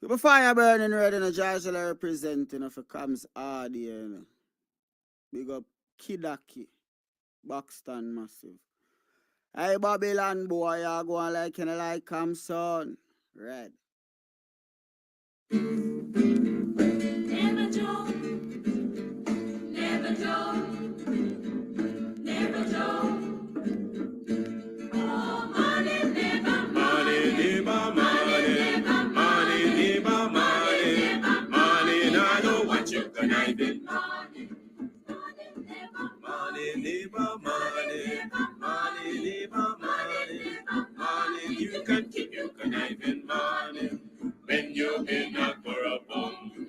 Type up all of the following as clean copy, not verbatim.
Keep a fire burning red in a Georgia representing of a comes hard here. You know. Big up Kidaki, Buxton massive. Hey Babylon boy, you go on like you know, like come son. Red. Never joke, never joke, never joke. Oh, money never, money never, money never, money never, money never, money. Now know what you conniving. Money, money never, money never, money, money never, money, money. You can keep your conniving money. When you in a corrupt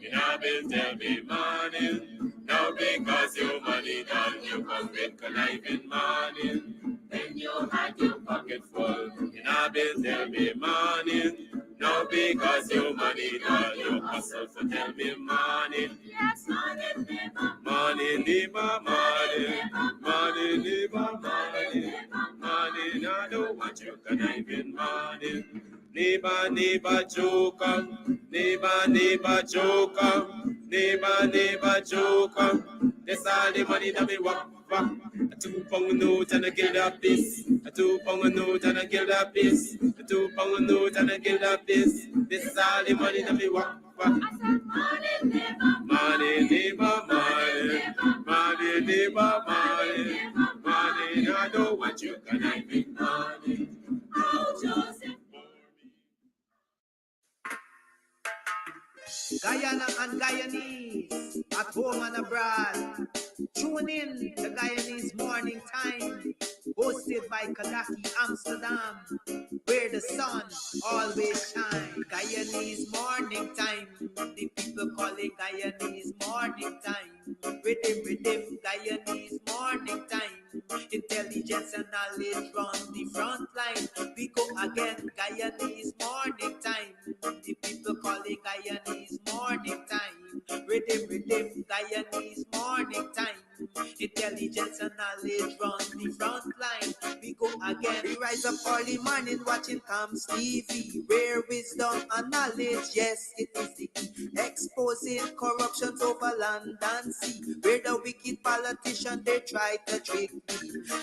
in a bill, tell me money. Now because your money done, you come with conniving money. When you had your pocket full, in a bill, tell me money. Now because your money done, you hustle for tell me money. Yes, money, neighbor, money, neighbor, money, money, neighbor, money, money. Now I don't want you conniving money. Neighbor, neighbor, joker. Neighbor, neighbor, joker. Neighbor, neighbor, joker. That's all the money that me walk for. A 2 pound note and a guild piece. A 2 pound note and a guild piece. A 2 pound note and a guild piece. This is all the money that me walk for. I said money, neighbor, money, neighbor, money, money, neighbor, money, money. I don't want you conniving money. Oh, Joseph. Guyana and Guyanese, at home and abroad. Tune in to Guyanese Morning Time, hosted by Kadaki Amsterdam, where the sun always shines. Guyanese Morning Time, the people call it Guyanese Morning Time. Rhythm, Guyanese Morning Time. Intelligence and knowledge run the front line. We go again, Guyanese Morning Time. The people call it Guyanese Morning Time. Rhythm, Guyanese Morning Time. Intelligence and knowledge run the front line. We go again. We rise up early morning watching Comes TV, where wisdom and knowledge, yes, it is the key. Exposing corruption over land and sea, where the wicked politicians they try to trick me.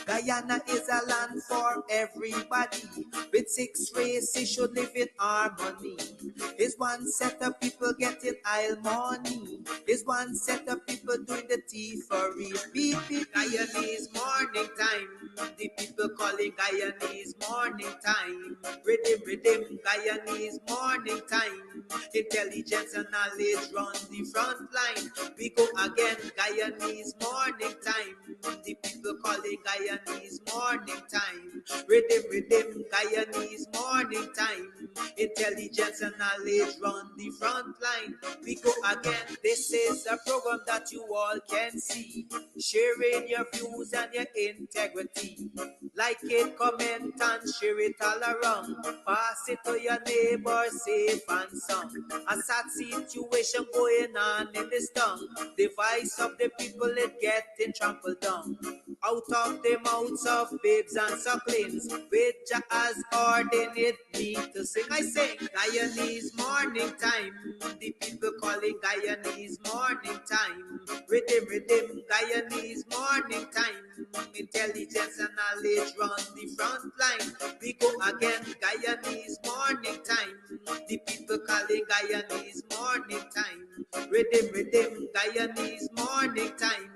Guyana is a land for everybody. With 6 races should live in harmony. Is one set of people getting aisle money. Is one set of people doing the thievery. Guyanese Morning Time. The people calling Guyanese Morning Time. Rhythm, Guyanese Morning Time. Intelligence and knowledge run the front line. We go again, Guyanese Morning Time. The people calling Guyanese Morning Time. Rhythm, Guyanese Morning Time. Intelligence and knowledge run the front line. We go again. This is a program that you all can see. Sharing your views and your integrity. Like it, comment and share it all around. Pass it to your neighbor, safe and sound. A sad situation going on in this town. The voice of the people is getting trampled down. Out of the mouths of babes and sucklings, which has ordained me to sing. I sing Guyanese Morning Time. The people calling Guyanese Morning Time. Rhythm, Guyanese Morning Time. Intelligence and knowledge run the front line. We go again, Guyanese Morning Time. The people calling Guyanese Morning Time. Rhythm, Guyanese Morning Time.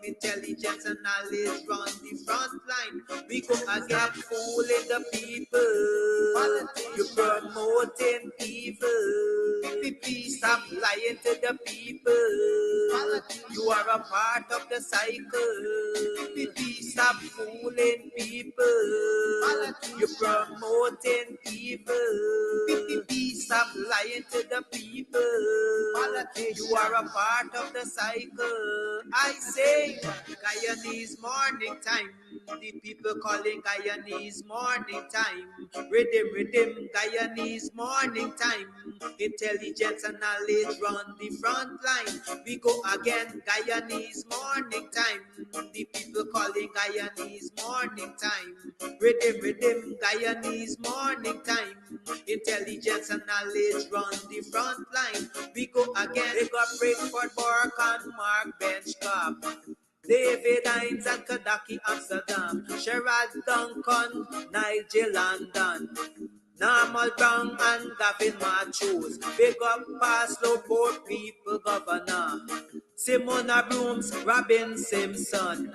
Intelligence and knowledge run the front line. We go again, fooling the people. You promoting evil. Stop lying to the people. You are a part of the cycle. Stop fooling people. You promoting evil. Stop lying to the people. You are a part of the cycle. I say, Guyanese morning time. The people calling Guyanese morning time. Rhythm, Guyanese morning time. Intelligence and knowledge run the front line. We go again, Guyanese morning time. The people calling Guyanese morning time. Rhythm, Guyanese morning time. Intelligence and knowledge run the front line. We go again. They got Breakford, Bork and Mark Benchcop. David Hines and Kadaki Amsterdam. Sherrod Duncan, Nigel London. Normal Brown and Gavin Matthews. Big up Paslow, Port People Governor. Simona Brooms, Robin Simpson.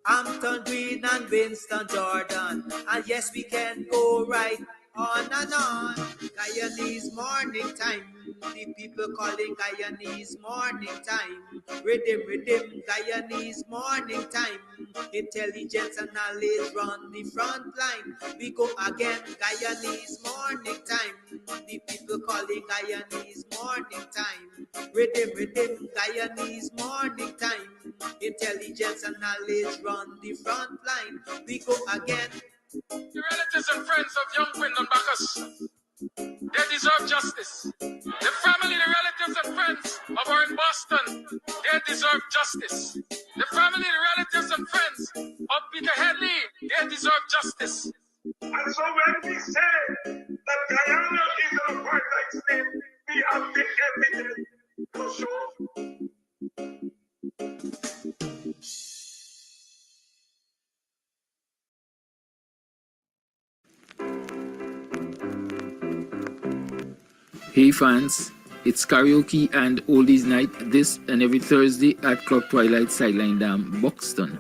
Hampton Green and Winston Jordan. And yes, we can go right on and on. Guyanese morning time. The people calling Guyanese morning time. Rhythm, Guyanese morning time. Intelligence and knowledge run the front line. We go again, Guyanese morning time. The people calling Guyanese morning time. Rhythm, Guyanese morning time. Intelligence and knowledge run the front line. We go again. The relatives and friends of young Wyndham Bacchus, they deserve justice. The family, the relatives and friends of our in Boston, they deserve justice. The family, the relatives and friends of Peter Headley, they deserve justice. And so when we say that Guyana is an apartheid state, we have the evidence to show. Hey fans, it's karaoke and oldies night this and every Thursday at Club Twilight Sideline Dam, Buxton.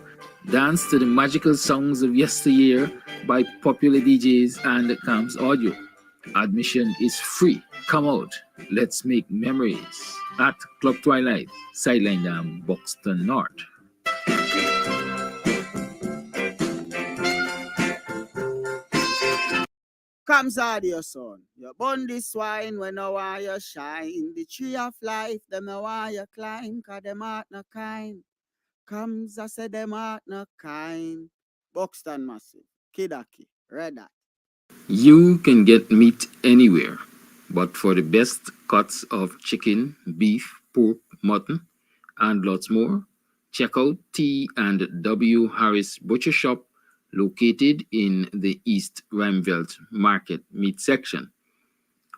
Dance to the magical songs of yesteryear by popular DJs and Camps Audio. Admission is free. Come out, let's make memories at Club Twilight Sideline Dam, Buxton North. Comes out your son. You burn this wine when I want you shine. The tree of life, them I want you climb, cause them out no kind. Comes I say them out no kind. Buxton Massive, Kidaki, Red Hat. You can get meat anywhere, but for the best cuts of chicken, beef, pork, mutton, and lots more, check out T&W Harris Butcher Shop, located in the East Ramvelt Market Meat Section.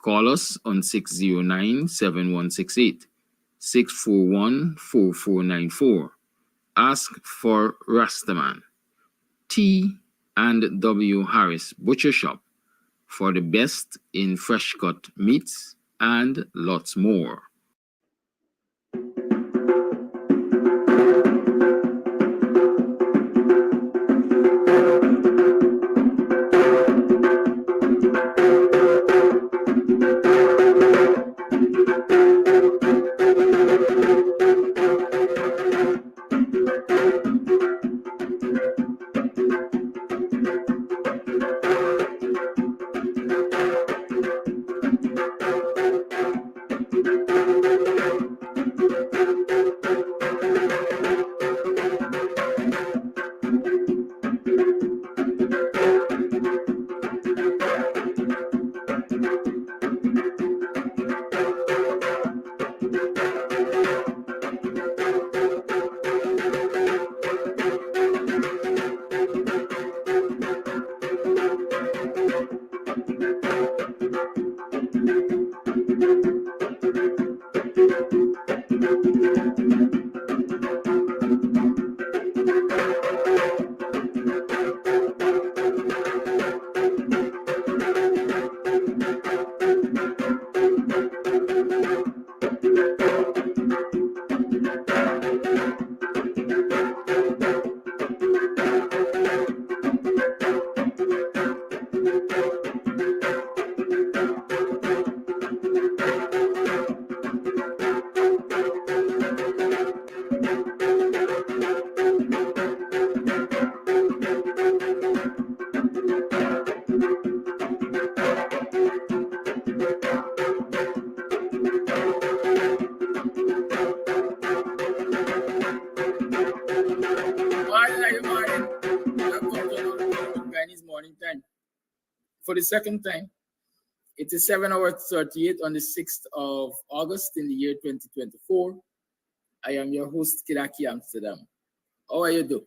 Call us on 609-7168, 641-4494. Ask for Rastaman. T&W Harris Butcher Shop for the best in fresh cut meats and lots more. morning time. For the second time, it is 7 hours 38 on the 6th of August in the year 2024. I am your host, Kiraki Amsterdam. How are you doing?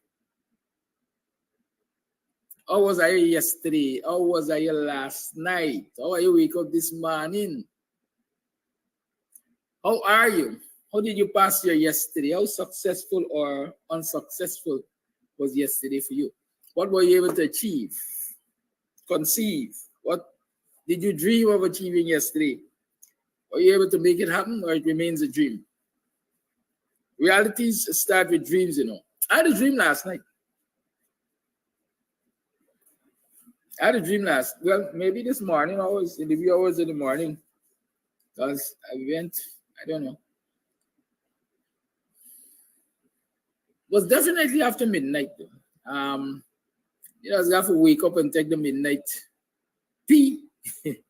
How was I yesterday? How was I last night? How are you wake up this morning? How are you? How did you pass your yesterday? How successful or unsuccessful was yesterday for you? What were you able to achieve, conceive? What did you dream of achieving yesterday? Were you able to make it happen, or it remains a dream? Realities start with dreams, you know. I had a dream last night. Well, maybe this morning, I was in the wee hours in the morning, because I went, I don't know. It was definitely after midnight, though. You know, I was going to wake up and take the midnight pee. It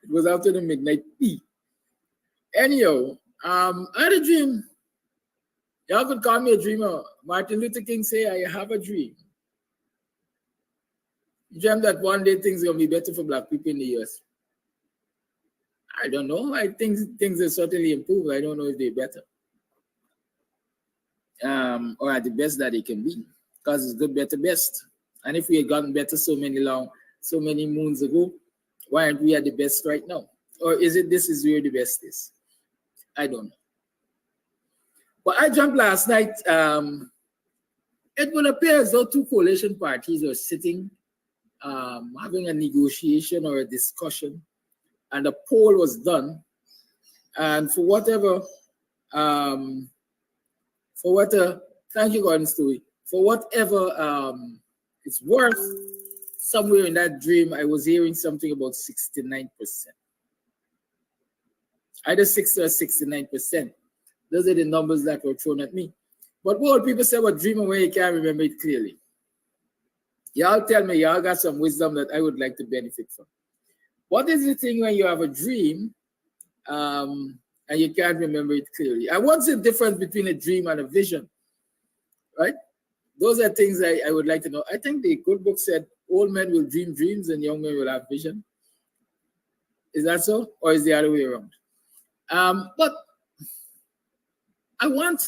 was after the midnight pee. Anyhow, I had a dream. Y'all could call me a dreamer. Martin Luther King say, I have a dream. You dream that one day things are going to be better for Black people in the US. I don't know. I think things have certainly improved. I don't know if they're better. Or at the best that they can be. Because it's good, better, best. And if we had gotten better so many moons ago, why aren't we at the best right now? Or is it this is where the best is? I don't know. But I jumped last night. It would appear as though two coalition parties are sitting, having a negotiation or a discussion, and a poll was done. And for whatever, thank you, Gordon Stewie, for whatever it's worth, somewhere in that dream, I was hearing something about 69%. Either 60 or 69%. Those are the numbers that were thrown at me. But what people say about dreaming when you can't remember it clearly? Y'all tell me, y'all got some wisdom that I would like to benefit from. What is the thing when you have a dream and you can't remember it clearly? And what's the difference between a dream and a vision? Right? Those are things I would like to know. I think the good book said old men will dream dreams and young men will have vision. Is that so? Or is the other way around? But I want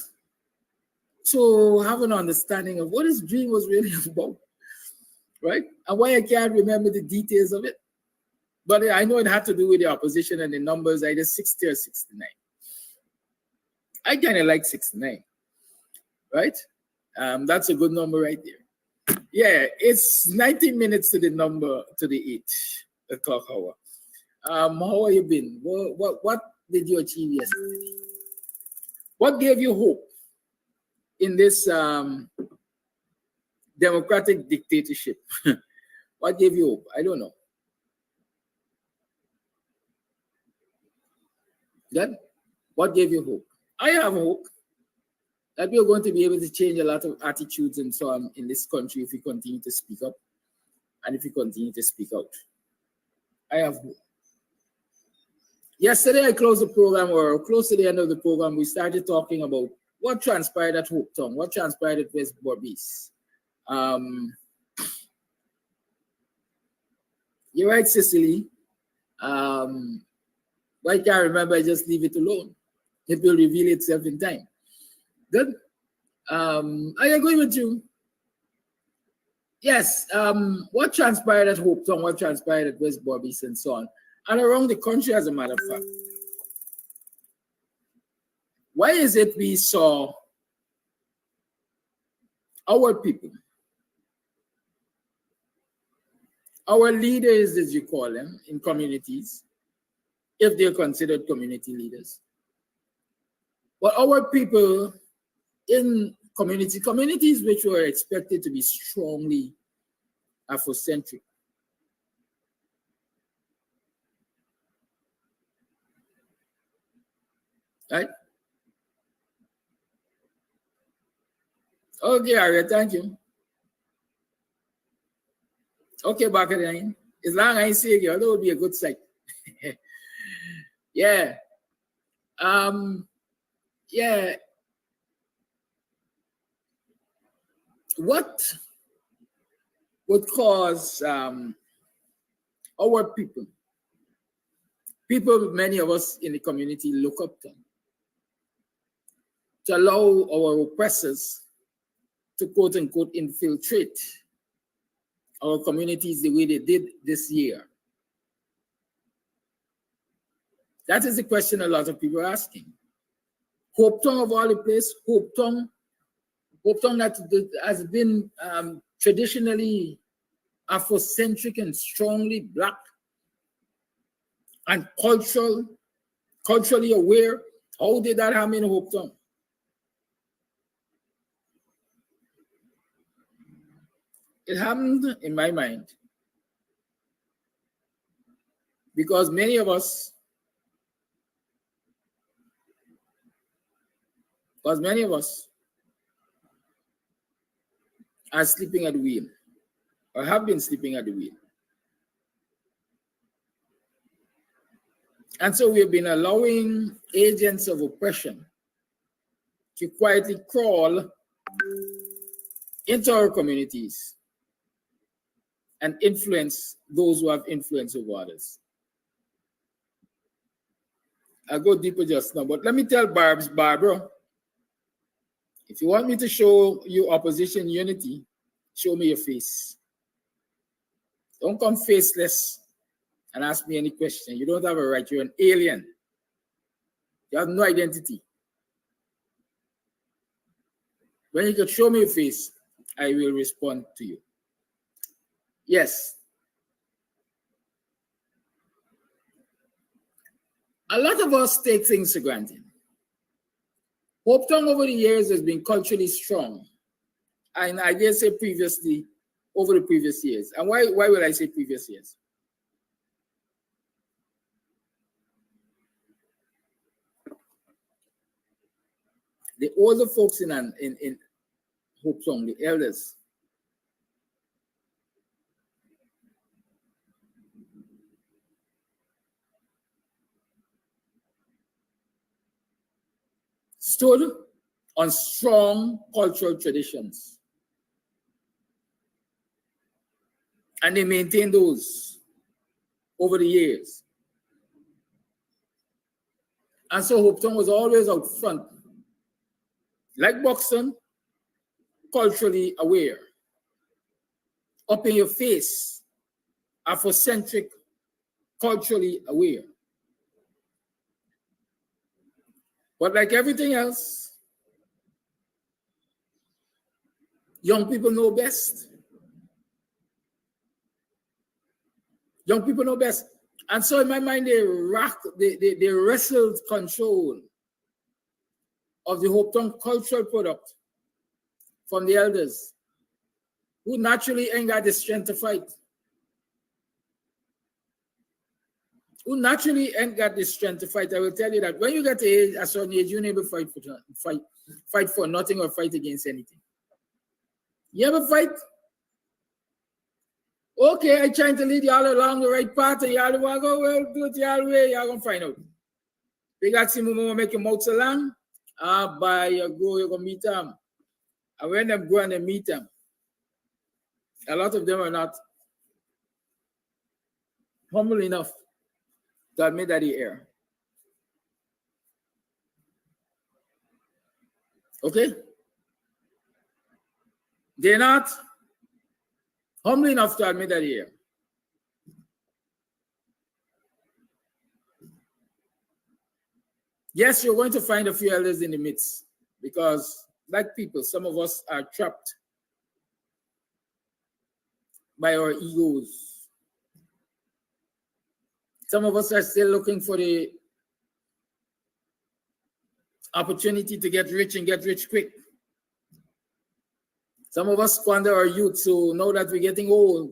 to have an understanding of what this dream was really about, right? And why I can't remember the details of it. But I know it had to do with the opposition and the numbers, either 60 or 69. I kind of like 69, right? That's a good number right there. Yeah, it's 19 minutes to the number, to the 8 o'clock hour. How have you been? What did you achieve yesterday? What gave you hope in this democratic dictatorship? What gave you hope? I don't know. Then, what gave you hope? I have hope that we are going to be able to change a lot of attitudes and so on in this country if we continue to speak up and if we continue to speak out. I have hope. Yesterday, I closed the program, or close to the end of the program, we started talking about what transpired at Hope Town, what transpired at West Berbice. You're right, Cicely. Why can't I remember? I just leave it alone. It will reveal itself in time. Good. I agree with you. Yes. What transpired at Hope Town, what transpired at West Berbice, and so on, and around the country, as a matter of fact. Why is it we saw our people, our leaders, as you call them, in communities, if they're considered community leaders, but our people in communities which were expected to be strongly Afrocentric, right? Okay, Aria, thank you. Okay, Bakarian. As long as I see you, that would be a good sight. Yeah. Yeah. What would cause our people, many of us in the community look up to allow our oppressors to quote unquote infiltrate our communities the way they did this year? That is the question a lot of people are asking. Hope Tongue of all the place, Hope Tongue that has been traditionally Afrocentric and strongly Black and culturally aware. How did that happen in Hope Tongue? It happened, in my mind, because many of us are sleeping at the wheel, or have been sleeping at the wheel. And so we've been allowing agents of oppression to quietly crawl into our communities and influence those who have influence over others. I'll go deeper just now, but let me tell Barbara, if you want me to show you opposition unity, show me your face. Don't come faceless and ask me any question. You don't have a right. You're an alien. You have no identity. When you can show me your face, I will respond to you. Yes. A lot of us take things for granted. Hope Tongue over the years has been culturally strong. And I dare say previously, over the previous years. And why will I say previous years? The older folks in Hope Tongue, the elders, stood on strong cultural traditions. And they maintained those over the years. And so Hope Tongue was always out front, like Buxton, culturally aware, up in your face, Afrocentric, culturally aware. But like everything else, young people know best. Young people know best. And so in my mind, they wrestled control of the Hope Tongue cultural product from the elders, who naturally ain't got the strength to fight. I will tell you that when you get to a certain age, you never fight for nothing or fight against anything. You ever fight? Okay, I'm trying to lead y'all along the right path, and y'all want to go, well, do it y'all way, y'all gonna find out. They got some who make your mouth so long, by you go, you're gonna meet them. And when them go and they meet them, a lot of them are not humble enough to admit that they err. Okay? They're not humble enough to admit that they err. Yes, you're going to find a few elders in the midst, because like people, some of us are trapped by our egos. Some of us are still looking for the opportunity to get rich and get rich quick. Some of us squander our youth, so now that we're getting old,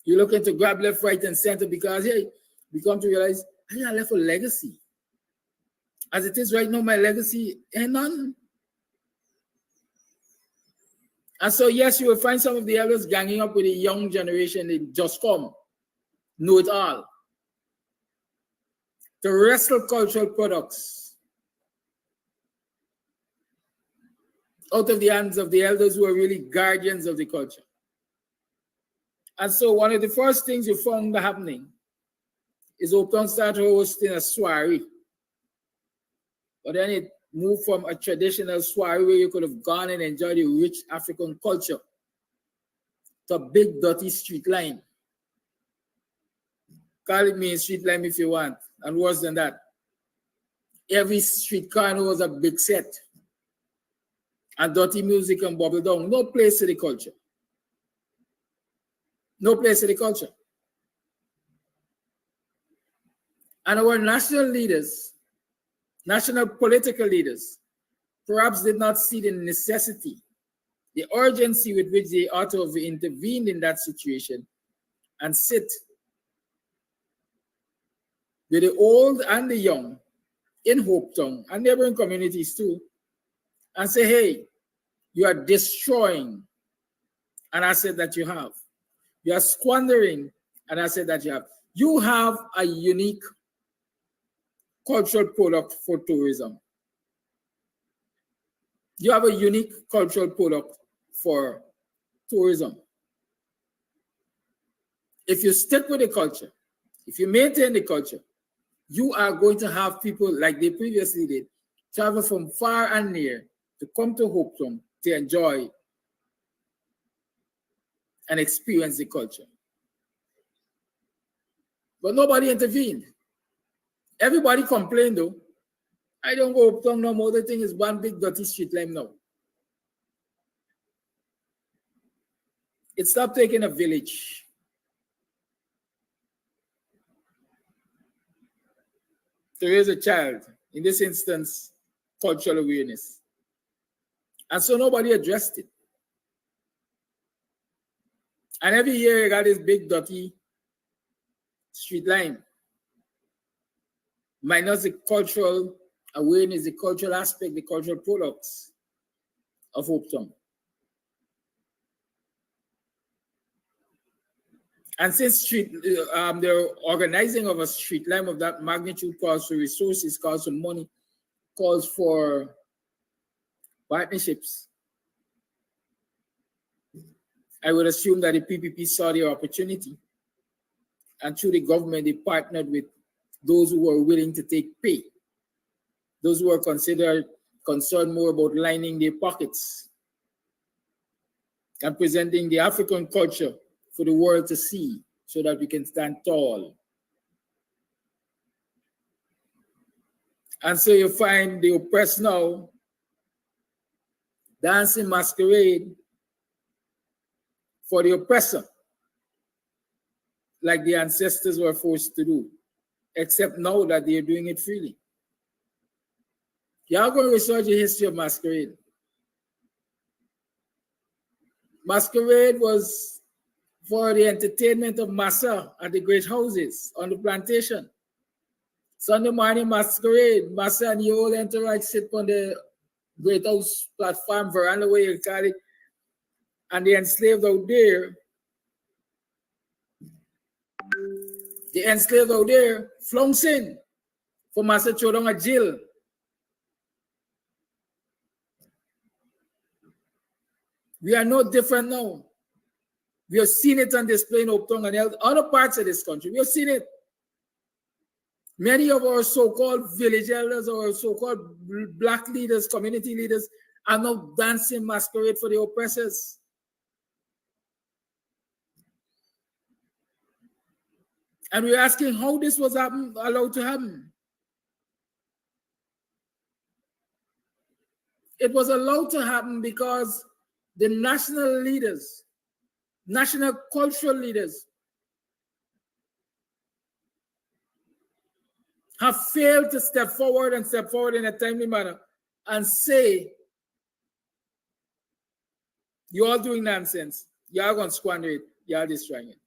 you're looking to grab left, right, and center because, hey, we come to realize, hey, I left a legacy. As it is right now, my legacy ain't none. And so, yes, you will find some of the elders ganging up with the young generation. They just come, know it all. To wrestle cultural products out of the hands of the elders who are really guardians of the culture. And so one of the first things you found happening is Hope Town started hosting a soiree. But then it moved from a traditional soiree where you could have gone and enjoyed the rich African culture to a big dirty street line. Call it main street line if you want, and worse than that. Every street corner was a big set. And dirty music and bubble down. No place to the culture. No place to the culture. And our national leaders, national political leaders, perhaps did not see the necessity, the urgency with which they ought to have intervened in that situation and sit with the old and the young in Hope Town and neighboring communities too, and say, hey, you are destroying an asset that you have. You are squandering an asset that you have. You have a unique cultural product for tourism. You have a unique cultural product for tourism. If you stick with the culture, if you maintain the culture, you are going to have people like they previously did, travel from far and near to come to Hope Town to enjoy and experience the culture. But nobody intervened. Everybody complained though. I don't go Hope Town no more. The thing is one big dirty street line now. It stopped taking a village. To raise a child, in this instance, cultural awareness. And so nobody addressed it. And every year you got this big dirty street line. Minus the cultural awareness, the cultural aspect, the cultural products of Hope Town. And since the organizing of a street line of that magnitude calls for resources, calls for money, calls for partnerships, I would assume that the PPP saw the opportunity, and through the government, they partnered with those who were willing to take pay, those who were concerned more about lining their pockets and presenting the African culture for the world to see so that we can stand tall. And so you find the oppressed now dancing masquerade for the oppressor, like the ancestors were forced to do, except now that they're doing it freely. Y'all going to research the history of masquerade. Masquerade was for the entertainment of massa at the great houses on the plantation. Sunday morning masquerade, massa and the whole entourage sit on the great house platform, veranda, where you call it, and the enslaved out there, flouncing for massa throw down a jail. We are no different now. We have seen it on display in Hope Town and other parts of this country. We have seen it. Many of our so-called village elders or so-called black leaders, community leaders, are now dancing masquerade for the oppressors. And we're asking how this was allowed to happen. It was allowed to happen because the national leaders, national cultural leaders, have failed to step forward in a timely manner and say, you're all doing nonsense. You're going to squander it. You're destroying it.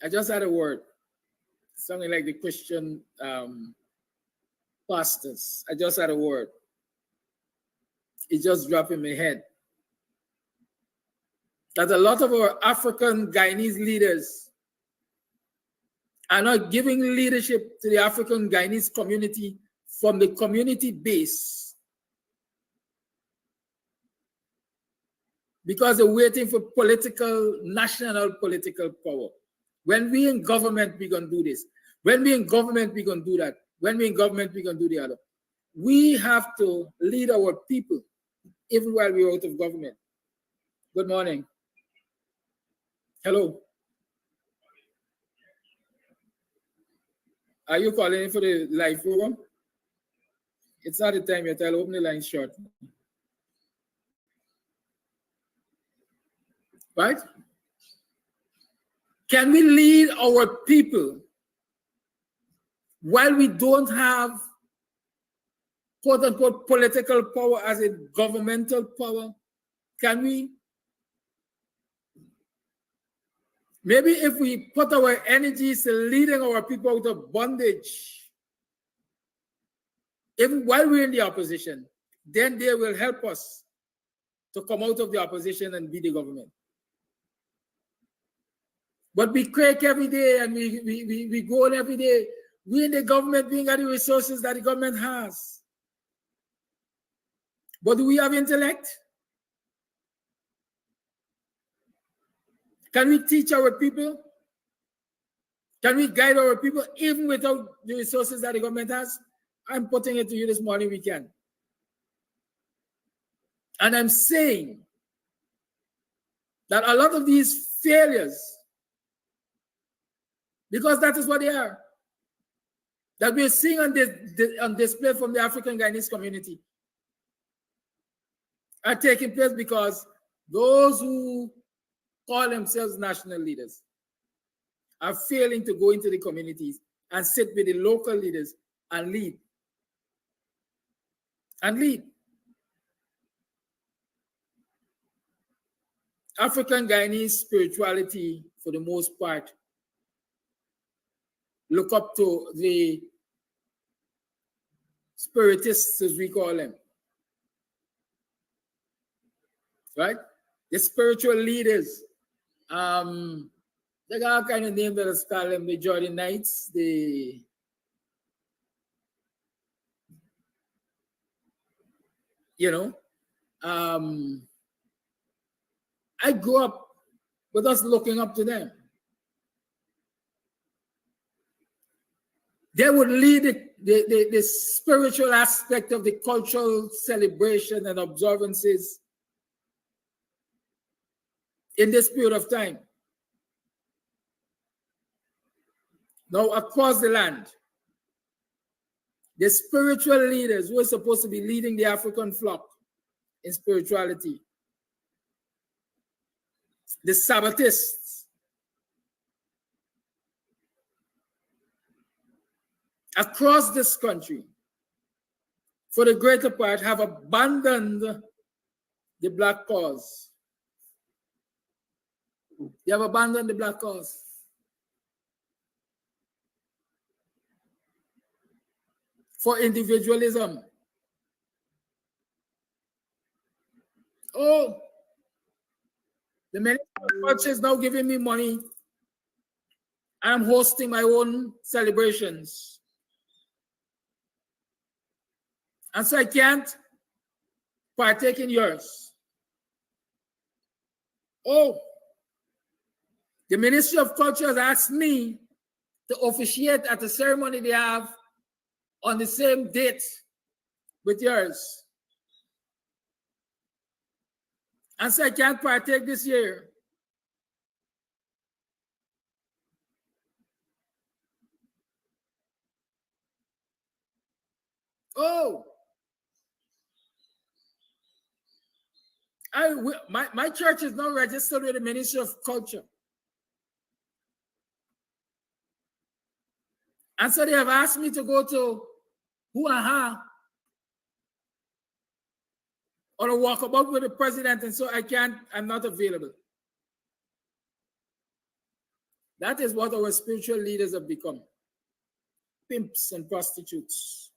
I just had a word, something like the Christian pastors. I just had a word. It just dropped in my head. That a lot of our African Guyanese leaders are not giving leadership to the African Guyanese community from the community base, because they're waiting for national political power. When we in government, we're going to do this. When we in government, we're going to do that. When we in government, we're going to do the other. We have to lead our people even while we're out of government. Good morning. Hello. Are you calling in for the live program? It's not the time yet. I'll open the line short. Right? Can we lead our people while we don't have quote unquote political power as a governmental power? Can we? Maybe if we put our energies to leading our people out of bondage, even while we're in the opposition, then they will help us to come out of the opposition and be the government. But we crack every day and we go on every day. We in the government, we got the resources that the government has. But do we have intellect? Can we teach our people? Can we guide our people even without the resources that the government has? I'm putting it to you this morning, we can. And I'm saying that a lot of these failures, because that is what they are, that we're seeing on display from the African Guyanese community, are taking place because those who call themselves national leaders are failing to go into the communities and sit with the local leaders and lead. And lead. African Guyanese spirituality, for the most part, look up to the spiritists, as we call them. Right? The spiritual leaders. They got all kind of names that is called them, the Jordanites, the I grew up with us looking up to them. They would lead the spiritual aspect of the cultural celebration and observances in this period of time. Now, across the land, the spiritual leaders who are supposed to be leading the African flock in spirituality, the Sabbatists, across this country, for the greater part, have abandoned the black cause. They have abandoned the black cause. For individualism. Oh, the Ministry of Culture is now giving me money. I'm hosting my own celebrations. And so I can't partake in yours. Oh, the Ministry of Culture has asked me to officiate at a ceremony they have on the same date with yours. And so I can't partake this year. Oh, my church is not registered with the Ministry of Culture. And so they have asked me to go to Huaha or a walkabout with the president, and so I'm not available. That is what our spiritual leaders have become. Pimps and prostitutes.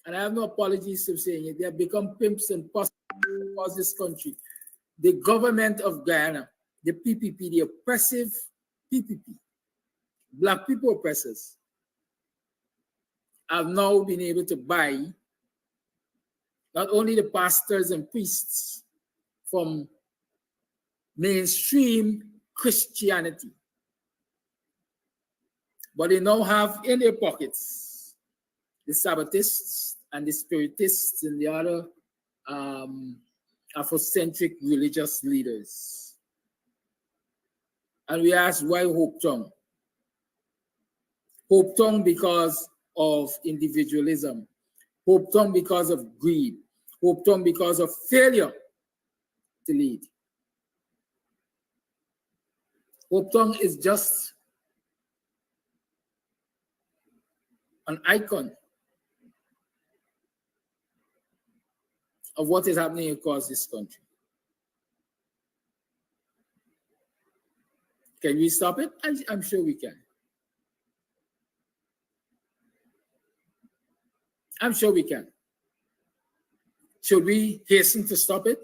And I have no apologies for saying it. They have become pimps and prostitutes across this country. The government of Guyana, the PPP, the oppressive PPP, Black people oppressors, have now been able to buy not only the pastors and priests from mainstream Christianity. But they now have in their pockets the Sabbatists and the Spiritists and the other Afrocentric religious leaders. And we ask, why Hope Tongue? Hope Tongue because of individualism. Hope Tongue because of greed. Hope Tongue because of failure to lead. Hope Tongue is just an icon of what is happening across this country. Can we stop it? I'm sure we can. I'm sure we can. Should we hasten to stop it?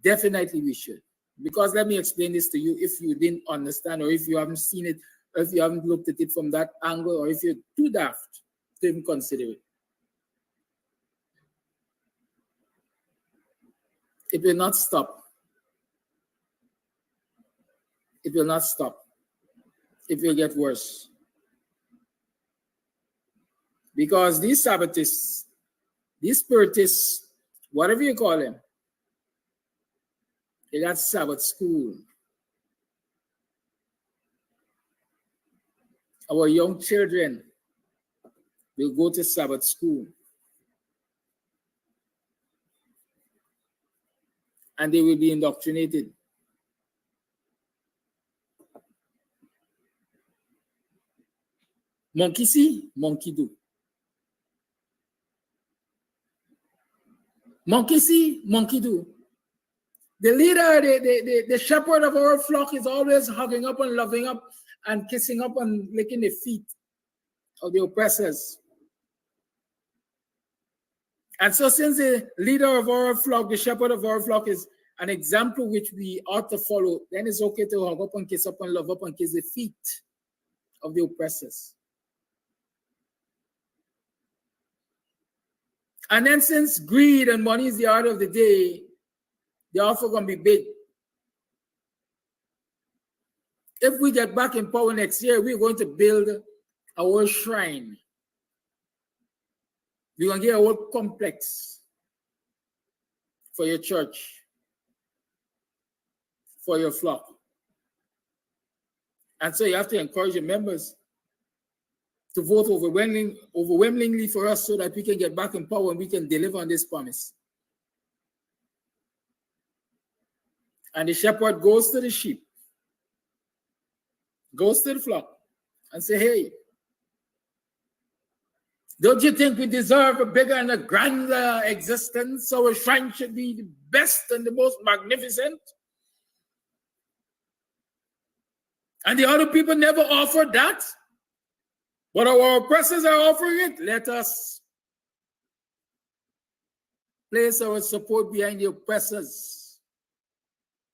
Definitely we should. Because let me explain this to you if you didn't understand, or if you haven't seen it, or if you haven't looked at it from that angle, or if you're too daft to even consider it. It will not stop. It will not stop. It will get worse. Because these Sabbatists, these Spiritists, whatever you call them, they got Sabbath school. Our young children will go to Sabbath school. And they will be indoctrinated. Monkey see, monkey do. Monkey see, monkey do. The leader, the shepherd of our flock is always hugging up and loving up and kissing up and licking the feet of the oppressors. And so since the leader of our flock, the shepherd of our flock is an example which we ought to follow, then it's okay to hug up and kiss up and love up and kiss the feet of the oppressors. And then since greed and money is the order of the day, they're also going to be big. If we get back in power next year, we're going to build our shrine. We're going to get a whole complex for your church, for your flock. And so you have to encourage your members to vote overwhelmingly for us so that we can get back in power and we can deliver on this promise. And the shepherd goes to the sheep, goes to the flock and say, hey, don't you think we deserve a bigger and a grander existence? Our shrine should be the best and the most magnificent. And the other people never offered that. But our oppressors are offering it. Let us place our support behind the oppressors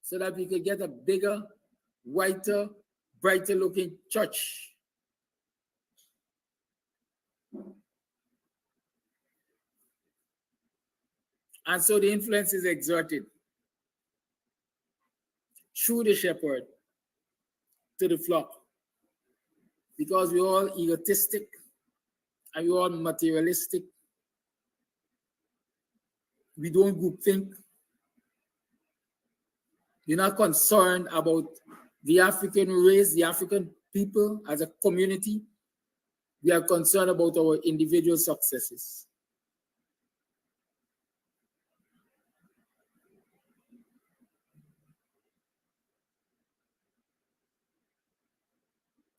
so that we can get a bigger, whiter, brighter looking church. And so the influence is exerted through the shepherd to the flock. Because we're all egotistic and we're all materialistic. We don't group think. We're not concerned about the African race, the African people as a community. We are concerned about our individual successes.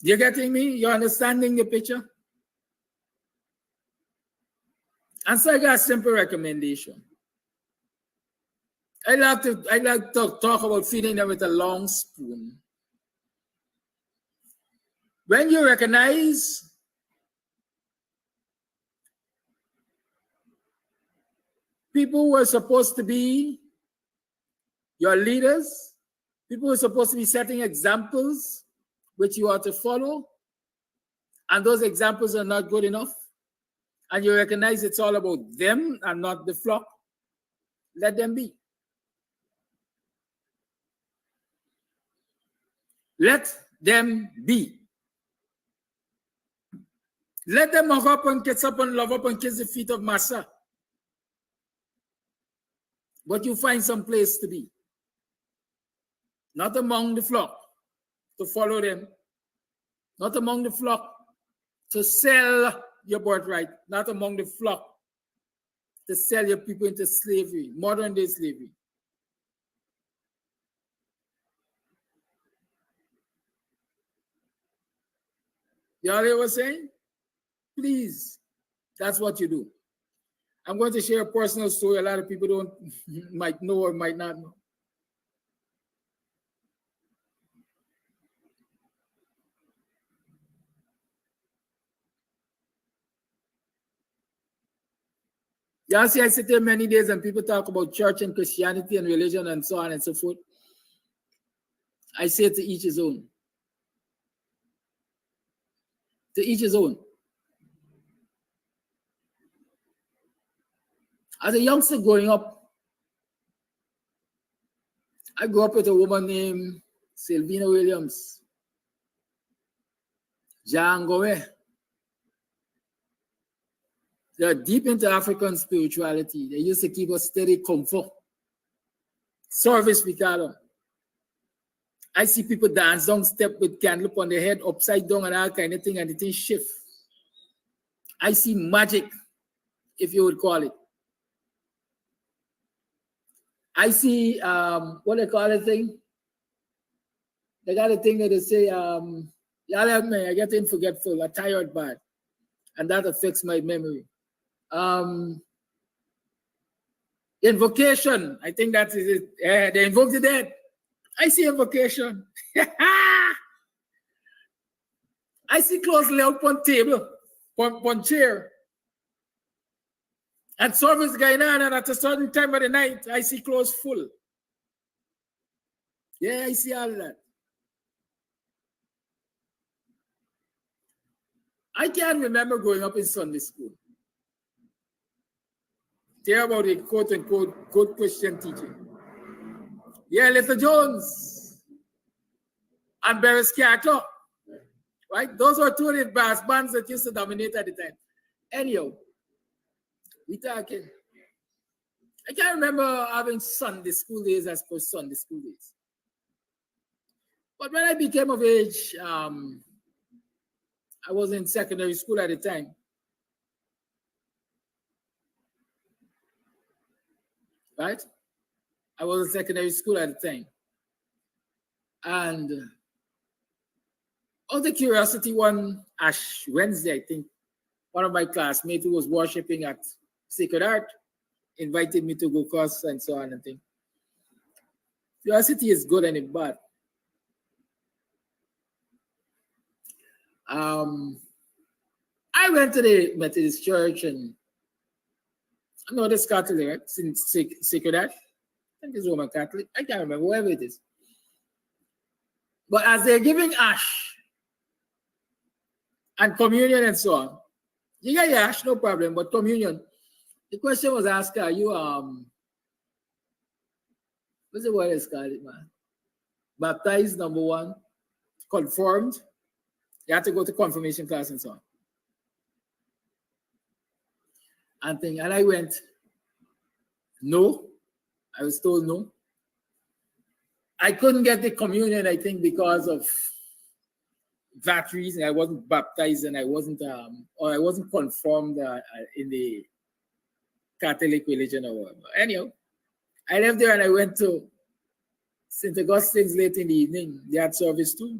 You getting me? You're understanding the picture? And so I got a simple recommendation. I like to talk about feeding them with a long spoon. When you recognize people who are supposed to be your leaders, people who are supposed to be setting examples which you are to follow, and those examples are not good enough, and you recognize it's all about them and not the flock, let them be. Let them be. Let them hug up and kiss up and love up and kiss the feet of Massa. But you find some place to be. Not among the flock to follow them. Not among the flock to sell your birthright. Not among the flock to sell your people into slavery, modern day slavery. Y'all hear what I'm saying? Please, that's what you do. I'm going to share a personal story. A lot of people don't might know or might not know. Y'all see, I sit there many days and people talk about church and Christianity and religion and so on and so forth. I say to each his own. To each his own. As a youngster growing up, I grew up with a woman named Sylvina Williams. Jangoe. They're deep into African spirituality. They used to keep us steady comfort. Service, we call them. I see people dance down step with candle on their head, upside down and all kind of thing, and the thing shift. I see magic, if you would call it. I see, what they call it thing? They got a thing that they say, y'all help me, I get forgetful, a tired bad. And that affects my memory. Invocation, I think that is it. They invoke the dead. I see invocation. I see clothes laid out on table, on chair. And service going on, and at a certain time of the night, I see clothes full. Yeah, I see all of that. I can't remember growing up in Sunday school. Hear about a quote-unquote good Christian teacher. Yeah, Little Jones and Barry Scarecrow, right? Those were two of the brass bands that used to dominate at the time. Anyhow, we talking. I can't remember having Sunday school days as per Sunday school days. But when I became of age, I was in secondary school at the time. Right? I was in secondary school at the time. And out of curiosity, one Ash Wednesday, I think, one of my classmates who was worshiping at Sacred Heart invited me to go cross and so on and things. Curiosity is good and it's bad. I went to the Methodist church and I know this Catholic, right? Since Sacred Heart. I think it's Roman Catholic. I can't remember, wherever it is. But as they're giving ash and communion and so on, you get your ash, no problem, but communion, the question was asked, are you, what's the word it's called, man? Baptized, number one, confirmed. You have to go to confirmation class and so on. And I went, no. I was told no. I couldn't get the communion, I think, because of that reason. I wasn't baptized and I wasn't, or I wasn't confirmed in the Catholic religion or whatever. Anyhow, I left there and I went to St. Augustine's late in the evening. They had service too.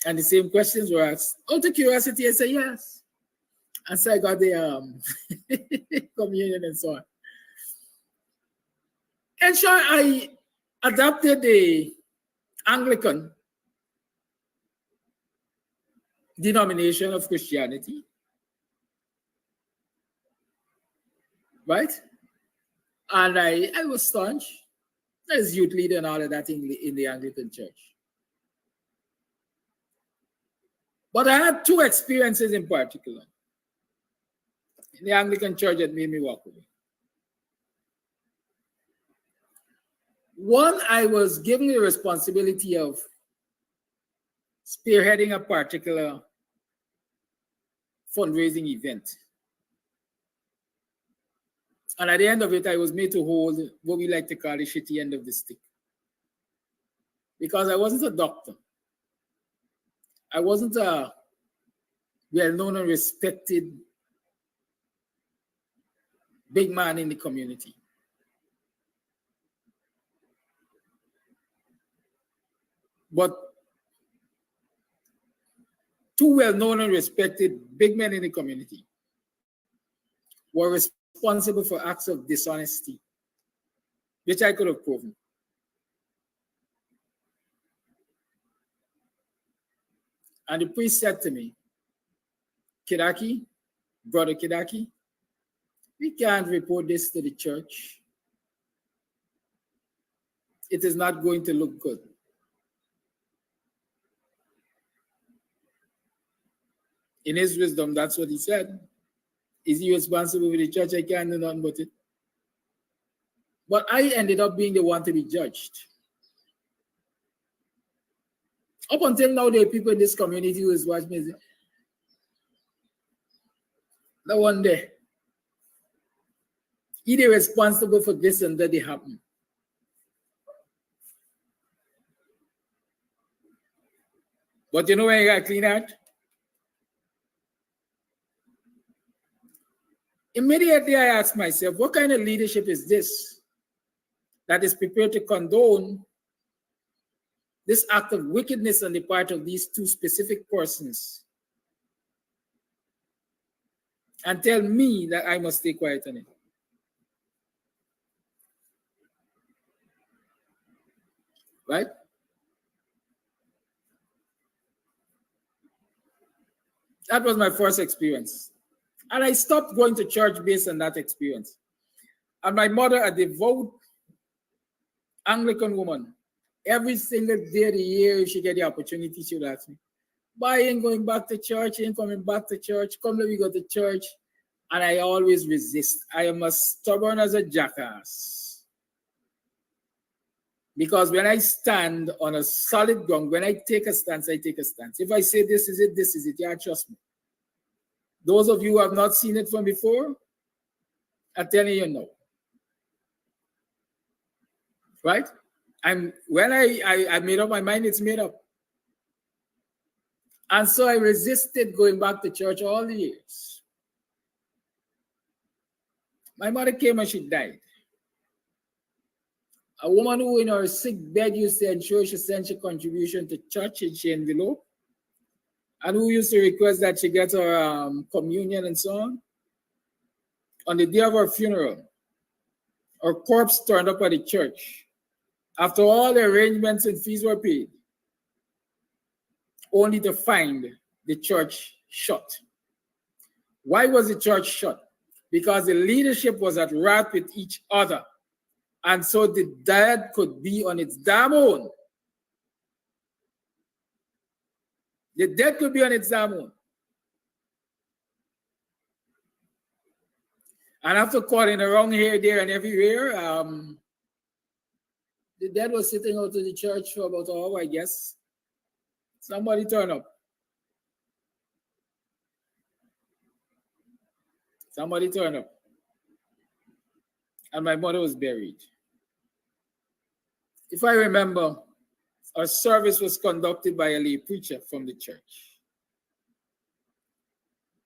And the same questions were asked. Out of curiosity, I said yes. And so I got the communion and so on. And so I adopted the Anglican denomination of Christianity, right? And I was staunch as youth leader and all of that in the Anglican church. But I had two experiences in particular in the Anglican church that made me walk away. One, I was given the responsibility of spearheading a particular fundraising event. And at the end of it, I was made to hold what we like to call the shitty end of the stick. Because I wasn't a doctor. I wasn't a well-known and respected big man in the community. But two well-known and respected big men in the community were responsible for acts of dishonesty, which I could have proven. And the priest said to me, Kidaki, Brother Kidaki, we can't report this to the church. It is not going to look good. In his wisdom, that's what he said. Is he responsible for the church? I can't do nothing but it. But I ended up being the one to be judged. Up until now, there are people in this community who is watching me. No one day, he is responsible for this and that they happen. But you know when you got clean out? Immediately I asked myself, what kind of leadership is this that is prepared to condone this act of wickedness on the part of these two specific persons and tell me that I must stay quiet on it? Right? That was my first experience. And I stopped going to church based on that experience. And my mother, a devout Anglican woman, every single day of the year, if she get the opportunity, she would ask me, "Why I ain't going back to church? Ain't coming back to church? Come let me go to church." And I always resist. I am as stubborn as a jackass. Because when I stand on a solid ground, when I take a stance, I take a stance. If I say this is it, this is it, yeah, trust me. Those of you who have not seen it from before, I'm telling you no. Right? And when I made up my mind, it's made up. And so I resisted going back to church all the years. My mother came and she died. A woman who in her sick bed used to ensure she sent her contribution to church in she envelope, and who used to request that she get her communion and so on. On the day of her funeral, her corpse turned up at the church after all the arrangements and fees were paid, only to find the church shut. Why was the church shut? Because the leadership was at wrath with each other. And so the dead could be on its damn own. The dead could be on its damn own. And after calling around here, there, and everywhere, the dead was sitting out of the church for about an hour, I guess. Somebody turned up. Somebody turned up. And my mother was buried. If I remember, our service was conducted by a lay preacher from the church.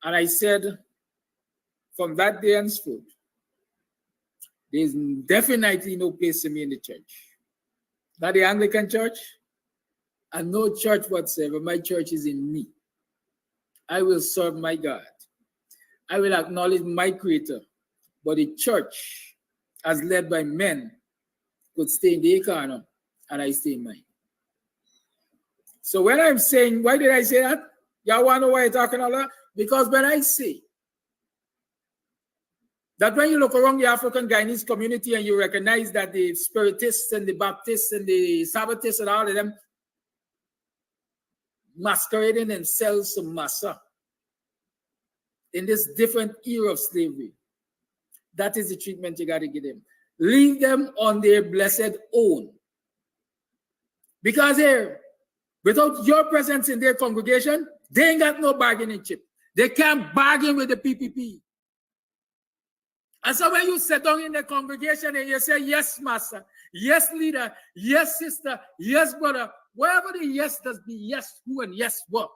And I said, from that day henceforth, there's definitely no place for me in the church. Not the Anglican church, and no church whatsoever. My church is in me. I will serve my God. I will acknowledge my Creator. But the church, as led by men, could stay in their corner, and I stay in mine. So when I'm saying, why did I say that? Y'all want to know why I'm talking about that? Because when I say that when you look around the African Guyanese community and you recognize that the Spiritists and the Baptists and the Sabbatists and all of them masquerading themselves to massa in this different era of slavery, that is the treatment you got to give them. leave them on their blessed own. Because here, without your presence in their congregation, they ain't got no bargaining chip. They can't bargain with the PPP. And so when you sit down in the congregation and you say, yes, master, yes, leader, yes, sister, yes, brother, whatever the yes does be yes, who, and yes, what.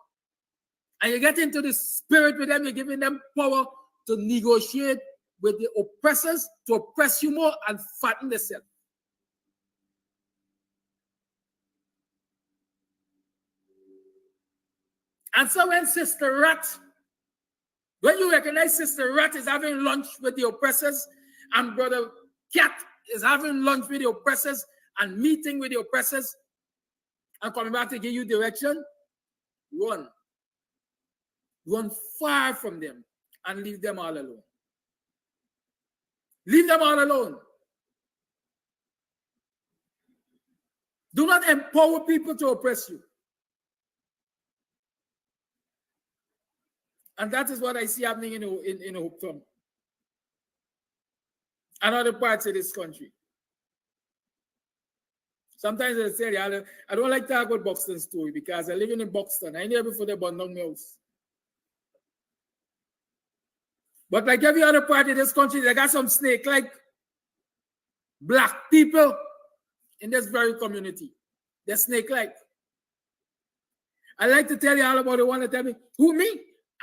And you get into the spirit with them, you're giving them power to negotiate with the oppressors, to oppress you more and fatten themselves. And so when Sister Rat, when you recognize Sister Rat is having lunch with the oppressors, and Brother Cat is having lunch with the oppressors and meeting with the oppressors and coming back to give you direction, run. Run far from them and leave them all alone. Leave them all alone. Do not empower people to oppress you. And that is what I see happening in Hopeton and other parts of this country. Sometimes I say, I don't like to talk about Buxton story because I live in Buxton. I never before they burned down my house. But like every other part of this country, they got some snake-like black people in this very community. They're snake-like. I like to tell you all about the one that tell me, who, me?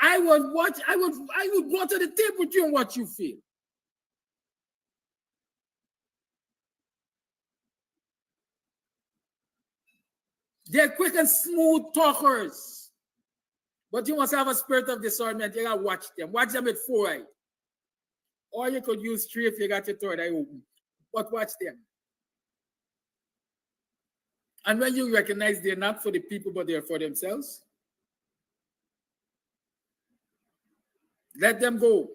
I would go to the table with you and watch you feel. They're quick and smooth talkers. But you must have a spirit of discernment. You gotta watch them. Watch them with 4 eyes. Or you could use 3 if you got your 3rd eye open. But watch them. And when you recognize they're not for the people, but they're for themselves, let them go.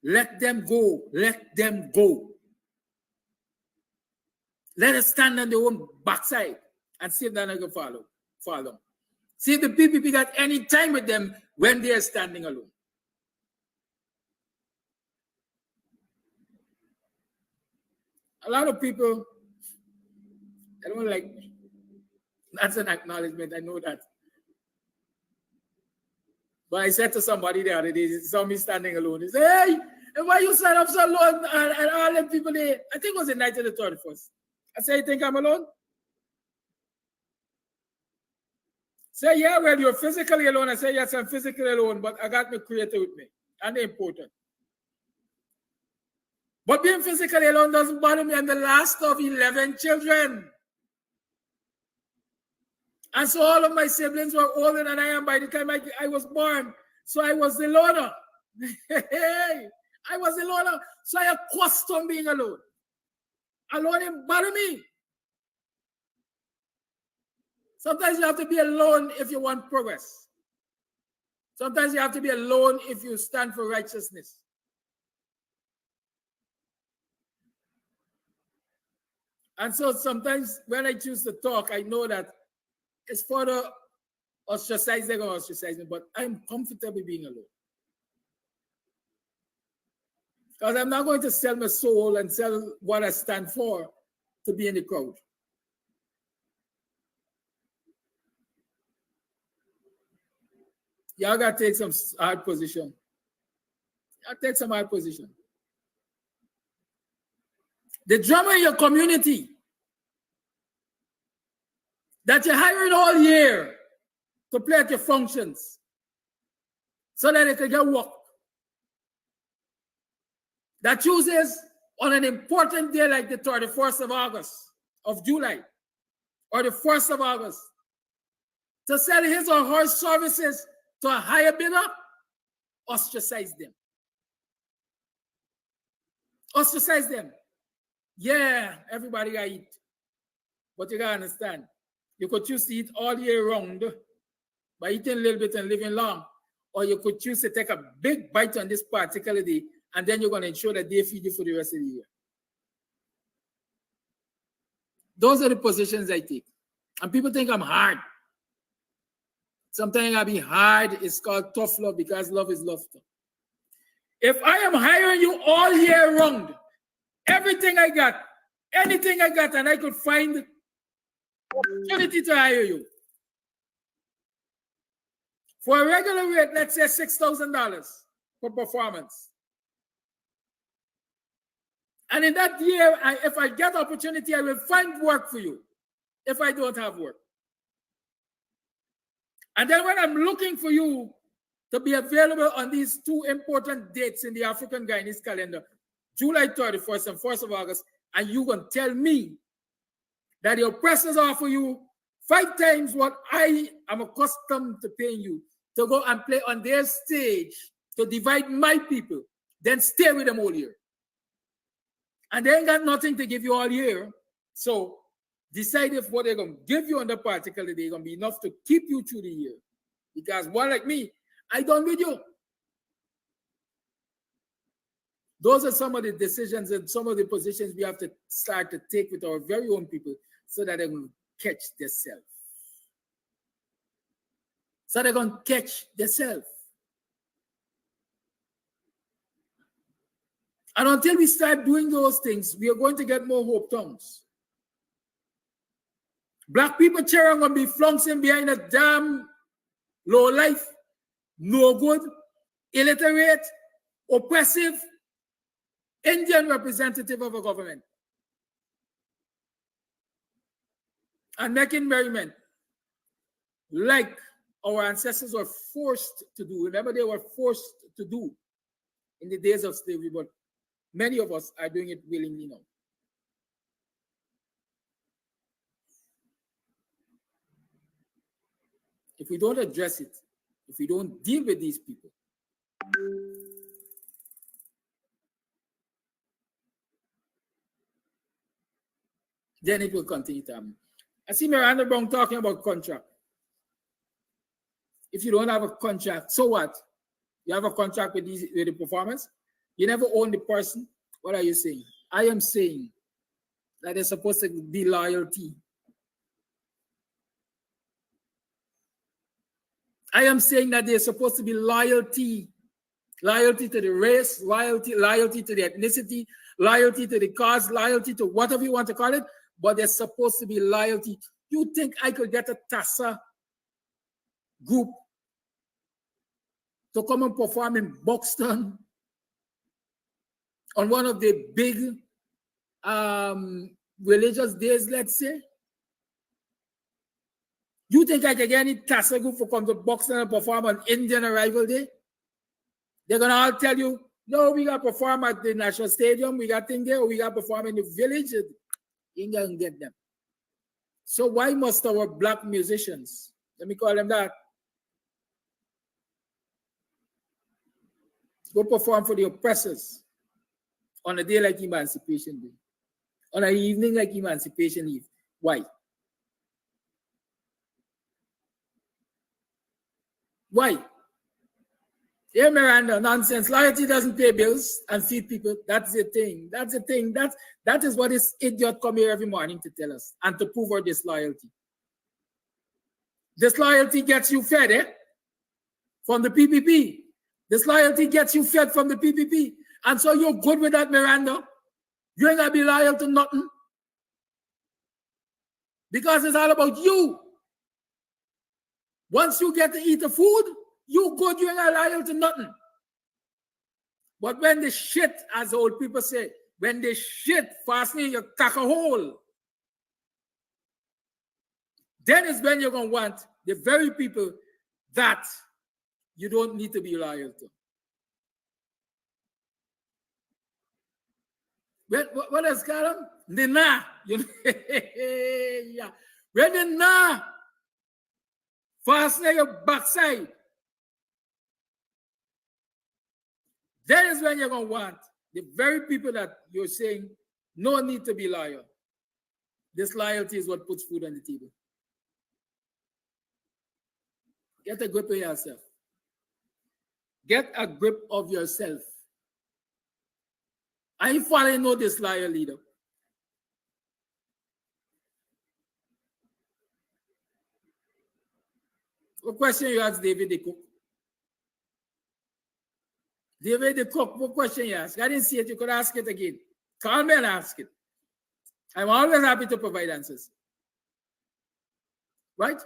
Let them go. Let them go. Let us stand on their own backside and see if they're not going to follow. See if the PPP got any time with them when they are standing alone. A lot of people, they don't like me. That's an acknowledgement. I know that. But I said to somebody the other day, he saw me standing alone. He said, hey, why you stand up so alone? And all them people there, I think it was the night of the 31st. I said, you think I'm alone? Say, yeah, well, you're physically alone. I say, yes, I'm physically alone, but I got my creator with me. And they're important. But being physically alone doesn't bother me. I'm the last of 11 children. And so all of my siblings were older than I am by the time I was born. So I was the loner. I was the loner. So I accustomed being alone. Alone didn't bother me. Sometimes you have to be alone if you want progress. Sometimes you have to be alone if you stand for righteousness. And so sometimes when I choose to talk, I know that it's for the ostracized, they're going to ostracize me, but I'm comfortable being alone. Because I'm not going to sell my soul and sell what I stand for to be in the crowd. Y'all got to take some hard position. Y'all take some hard position. The drummer in your community that you're hiring all year to play at your functions so that it can get work. That chooses on an important day like the 31st of August, of July, or the 1st of August, to sell his or her services to a higher bidder, ostracize them. Ostracize them. Yeah, everybody got to eat. But you got to understand, you could choose to eat all year round by eating a little bit and living long. Or you could choose to take a big bite on this particular day, and then you're going to ensure that they feed you for the rest of the year. Those are the positions I take. And people think I'm hard. Sometimes I'll be hard. It's called tough love because love is love. If I am hiring you all year round, everything I got, anything I got, and I could find opportunity to hire you. For a regular rate, let's say $6,000 for performance. And in that year, if I get opportunity, I will find work for you if I don't have work. And then when I'm looking for you to be available on these two important dates in the African Guyanese calendar, July 31st and 1st of August, and you're going to tell me that your oppressors offer you 5 times what I am accustomed to paying you to go and play on their stage to divide my people, then stay with them all year. And they ain't got nothing to give you all year. So decide if what they're going to give you on the particular day is going to be enough to keep you through the year. Because one like me, I done with you. Those are some of the decisions and some of the positions we have to start to take with our very own people so that they're going to catch themselves. So they're going to catch themselves. And until we start doing those things, we are going to get more hope tongues. Black people cheering going to be flouncing behind a damn low life, no good, illiterate, oppressive, Indian representative of a government. And making merriment like our ancestors were forced to do. Remember, they were forced to do in the days of slavery, but many of us are doing it willingly now. If we don't address it, if we don't deal with these people, then it will continue to happen. I see Miranda Brown talking about contract. If you don't have a contract, so what? You have a contract with the performance? You never own the person? What are you saying? I am saying that there's supposed to be loyalty. I am saying that there's supposed to be loyalty. Loyalty to the race, loyalty to the ethnicity, loyalty to the cause, loyalty to whatever you want to call it, but there's supposed to be loyalty. You think I could get a TASA group to come and perform in Buxton on one of the big religious days, let's say? You think I could get any TASA group to come to Buxton and perform on Indian Arrival Day? They're going to all tell you, no, we got to perform at the National Stadium, we got things there, or we got to perform in the village. You ain't going to get them. So why must our black musicians, let me call them that, go perform for the oppressors on a day like Emancipation Day, on an evening like Emancipation Eve? Why? Why? Yeah, Miranda, nonsense. Loyalty doesn't pay bills and feed people. That's the thing. That's the thing. That is what this idiot come here every morning to tell us and to prove our disloyalty. Disloyalty gets you fed, from the PPP. Disloyalty gets you fed from the PPP. And so you're good with that, Miranda. You ain't gonna be loyal to nothing. Because it's all about you. Once you get to eat the food, you good, you ain't loyal to nothing. But when the shit, as the old people say, when the shit fasten in your cock a hole, then is when you're going to want the very people that you don't need to be loyal to. What else, Callum? The nah. Yeah. When the nah fasten in your backside, that is when you're going to want the very people that you're saying no need to be loyal. This loyalty is what puts food on the table. Get a grip of yourself. Get a grip of yourself. I ain't following no disloyal leader. What question you ask David the cook? David the cook, what question you ask? I didn't see it. You could ask it again. Call me and ask it. I'm always happy to provide answers. Right?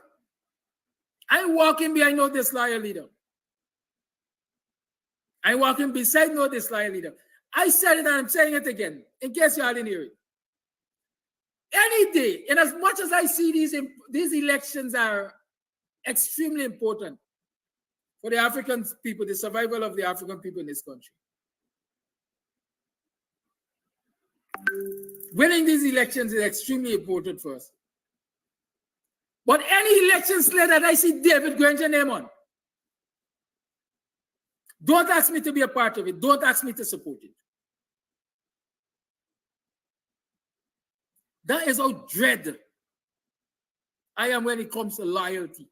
I'm walking behind no disloyal leader. I'm walking beside no disloyal leader. I said it and I'm saying it again, in case you all didn't hear it. Any day, and as much as I see these elections are extremely important for the African people, the survival of the African people in this country. Winning these elections is extremely important for us. But any election slate that I see David Granger name on, don't ask me to be a part of it. Don't ask me to support it. That is how dread I am when it comes to loyalty.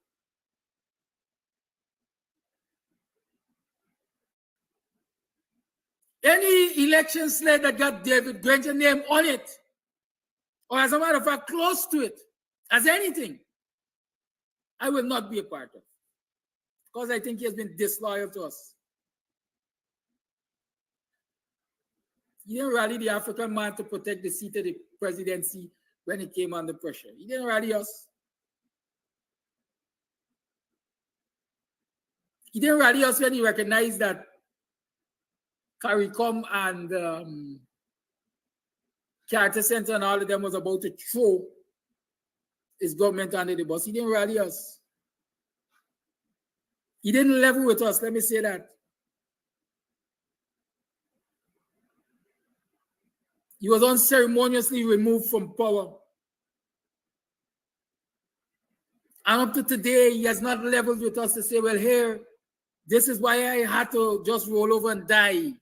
Any election slate that got David Granger name on it, or as a matter of fact, close to it, as anything, I will not be a part of. Because I think he has been disloyal to us. He didn't rally the African man to protect the seat of the presidency when it came under pressure. He didn't rally us. He didn't rally us when he recognized that CARICOM and Carter Center and all of them was about to throw his government under the bus. He didn't rally us. He didn't level with us, let me say that. He was unceremoniously removed from power. And up to today, he has not leveled with us to say, well, here, this is why I had to just roll over and die.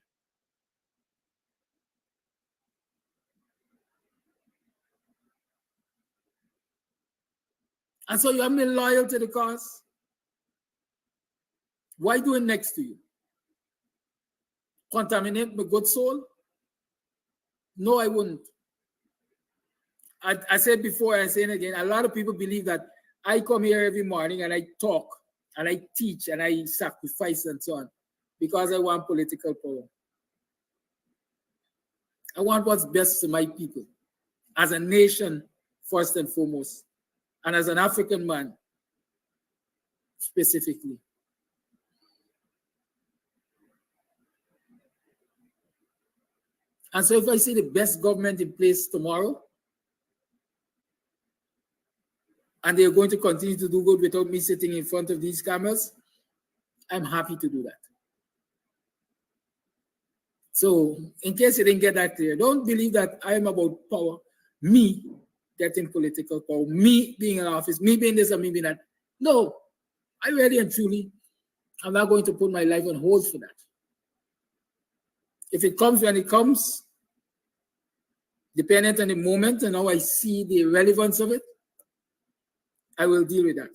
And so you have been loyal to the cause. Why do it next to you? Contaminate my good soul? No, I wouldn't. I said before, I say it again, a lot of people believe that I come here every morning and I talk and I teach and I sacrifice and so on because I want political power. I want what's best for my people as a nation, first and foremost, and as an African man, specifically. And so if I see the best government in place tomorrow, and they're going to continue to do good without me sitting in front of these cameras, I'm happy to do that. So in case you didn't get that clear, don't believe that I'm about power, me getting political power, me being in office, me being this and me being that. No, I really and truly, I'm not going to put my life on hold for that. If it comes when it comes, dependent on the moment and how I see the relevance of it, I will deal with that.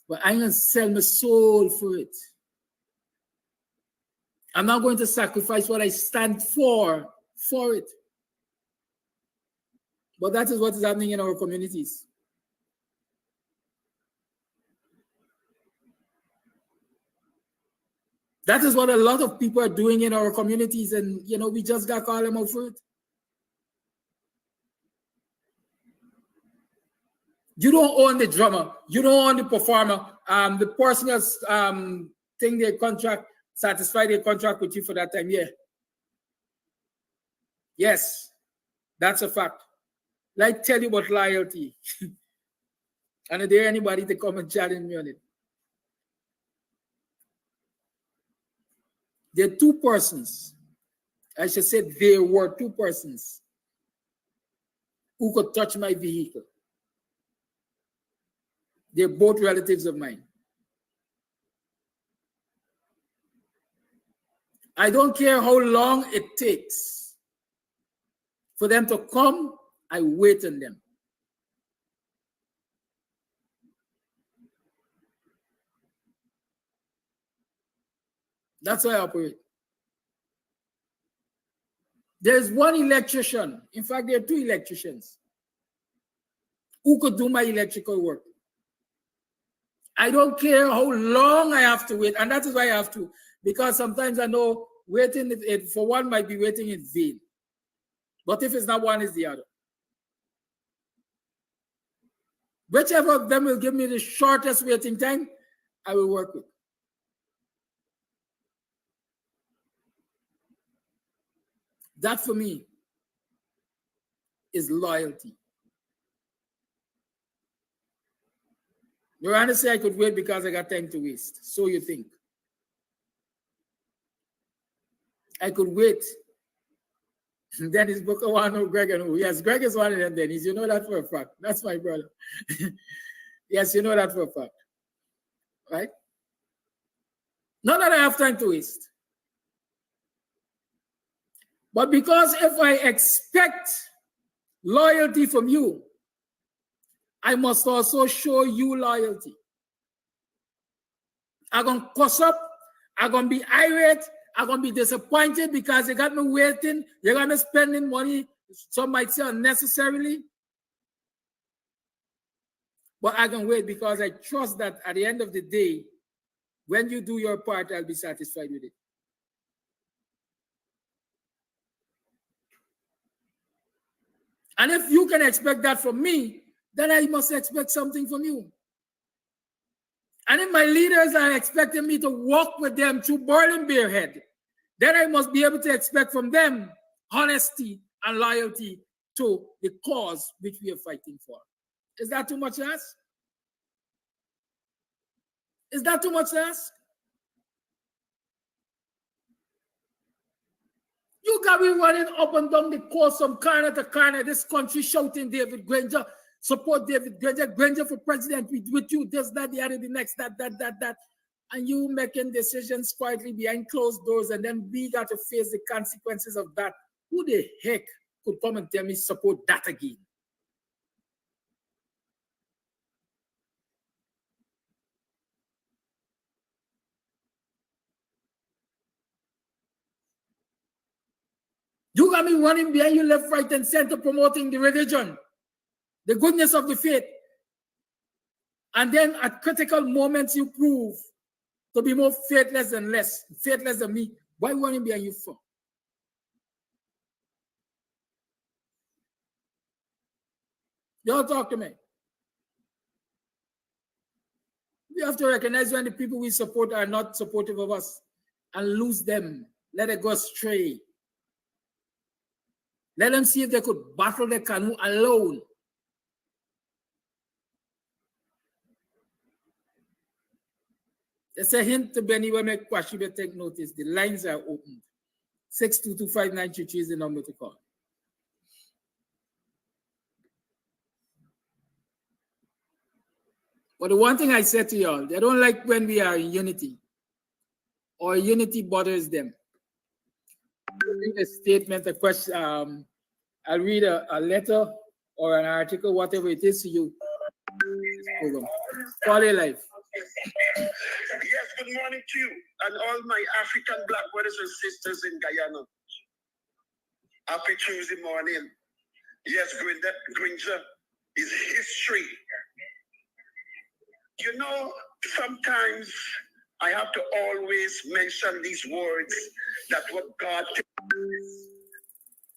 But I'm going to sell my soul for it. I'm not going to sacrifice what I stand for it. But that is what is happening in our communities. That is what a lot of people are doing in our communities, and we just got to call them out for it. You don't own the drummer. You don't own the performer. The person has think their contract, satisfy their contract with you for that time. Yeah. Yes, that's a fact. Like tell you about loyalty. And is there anybody to come and challenge me on it? There are two persons. I should say there were two persons who could touch my vehicle. They're both relatives of mine. I don't care how long it takes for them to come, I wait on them. That's how I operate. There's one electrician, in fact, there are two electricians who could do my electrical work. I don't care how long I have to wait, and that is why I have to, because sometimes I know waiting for one might be waiting in vain. But if it's not one, it's the other. Whichever of them will give me the shortest waiting time, I will work with. That for me is loyalty. You're trying to say I could wait because I got time to waste. So you think. I could wait. Dennis Booker one who Greg and who. Yes, Greg is one of them, Dennis. You know that for a fact. That's my brother. Yes, you know that for a fact. Right? Not that I have time to waste. But because if I expect loyalty from you, I must also show you loyalty. I'm going to cuss up. I'm going to be irate. I'm going to be disappointed because they got me waiting. They got me spending money, some might say unnecessarily. But I can wait because I trust that at the end of the day, when you do your part, I'll be satisfied with it. And if you can expect that from me, then I must expect something from you. And if my leaders are expecting me to walk with them through boiling bear head, then I must be able to expect from them honesty and loyalty to the cause which we are fighting for. Is that too much to ask? Is that too much to ask? You got me running up and down the course from corner to corner, this country shouting David Granger, support David Granger, Granger for president, with you, this, that, the other, the next, that. And you making decisions quietly behind closed doors, and then we got to face the consequences of that. Who the heck could come and tell me support that again? You got me running behind you left, right, and center, promoting the religion, the goodness of the faith. And then at critical moments, you prove to be more faithless than me. Why running behind you for? Don't talk to me. We have to recognize when the people we support are not supportive of us and lose them. Let it go astray. Let them see if they could battle the canoe alone. There's a hint to Benny when I question, but take notice. The lines are open. 6225933 is the number to call. But the one thing I said to y'all, they don't like when we are in unity, or unity bothers them. A statement, a question. I'll read a letter or an article, whatever it is to you. Quality life. Yes, good morning to you and all my African black brothers and sisters in Guyana. Happy Tuesday morning. Yes, Granger is history. You know, sometimes I have to always mention these words that what God tells.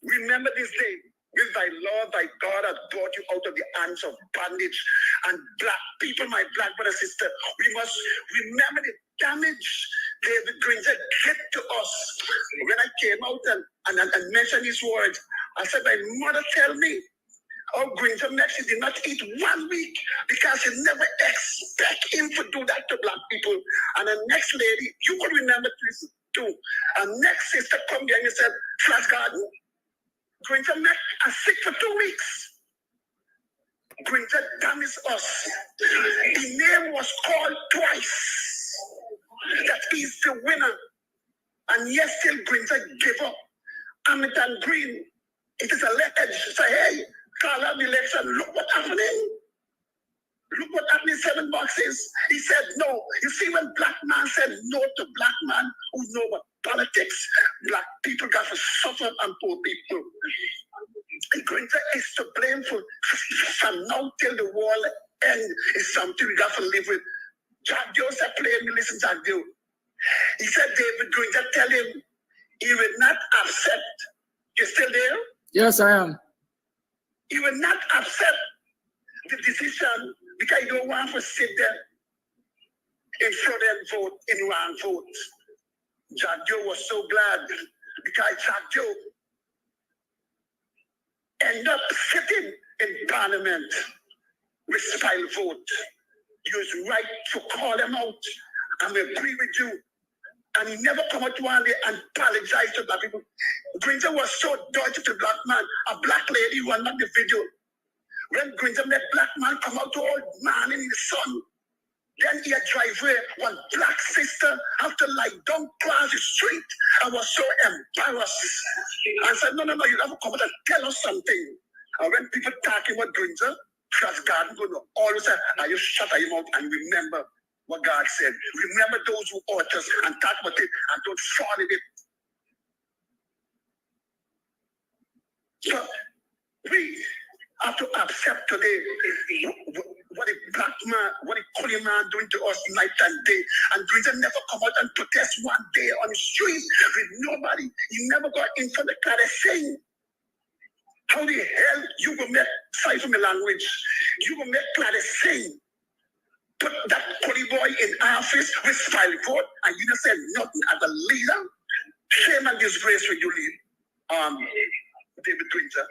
Remember this day, with thy Lord, thy God has brought you out of the hands of bondage. And black people, my black brother, sister, we must remember the damage David Granger did to us. When I came out and mentioned these words, I said, my mother tell me, oh, Granger Maxie did not eat 1 week because she never expect him to do that to black people. And the next lady, you could remember this too. And next sister come here and said, Flash Garden, Granger Max are sick for 2 weeks. Granger damaged us. The name was called twice. That he's the winner. And yet still Granger gave up. Hamilton Green, it is alleged, say, hey, call out the election, look what happening. Look what happened in 7 boxes. He said no. You see, when black man said no to black man who know what politics, black people got to suffer and poor people. And Granger is to blame for from now till the world end is something we got to live with. Jack Joe said, play me, listen, Jack Joe. He said, David Granger, tell him he will not accept. You still there? Yes, I am. He will not accept the decision because he don't want to sit there in front and vote in one vote. Jack Joe was so glad because Jack Joe ended up sitting in Parliament with spile vote. He was right to call them out. I agree with you. And he never come out one day and apologize to black people. Granger was so dirty to black man. A black lady who not the video. When Granger met black man come out to old man in the sun. Then he a driveway, one black sister have to lie down across the street. I was so embarrassed. I said, no, you have to come out and tell us something. And when people talking about Granger, because God is going to always say, now you shut your mouth and remember what God said. Remember those who ought us and talk about it and don't fall in it. So we have to accept today what a black man, what a coolie man doing to us night and day. And Granger never come out and protest one day on the street with nobody. He never got in front of the car saying, how the hell you will make, sorry for my language, you will make Gladys sing? Put that coolie boy in office with spile vote and you don't say nothing as a leader? Shame and disgrace when you lead. David Granger.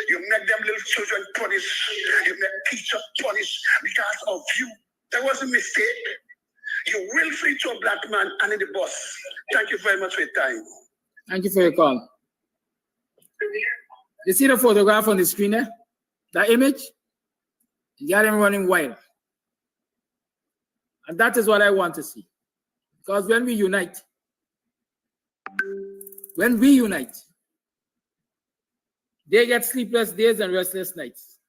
You make them little children punish. You make teachers punish because of you. That was a mistake. You will free to a black man and in the bus. Thank you very much for your time. Thank you for your call. You see the photograph on the screen there? That image? You got him running wild. And that is what I want to see. Because when we unite, they get sleepless days and restless nights.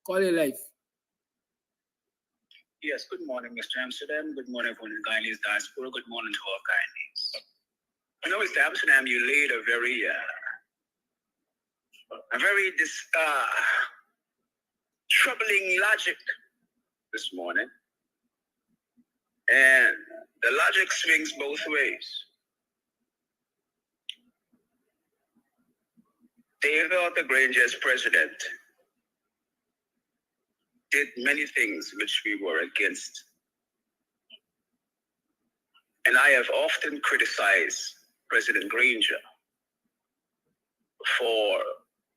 Call it life. Yes, good morning, Mr. Amsterdam. Good morning, everyone in Guyanese diaspora. Good morning to all Guyanese. You know, Mr. Amsterdam, you laid a very troubling logic this morning. And the logic swings both ways. David Arthur Granger as president did many things which we were against. And I have often criticized President Granger for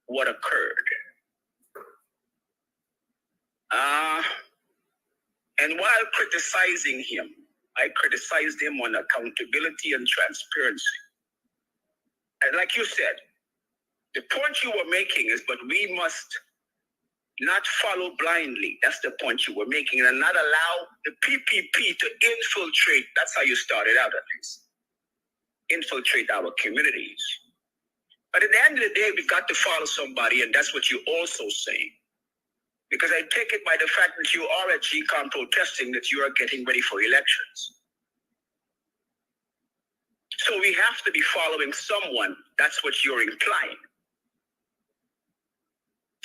what occurred. And while criticizing him, I criticized him on accountability and transparency. And like you said, the point you were making is, but we must not follow blindly. That's the point you were making, and not allow the PPP to infiltrate. That's how you started out, at least. Infiltrate our communities. But at the end of the day, we got to follow somebody, and that's what you also say. Because I take it by the fact that you are at GCOM protesting that you are getting ready for elections. So we have to be following someone. That's what you're implying.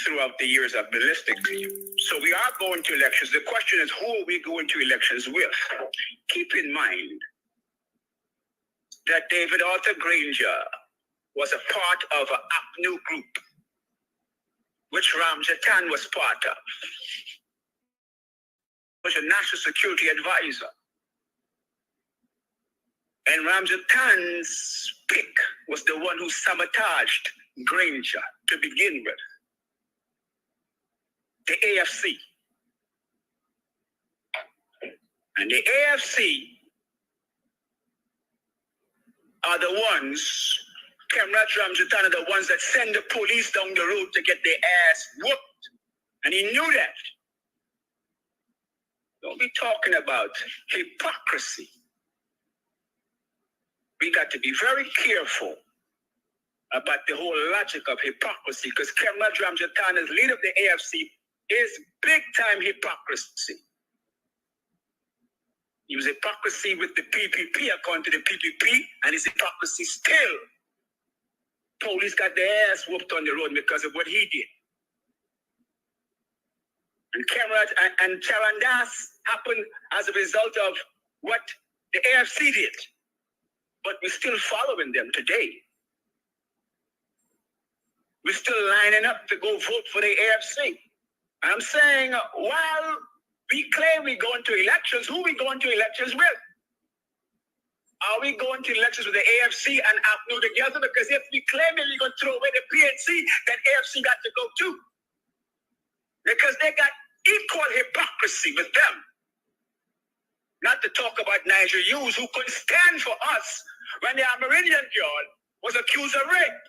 Throughout the years I've been listening to you. So we are going to elections. The question is, who are we going to elections with? Keep in mind that David Arthur Granger was a part of an APNU group, which Ramjatan was part of. Was a national security advisor. And Ramjatan's pick was the one who sabotaged Granger to begin with. The AFC. And the AFC are the ones, Kamrat Ramjatan are the ones that send the police down the road to get their ass whooped. And he knew that. Don't be talking about hypocrisy. We got to be very careful about the whole logic of hypocrisy, because Kamrat Ramjatan, as leader of the AFC, is big-time hypocrisy. He was hypocrisy with the PPP, according to the PPP, and his hypocrisy still. Police got their ass whooped on the road because of what he did. And Kamrat and Charandas happened as a result of what the AFC did. But we're still following them today. we're still lining up to go vote for the AFC. I'm saying, while we claim we're going to elections, who we going to elections with? Are we going to elections with the AFC and APNU together? Because if we claim that we're going to throw away the PNC, then AFC got to go too. Because they got equal hypocrisy with them. Not to talk about Niger Hughes, who couldn't stand for us when the Amerindian girl was accused of rape.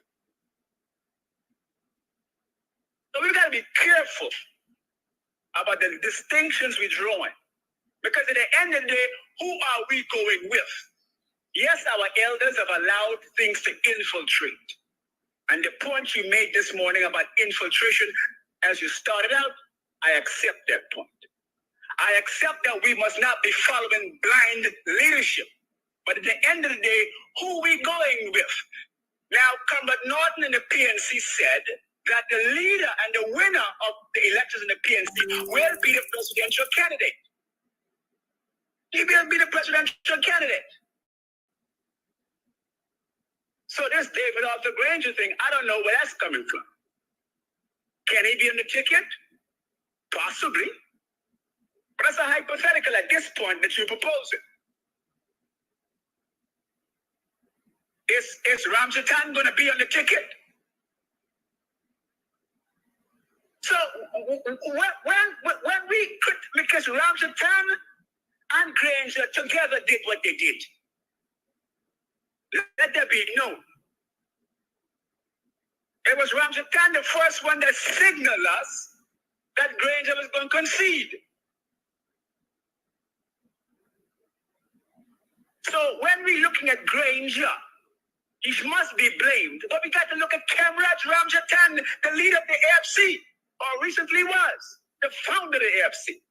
So we've got to be careful about the distinctions we're drawing. Because at the end of the day, who are we going with? Yes, our elders have allowed things to infiltrate. And the point you made this morning about infiltration, as you started out, I accept that point. I accept that we must not be following blind leadership. But at the end of the day, who are we going with? Now, Comrade Norton and the PNC said that the leader and the winner of the elections in the PNC will be the presidential candidate. He will be the presidential candidate. So this David Arthur Granger thing, I don't know where that's coming from. Can he be on the ticket? Possibly. But that's a hypothetical at this point that you're proposing. Is Ramjatan going to be on the ticket? So when we could, because Ramjatan and Granger together did what they did. Let that be known. It was Ramjatan, the first one that signaled us that Granger was going to concede. So when we're looking at Granger, he must be blamed. But we got to look at Kamraj Ramjatan, the leader of the AFC, or recently was, the founder of the AFC.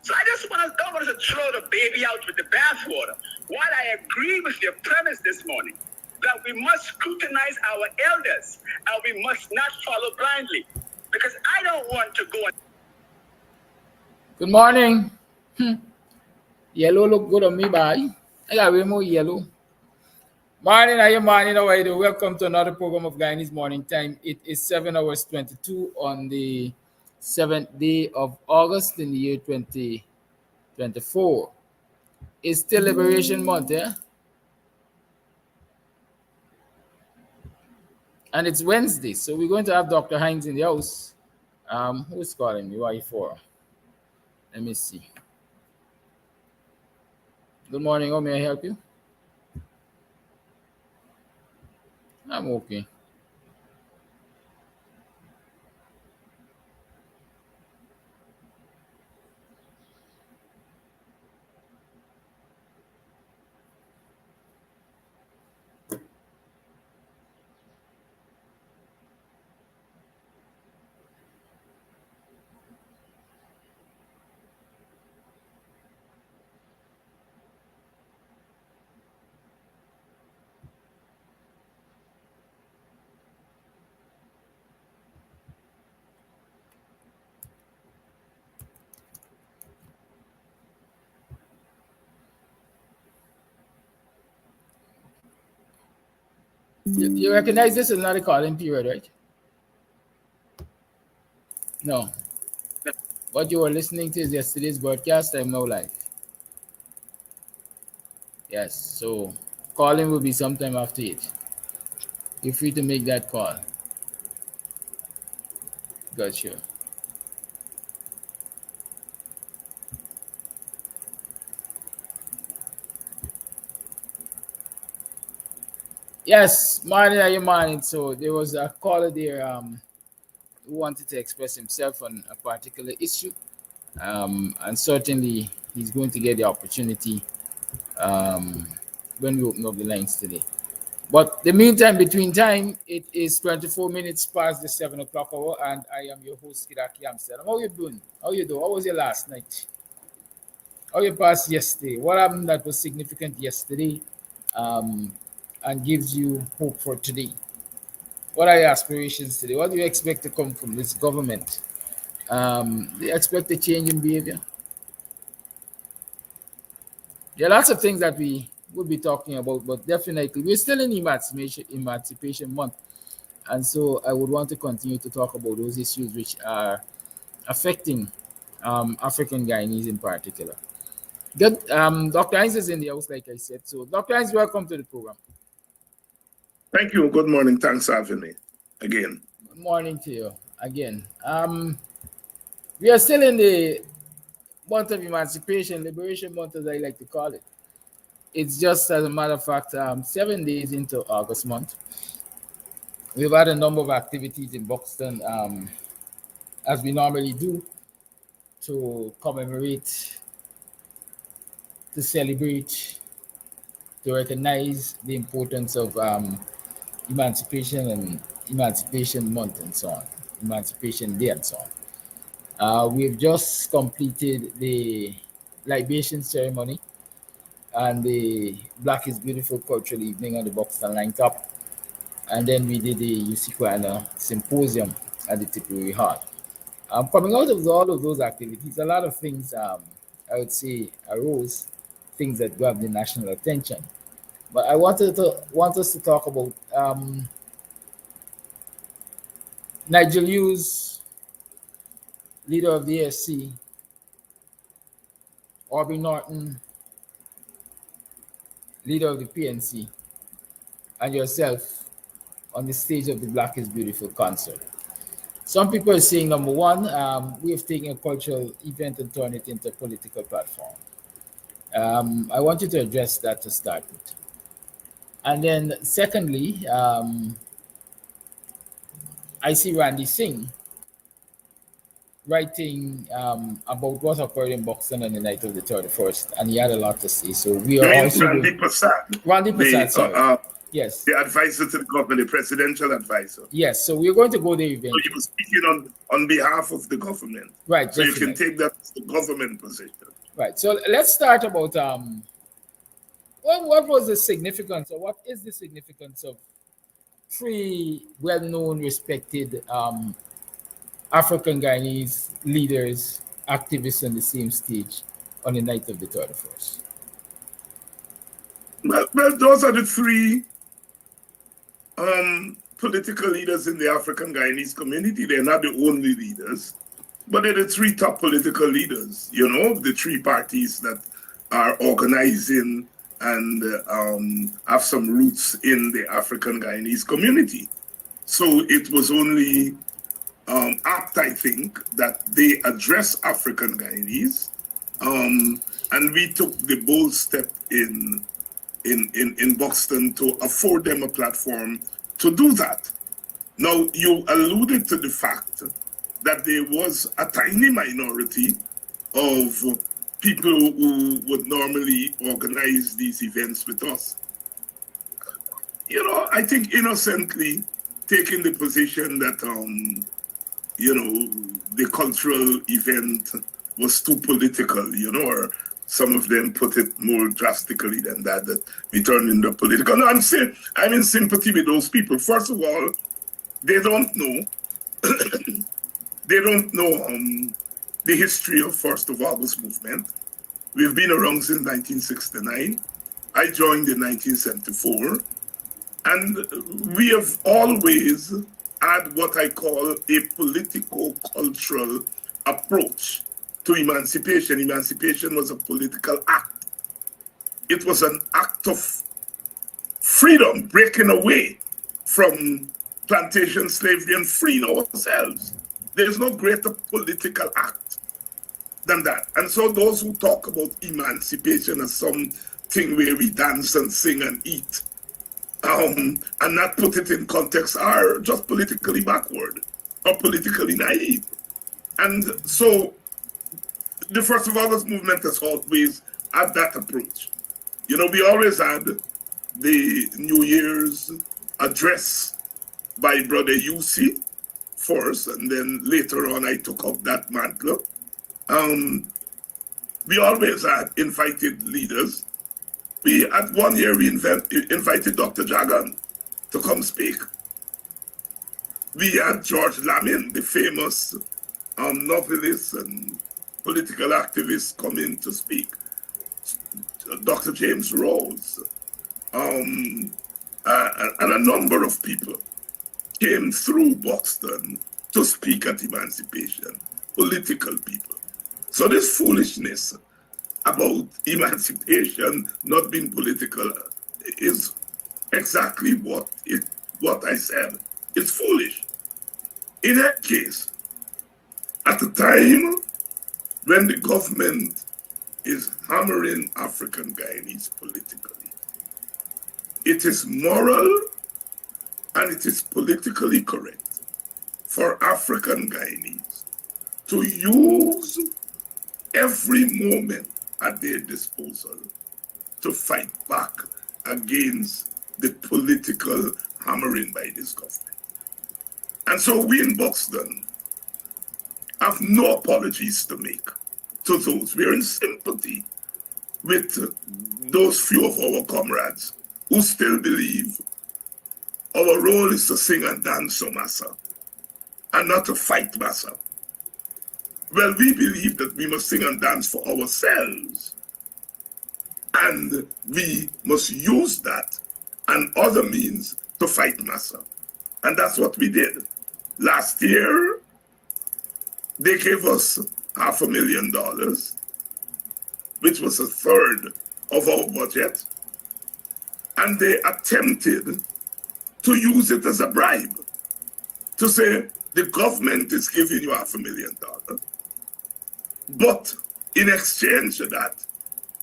So I just want us to throw the baby out with the bathwater. While I agree with your premise this morning, that we must scrutinize our elders and we must not follow blindly. Because I don't want to go. Good morning. Yellow look good on me, boy. I got way more yellow. Morning, how are you? Welcome to another program of Guyanese Morning Time. It is 7 hours 22 on the 7th day of August in the year 2024. It's still Liberation Month, yeah? And it's Wednesday, so we're going to have Dr. HINDS in the house. Who's calling me? Why are you for? Let me see. Good morning. How may I help you? I'm okay. You recognize this is not a calling period, right? No. What you were listening to is yesterday's broadcast. I'm now live. Yes, so calling will be sometime after 8. You're free to make that call. Gotcha. Yes, morning, are you morning? So there was a caller there who wanted to express himself on a particular issue. And certainly he's going to get the opportunity when we open up the lines today. But the meantime, between time, it is 24 minutes past the 7 o'clock hour, and I am your host, Kiraki Amsterdam. How you doing? How you doing? How was your last night? How you passed yesterday? What happened that was significant yesterday and gives you hope for today? What are your aspirations today? What do you expect to come from this government? Do you expect a change in behavior? There are lots of things that we will be talking about, but definitely we're still in Emancipation Month. And so I would want to continue to talk about those issues which are affecting African Guyanese in particular. Good. Dr. Hines is in the house, like I said. So, Dr. Hines, welcome to the program. Thank you. Good morning. Thanks for having me again. Good morning to you again. We are still in the month of emancipation, liberation month, as I like to call it. It's just, as a matter of fact, 7 days into August month. We've had a number of activities in Buxton, as we normally do, to commemorate, to celebrate, to recognize the importance of emancipation and Emancipation Month and so on, Emancipation Day and so on. We've just completed the libation ceremony and the Black is Beautiful cultural evening on the Buxton Line Cup. And then we did the Usikwana symposium at the Tipperary Hall. Coming out of all of those activities, a lot of things I would say arose, things that grabbed the national attention. But I want us to talk about Nigel Hughes, leader of the ASC, Aubrey Norton, leader of the PNC, and yourself on the stage of the Black is Beautiful concert. Some people are saying, number one, we have taken a cultural event and turned it into a political platform. I want you to address that to start with. And then secondly, I see Randy Singh writing about what occurred in Buxton on the night of the 31st, and he had a lot to say. So we are also Randy Prasad. Randy Prasad, sorry. Yes. The advisor to the government, the presidential advisor. Yes, so we're going to go there eventually. So he was speaking on behalf of the government. Right. So definitely. you can take that as the government position. Right. So let's start about what was the significance, or what is the significance of three well-known, respected African Guyanese leaders, activists on the same stage on the night of the 31st? Well, those are the three political leaders in the African Guyanese community. They're not the only leaders, but they're the three top political leaders, you know, the three parties that are organizing and have some roots in the African Guyanese community. So it was only apt, I think, that they address African Guyanese, and we took the bold step in Buxton to afford them a platform to do that. Now, you alluded to the fact that there was a tiny minority of people who would normally organize these events with us. You know, I think innocently taking the position that, you know, the cultural event was too political, you know, or some of them put it more drastically than that we turned into political. No, I'm in sympathy with those people. First of all, they don't know, they don't know the history of 1st of August movement. We've been around since 1969. I joined in 1974. And we have always had what I call a politico-cultural approach to emancipation. Emancipation was a political act. It was an act of freedom, breaking away from plantation slavery and freeing ourselves. There's no greater political act than that. And so those who talk about emancipation as something where we dance and sing and eat, and not put it in context, are just politically backward or politically naive. And so the 1st of August movement has always had that approach. You know, we always had the New Year's address by Brother UC first, and then later on I took up that mantle. We always had invited leaders. At 1 year, we invited Dr. Jagan to come speak. We had George Lamin, the famous novelist and political activist, come in to speak. Dr. James Rose, and a number of people. came through Buxton to speak at emancipation, political people. So this foolishness about emancipation not being political is exactly what I said. It's foolish. In that case, at the time when the government is hammering African Guyanese politically, it is moral and it is politically correct for African Guyanese to use every moment at their disposal to fight back against the political hammering by this government. And so we in Buxton have no apologies to make to those. We're in sympathy with those few of our comrades who still believe our role is to sing and dance for massa and not to fight massa. Well, we believe that we must sing and dance for ourselves, and we must use that and other means to fight massa. And that's what we did. Last year, they gave us $500,000, which was a third of our budget, and they attempted to use it as a bribe to say the government is giving you $500,000, but in exchange for that,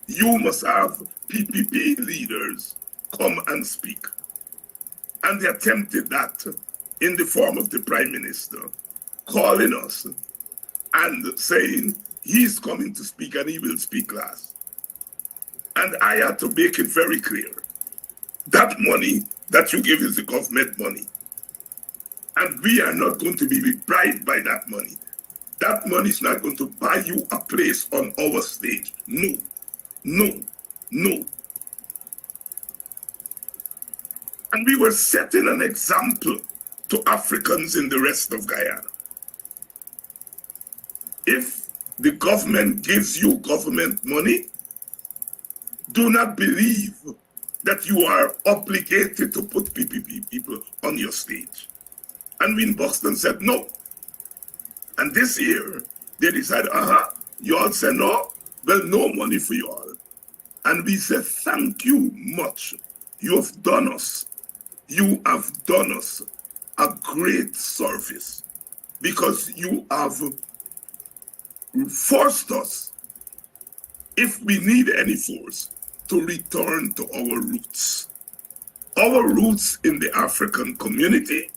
you must have PPP leaders come and speak. And they attempted that in the form of the Prime Minister calling us and saying he's coming to speak and he will speak last. And I had to make it very clear. That money that you give is the government money. And we are not going to be bribed by that money. That money is not going to buy you a place on our stage. No, no, no. And we were setting an example to Africans in the rest of Guyana. If the government gives you government money, do not believe that you are obligated to put PPP people on your stage. And we in Buxton said no. And this year, they decided, you all said no, well, no money for you all. And we said, thank you much. You have done us. You have done us a great service because you have forced us, if we need any force, to return to our roots. Our roots in the African community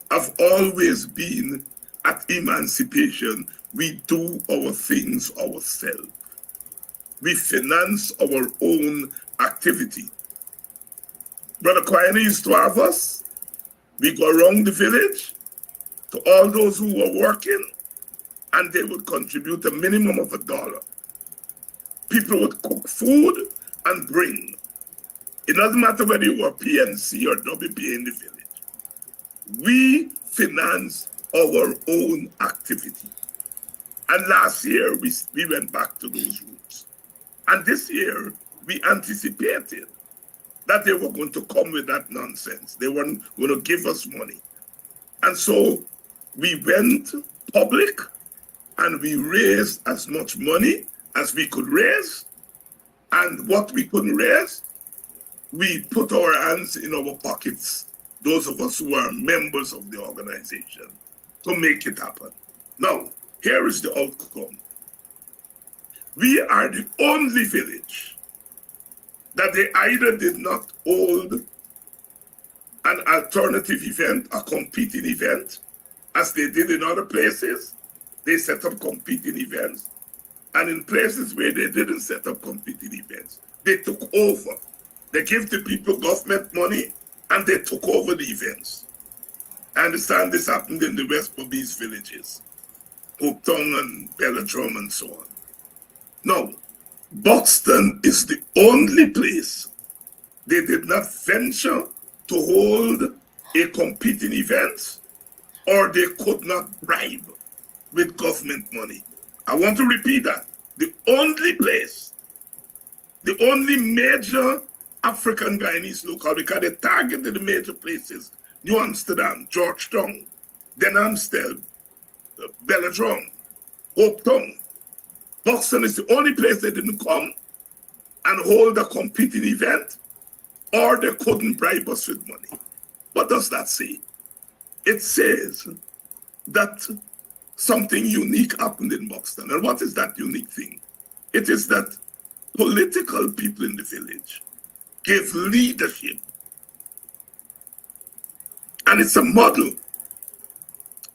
have always been at emancipation. We do our things ourselves. We finance our own activity. Brother Guyanese used to have us. We go around the village to all those who were working, and they would contribute a minimum of $1. People would cook food and bring. It doesn't matter whether you were PNC or WPA in the village. We finance our own activity. And last year, we went back to those roots. And this year, we anticipated that they were going to come with that nonsense. They weren't going to give us money. And so we went public and we raised as much money as we could raise. And what we couldn't raise, we put our hands in our pockets, those of us who are members of the organization, to make it happen. Now, here is the outcome. We are the only village that they either did not hold an alternative event, a competing event, as they did in other places. They set up competing events. And in places where they didn't set up competing events, they took over. They gave the people government money and they took over the events. I understand this happened in the West Bobby's villages, Hopeton and Electoral and so on. Now, Buxton is the only place they did not venture to hold a competing event, or they could not bribe with government money. I want to repeat that. The only place, the only major African Guyanese locale, because they targeted the major places New Amsterdam, Georgetown, then Amstel, Belladrum, Hope Town. Buxton is the only place they didn't come and hold a competing event, or they couldn't bribe us with money. What does that say? It says that something unique happened in Buxton. And what is that unique thing? It is that political people in the village gave leadership. And it's a model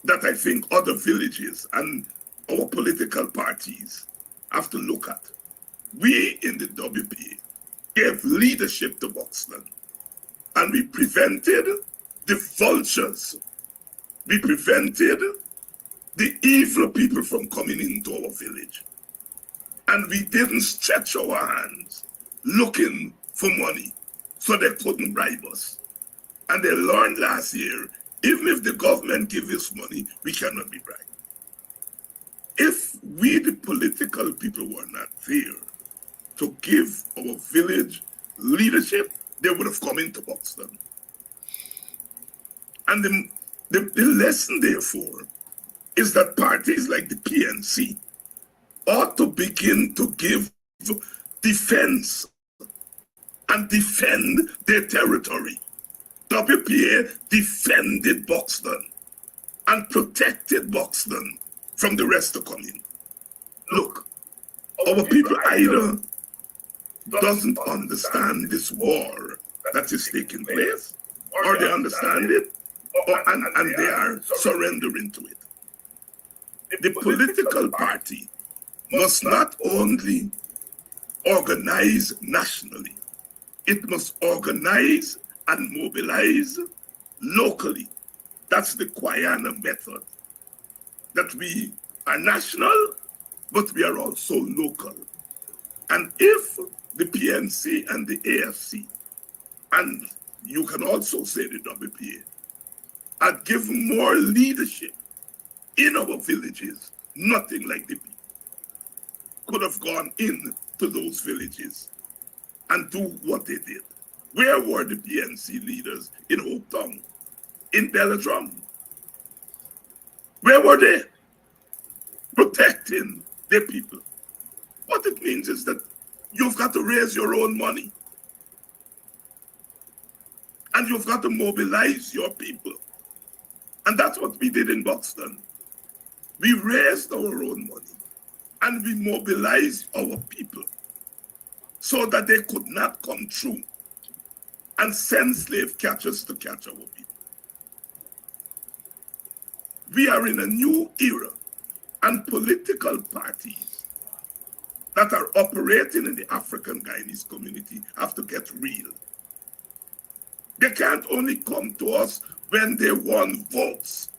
that I think other villages and our political parties have to look at. We in the WPA gave leadership to Buxton, and we prevented the vultures. We prevented the evil people from coming into our village. And we didn't stretch our hands looking for money so they couldn't bribe us. And they learned last year, even if the government gives us money, we cannot be bribed. If we, the political people, were not there to give our village leadership, they would have come into Buxton. And the lesson, therefore, is that parties like the PNC ought to begin to give defense and defend their territory. WPA defended Buxton and protected Buxton from the rest to come in. Look, our people either doesn't understand this war that is taking place, or they understand it, and they are surrendering to it. The political party must not only organize nationally, it must organize and mobilize locally. That's the Guyana method. That we are national, but we are also local. And if the PNC and the AFC, and you can also say the WPA, are given more leadership in our villages, nothing like the people could have gone in to those villages and do what they did. Where were the PNC leaders in Hope Town, in Belladrum? Where were they? Protecting their people. What it means is that you've got to raise your own money. And you've got to mobilize your people. And that's what we did in Buxton. We raised our own money and we mobilized our people so that they could not come through and send slave catchers to catch our people. We are in a new era, and political parties that are operating in the African Guyanese community have to get real. They can't only come to us when they want votes.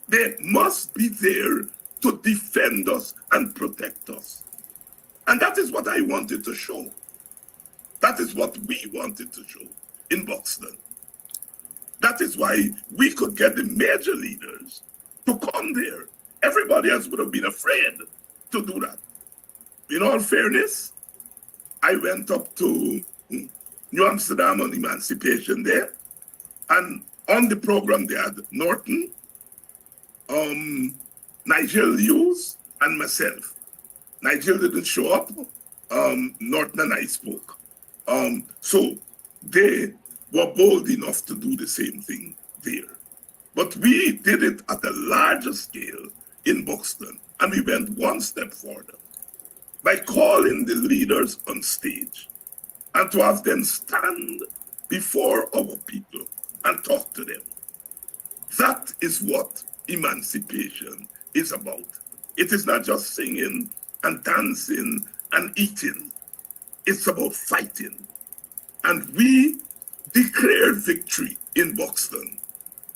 They must be there to defend us and protect us. And that is what I wanted to show. That is what we wanted to show in Buxton. That is why we could get the major leaders to come there. Everybody else would have been afraid to do that. In all fairness, I went up to New Amsterdam on Emancipation Day, and on the program they had Norton, Nigel Hughes, and myself. Nigel didn't show up. Norton and I spoke. So they were bold enough to do the same thing there. But we did it at a larger scale in Buxton, and we went one step further by calling the leaders on stage and to have them stand before our people and talk to them. That is what emancipation is about. It is not just singing and dancing and eating. It's about fighting. And we declared victory in Buxton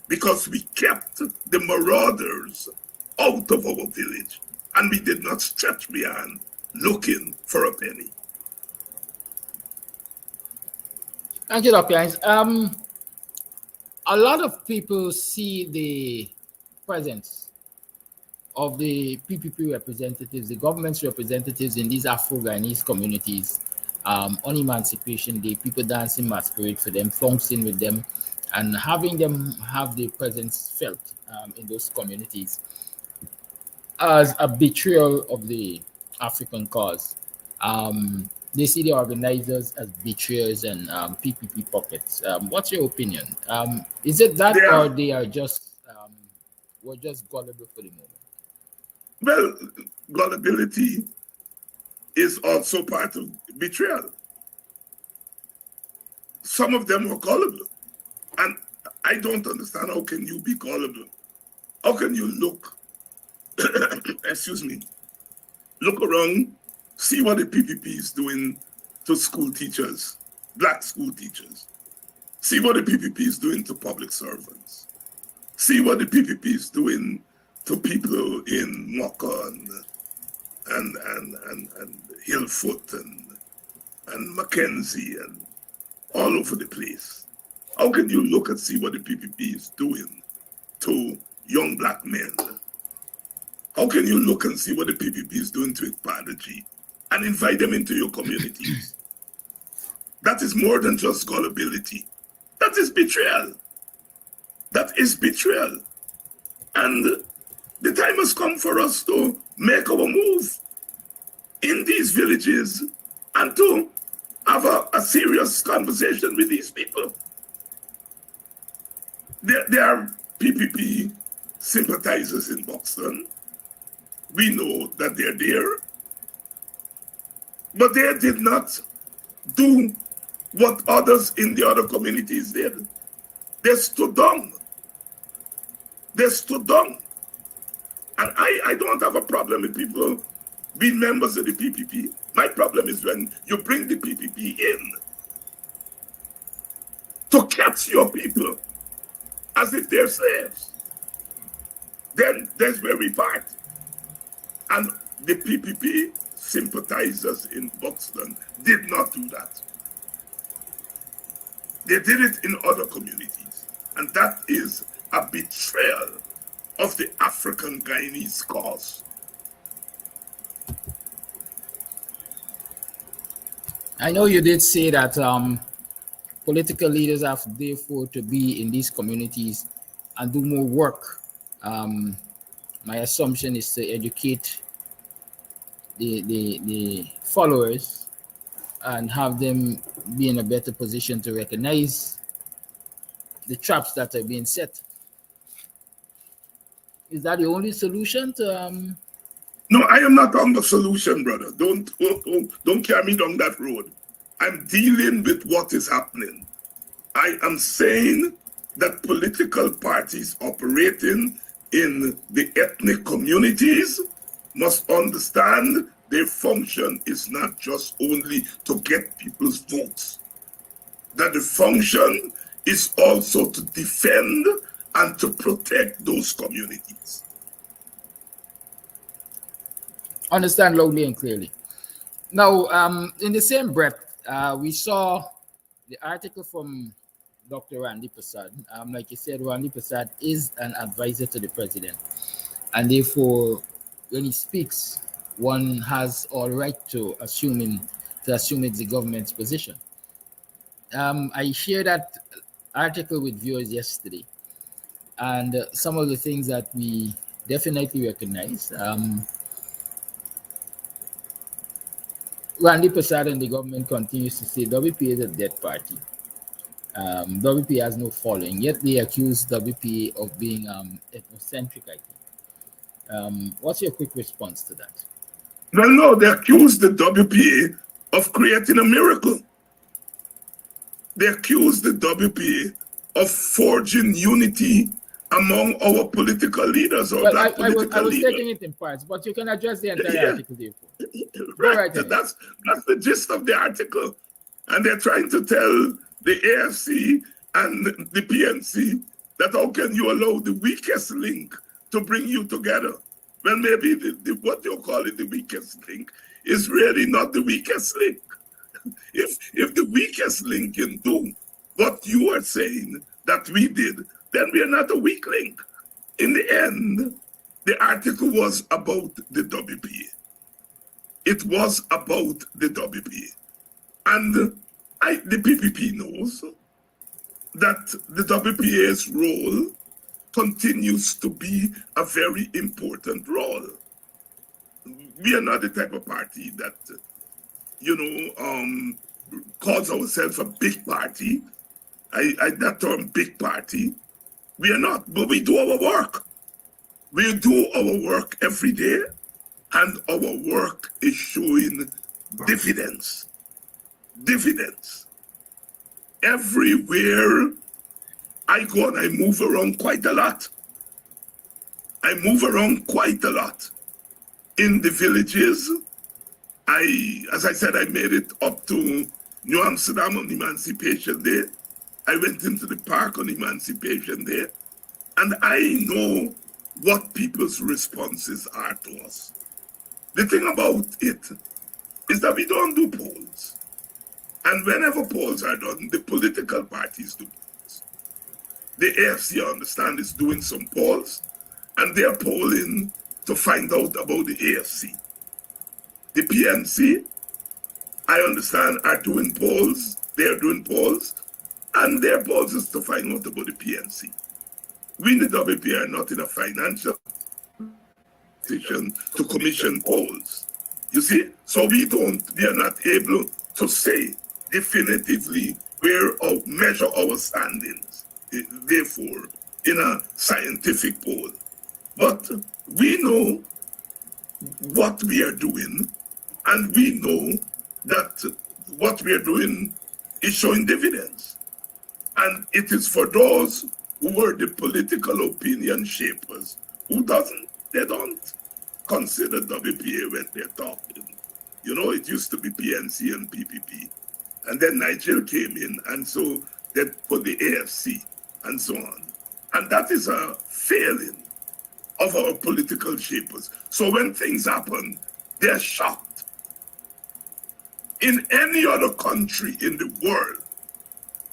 because we kept the marauders out of our village and we did not stretch beyond looking for a penny. Thank you, Dr. Hines. A lot of people see the presence of the PPP representatives, the government's representatives in these Afro-Guyanese communities on Emancipation Day, people dancing masquerade for them, flouncing with them, and having them have their presence felt in those communities as a betrayal of the African cause. They see the organizers as betrayers and PPP puppets. What's your opinion? Is it that, They or are, they are just were just gullible for the moment? well, gullibility is also part of betrayal. Some of them are gullible. And I don't understand, how can you be gullible? How can you look, excuse me, look around, see what the PPP is doing to school teachers, black school teachers. See what the PPP is doing to public servants. See what the PPP is doing to people in Mocha and Hillfoot and Mackenzie and all over the place. How can you look and see what the PPP is doing to young black men? How can you look and see what the PPP is doing to Ikpadaji and invite them into your communities? That is more than just gullibility. That is betrayal. That is betrayal. And the time has come for us to make our move in these villages and to have a serious conversation with these people. There are PPP sympathizers in Buxton. We know that they're there. But they did not do what others in the other communities did. They stood down. They stood down. And I don't have a problem with people being members of the PPP. My problem is when you bring the PPP in to catch your people as if they're slaves. Then there's where we fight. And the PPP sympathizers in Buxton did not do that. They did it in other communities. And that is a betrayal of the African Guyanese cause. I know you did say that political leaders have therefore to be in these communities and do more work. My assumption is to educate the followers and have them be in a better position to recognize the traps that are being set. Is that the only solution to No, I am not on the solution, brother. Don't carry me down that road. I'm dealing with what is happening. I am saying that political parties operating in the ethnic communities must understand their function is not just only to get people's votes. That the function is also to defend and to protect those communities. understand loudly and clearly? Now, in the same breath, we saw the article from Dr. Randy Prasad. Like you said, Randy Prasad is an advisor to the president, and therefore, when he speaks, one has all right to assume it's the government's position. I shared that article with viewers yesterday, and some of the things that we definitely recognize. Randy Prasad and the government continues to say WP is a dead party. WP has no following, yet they accuse WP of being ethnocentric, I think. What's your quick response to that? Well, no, they accuse the WPA of creating a miracle. They accuse the WPA of forging unity among our political leaders or Well, black political I was leaders. taking it in parts, but you can address the entire Yeah. article, therefore. Right. right ahead. That's the gist of the article. And they're trying to tell the AFC and the PNC that how can you allow the weakest link to bring you together? Well, maybe what you call it, the weakest link, is really not the weakest link. If the weakest link can do what you are saying that we did, then we are not a weak link. In the end, the article was about the WPA. It was about the WPA. And the PPP knows that the WPA's role continues to be a very important role. We are not the type of party that, calls ourselves a big party. That term big party, we are not, but we do our work. We do our work every day, and our work is showing dividends. Dividends. Everywhere I go and I move around quite a lot. I move around quite a lot. In the villages, as I said, I made it up to New Amsterdam on Emancipation Day. I went into the park on Emancipation Day, and I know what people's responses are to us. The thing about it is that we don't do polls. And whenever polls are done, the political parties do polls. The AFC, I understand, is doing some polls, and they're polling to find out about the AFC. The PNC, I understand, are doing polls. They're doing polls, and their polls is to find out about the PNC. We in the WP are not in a financial position to commission polls. You see, so we are not able to say definitively where or measure our standings, therefore, in a scientific poll. But we know what we are doing, and we know that what we are doing is showing dividends. And it is for those who were the political opinion shapers who they don't consider WPA when they're talking. You know, it used to be PNC and PPP. And then Nigel came in, and so they put the AFC and so on. And that is a failing of our political shapers. So when things happen, they're shocked. In any other country in the world,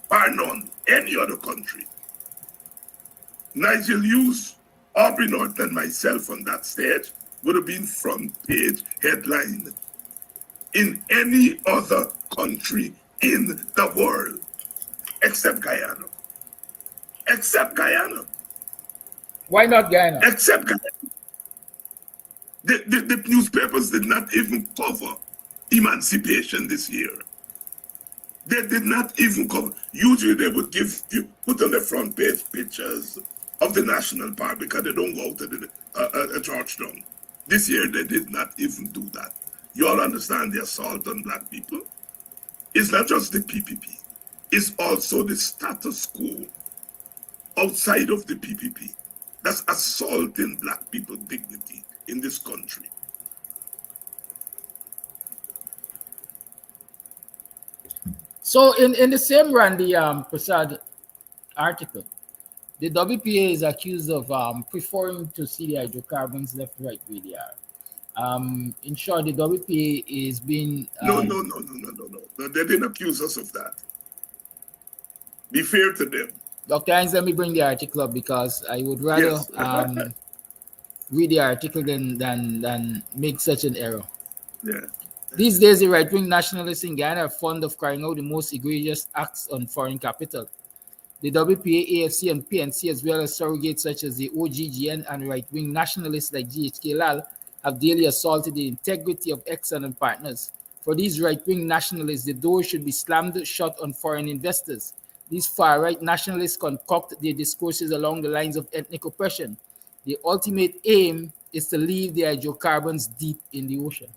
bar none, any other country, Nigel Hughes, Aubrey Norton, and myself on that stage would have been front page headline in any other country in the world, except Guyana. Except Guyana. Why not Guyana? Except Guyana. The newspapers did not even cover emancipation this year. They did not even cover. Usually they would put on the front page pictures of the national park because they don't go out to Georgetown. This year they did not even do that. You all understand the assault on black people? It's not just the PPP. It's also the status quo outside of the PPP that's assaulting black people's dignity in this country. So in the same Randy Prasad article, the WPA is accused of preferring to see the hydrocarbons left, right, where they are. In short, the WPA is being... No. They didn't accuse us of that. Be fair to them. Dr. Hines, let me bring the article up because I would rather read the article than make such an error. Yeah. These days, the right-wing nationalists in Guyana are fond of carrying out the most egregious acts on foreign capital. The WPA, AFC, and PNC, as well as surrogates such as the OGGN and right-wing nationalists like GHK Lal, have daily assaulted the integrity of Exxon and partners. For these right-wing nationalists, the door should be slammed shut on foreign investors. These far-right nationalists concoct their discourses along the lines of ethnic oppression. The ultimate aim is to leave the hydrocarbons deep in the ocean.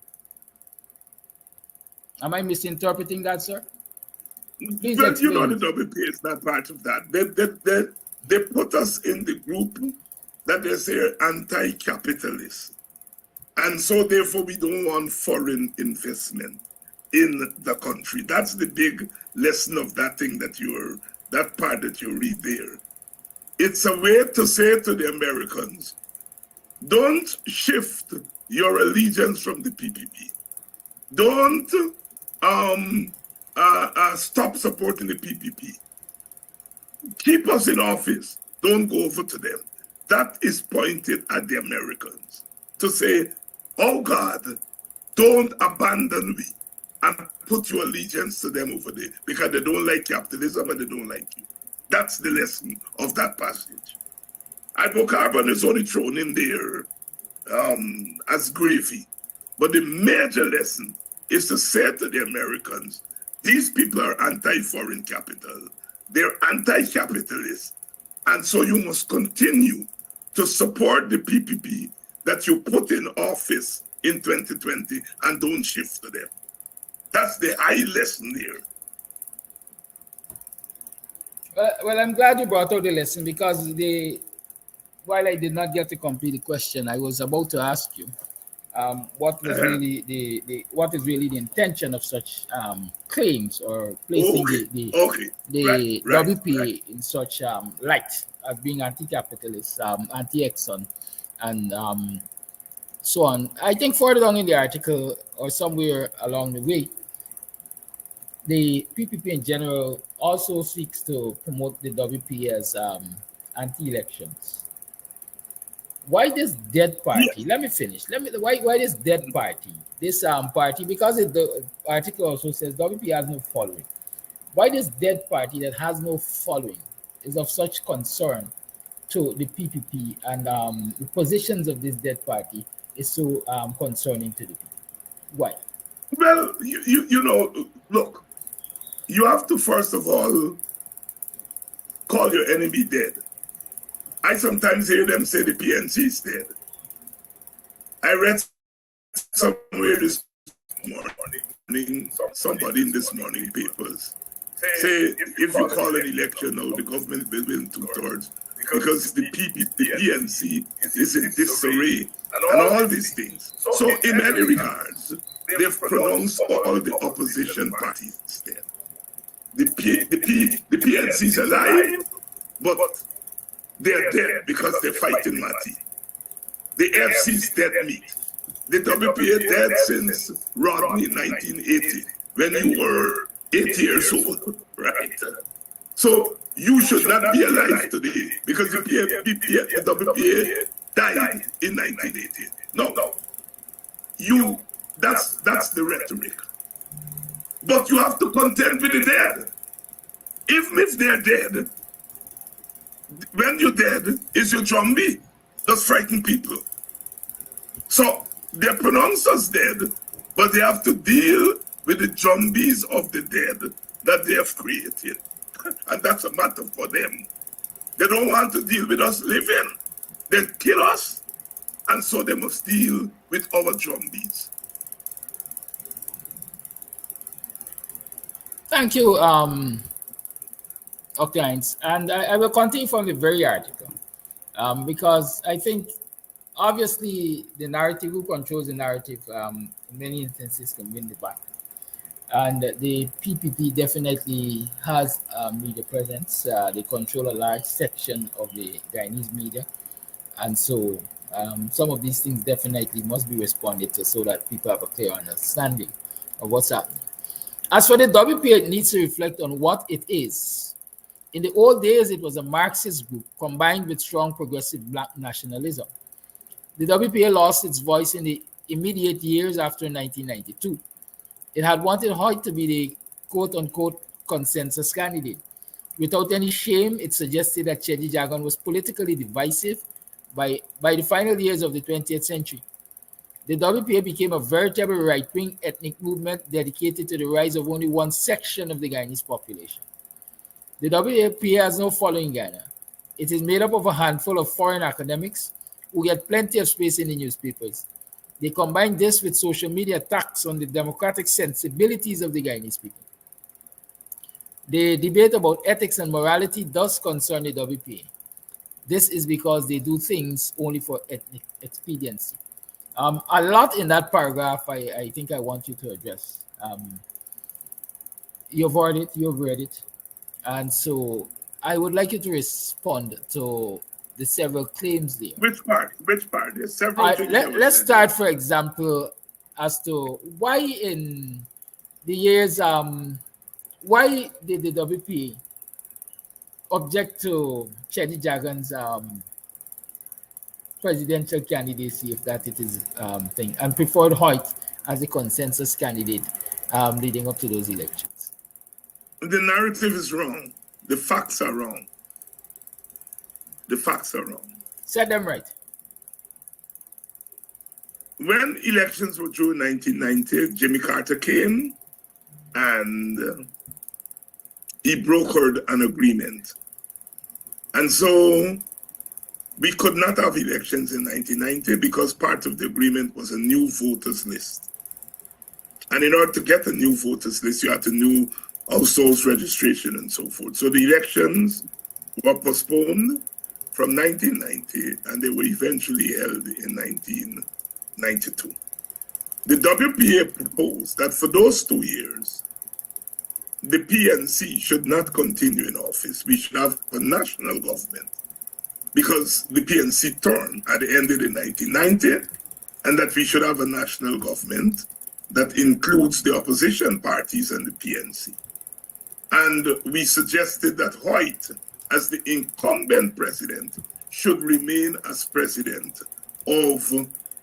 Am I misinterpreting that, sir? Please well, explain. you know, the WPA is not part of that. They put us in the group that they say are anti-capitalist. And so therefore we don't want foreign investment in the country. That's the big lesson of that thing that part that you read there. It's a way to say to the Americans, don't shift your allegiance from the PPP. Don't stop supporting the PPP. Keep us in office. Don't go over to them. That is pointed at the Americans to say, oh God, don't abandon me and put your allegiance to them over there because they don't like capitalism and they don't like you. That's the lesson of that passage. Hydrocarbon is only thrown in there as gravy. But the major lesson is to say to the Americans, these people are anti-foreign capital. They're anti-capitalist. And so you must continue to support the PPP that you put in office in 2020 and don't shift to them. That's the high lesson here. Well, I'm glad you brought out the lesson, because while I did not get to complete the question, I was about to ask you what was really what is really the intention of such claims, or placing the WPA in such light as being anti-capitalist, anti-Exxon, and so on. I think further down in the article, or somewhere along the way, the PPP in general also seeks to promote the WPA as anti-elections. Why this dead party? Let me finish. Why this dead party? This party, because the article also says WPA has no following. Why this dead party that has no following is of such concern to the PPP, and the positions of this dead party is so concerning to the people? Why? Well, you know, look, you have to first of all call your enemy dead. I sometimes hear them say the PNC is dead. I read somewhere this morning, somebody in this morning papers say if you call an election now, the government will win 2/3 because the PNC is in disarray and all these things. So in many regards, they've pronounced all the opposition parties dead. The PNC is alive, but they're dead because they're fighting Mati. The FC is dead meat. The WPA dead since Rodney 1980, when you were 8 years old, right? So you should not be alive today because the WPA died in 1980. No, that's the rhetoric. But you have to contend with the dead. Even if they're dead, when you're dead, is your zombie. That's frightening people. So they're pronounced as dead, but they have to deal with the zombies of the dead that they have created. And that's a matter for them. They don't want to deal with us living. They kill us, and so they must deal with our zombies. Thank you, Hinds. And I will continue from the very article, because I think obviously the narrative, who controls the narrative, in many instances can win the battle. And the PPP definitely has media presence. They control a large section of the Guyanese media. And so some of these things definitely must be responded to so that people have a clear understanding of what's happening. As for the WPA, it needs to reflect on what it is. In the old days, it was a Marxist group combined with strong progressive black nationalism. The WPA lost its voice in the immediate years after 1992. It had wanted Hoyt to be the quote-unquote consensus candidate. Without any shame, it suggested that Chedi Jagan was politically divisive by the final years of the 20th century. The WPA became a veritable right-wing ethnic movement dedicated to the rise of only one section of the Guyanese population. The WPA has no following in Ghana. It is made up of a handful of foreign academics who get plenty of space in the newspapers. They combine this with social media attacks on the democratic sensibilities of the Guyanese people. The debate about ethics and morality does concern the WPA. This is because they do things only for ethnic expediency. A lot in that paragraph, I think I want you to address. You've read it. And so I would like you to respond to the several claims there. Which part? There's several things. Let's start, for example, as to why in the years, why did the WPA object to Chedi Jagan's presidential candidacy, if that it is thing, and preferred Hoyt as a consensus candidate leading up to those elections? The narrative is wrong. The facts are wrong. The facts are wrong. Set them right. When elections were due in 1990, Jimmy Carter came and he brokered an agreement. And so we could not have elections in 1990 because part of the agreement was a new voters list. And in order to get a new voters list, you had to new household registration and so forth. So the elections were postponed from 1990 and they were eventually held in 1992. The WPA proposed that for those 2 years, the PNC should not continue in office. We should have a national government because the PNC term had ended in 1990, and that we should have a national government that includes the opposition parties and the PNC. And we suggested that Hoyt, as the incumbent president, should remain as president of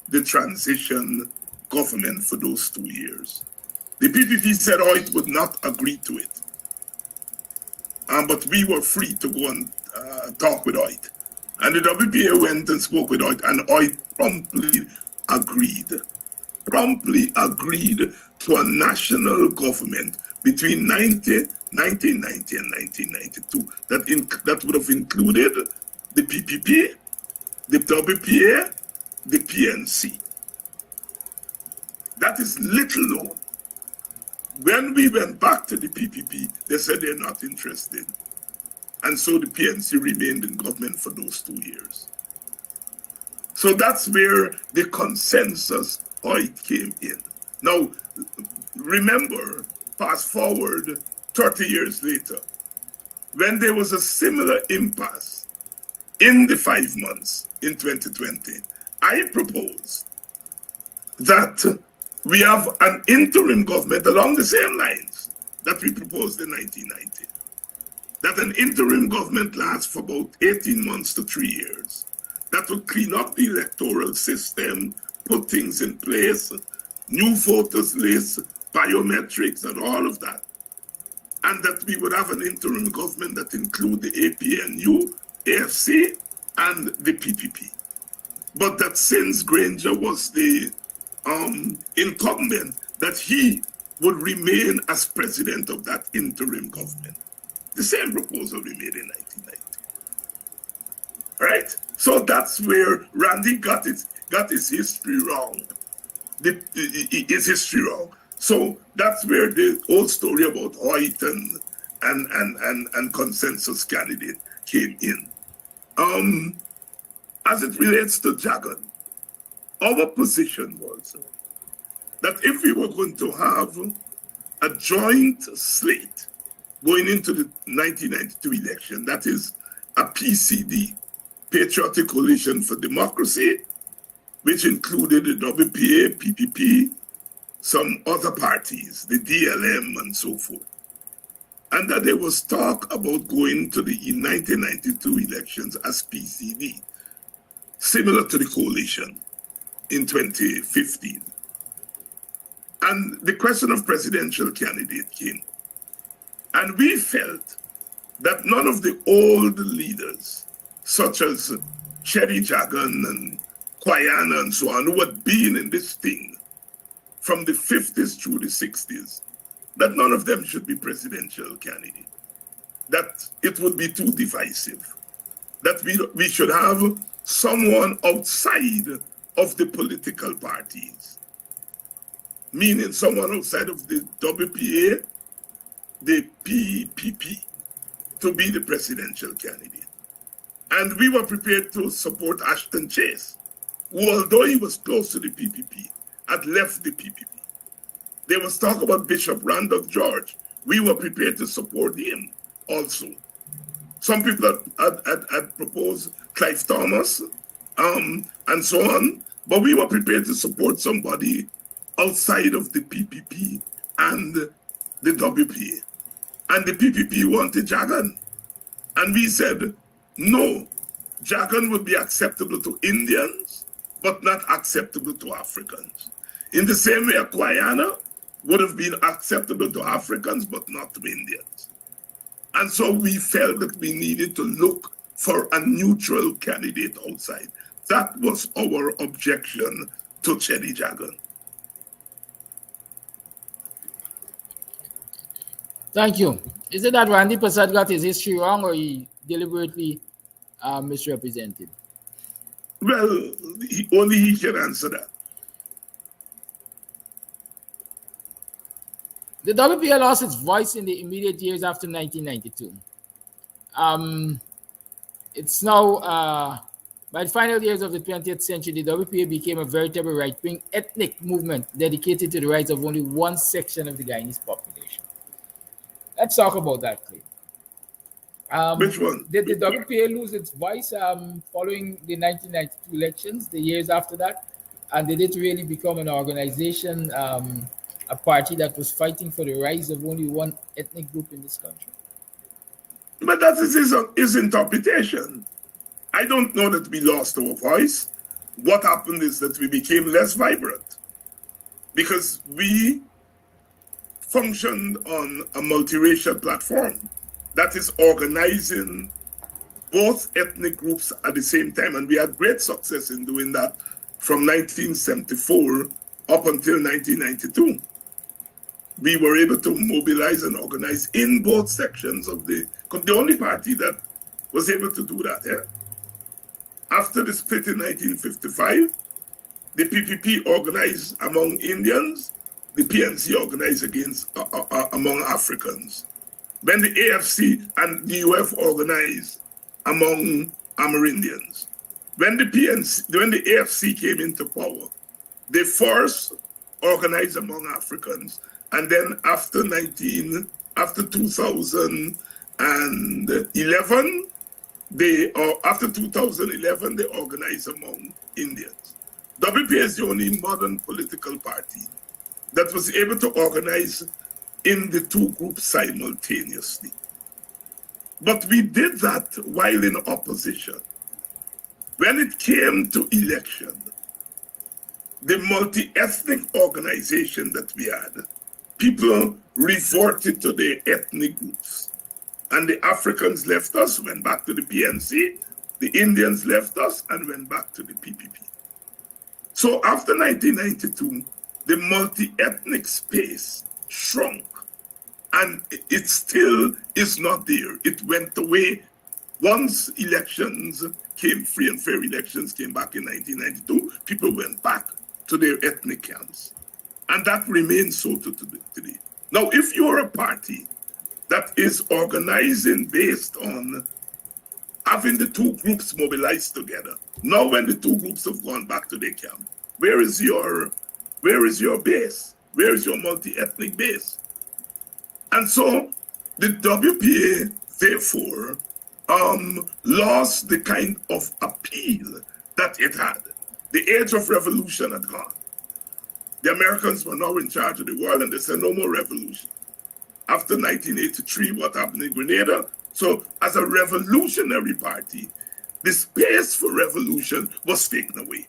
the transition government for those 2 years. The PPP said Hoyt would not agree to it. But we were free to go and talk with Hoyt. And the WPA went and spoke with Hoyt, and Hoyt promptly agreed to a national government between 1990 and 1992 that would have included the PPP, the WPA, the PNC. That is little known. When we went back to the PPP, they said they're not interested. And so the PNC remained in government for those 2 years. So that's where the consensus Hoyt came in. Now, remember, fast forward 30 years later, when there was a similar impasse in the 5 months in 2020, I proposed that we have an interim government along the same lines that we proposed in 1990. That an interim government lasts for about 18 months to 3 years. That would clean up the electoral system, put things in place, new voters lists, biometrics, and all of that. And that we would have an interim government that include the APNU, AFC, and the PPP. But that since Granger was the incumbent, that he would remain as president of that interim government. The same proposal we made in 1990. Right? So that's where Randy got his history wrong. His history wrong. So that's where the old story about Hoyt and consensus candidate came in. As it relates to Jagan, our position was that if we were going to have a joint slate going into the 1992 election, that is a PCD, Patriotic Coalition for Democracy, which included the WPA, PPP, some other parties, the DLM and so forth. And that there was talk about going to the 1992 elections as PCD, similar to the coalition in 2015. And the question of presidential candidate came. And we felt that none of the old leaders, such as Cherry Jagan and Guyana and so on, who had been in this thing from the 50s through the 60s, that none of them should be presidential candidate. That it would be too divisive. That we should have someone outside of the political parties. Meaning someone outside of the WPA, the PPP, to be the presidential candidate. And we were prepared to support Ashton Chase, who, although he was close to the PPP, had left the PPP. There was talk about Bishop Randolph George. We were prepared to support him also. Some people had proposed Clive Thomas and so on, but we were prepared to support somebody outside of the PPP and the WPA. And the PPP wanted Jagan. And we said, no, Jagan would be acceptable to Indians, but not acceptable to Africans. In the same way, Guyana would have been acceptable to Africans, but not to Indians. And so we felt that we needed to look for a neutral candidate outside. That was our objection to Chedi Jagan. Thank you. Is it that Randy Prasad got his history wrong or he deliberately misrepresented? Well, only he can answer that. The WPA lost its voice in the immediate years after 1992. It's now, by the final years of the 20th century, the WPA became a veritable right-wing ethnic movement dedicated to the rights of only one section of the Guyanese population. Let's talk about that, Clay. Which one? Did the WPA lose its voice following the 1992 elections, the years after that? And did it really become an organization, a party that was fighting for the rise of only one ethnic group in this country? But that is his interpretation. I don't know that we lost our voice. What happened is that we became less vibrant because we functioned on a multiracial platform that is organizing both ethnic groups at the same time. And we had great success in doing that from 1974 up until 1992. We were able to mobilize and organize in both sections of the only party that was able to do that. Yeah? After the split in 1955, the PPP organized among Indians, the PNC organized among Africans. Then the AFC and the UF organized among Amerindians. When the AFC came into power, they first organized among Africans, and then after 2011, after 2011, they organized among Indians. WPA is the only modern political party that was able to organize in the two groups simultaneously. But we did that while in opposition. When it came to election, the multi-ethnic organization that we had, people resorted to their ethnic groups. And the Africans left us, went back to the PNC. The Indians left us and went back to the PPP. So after 1992, the multi-ethnic space shrunk. And it still is not there. It went away once elections came, free and fair elections came back in 1992, people went back to their ethnic camps. And that remains so to today. Now, if you're a party that is organizing based on having the two groups mobilized together, now when the two groups have gone back to their camp, where is your base? Where is your multi-ethnic base? And so the WPA, therefore, lost the kind of appeal that it had. The age of revolution had gone. The Americans were now in charge of the world, and they said no more revolution. After 1983, what happened in Grenada? So as a revolutionary party, the space for revolution was taken away.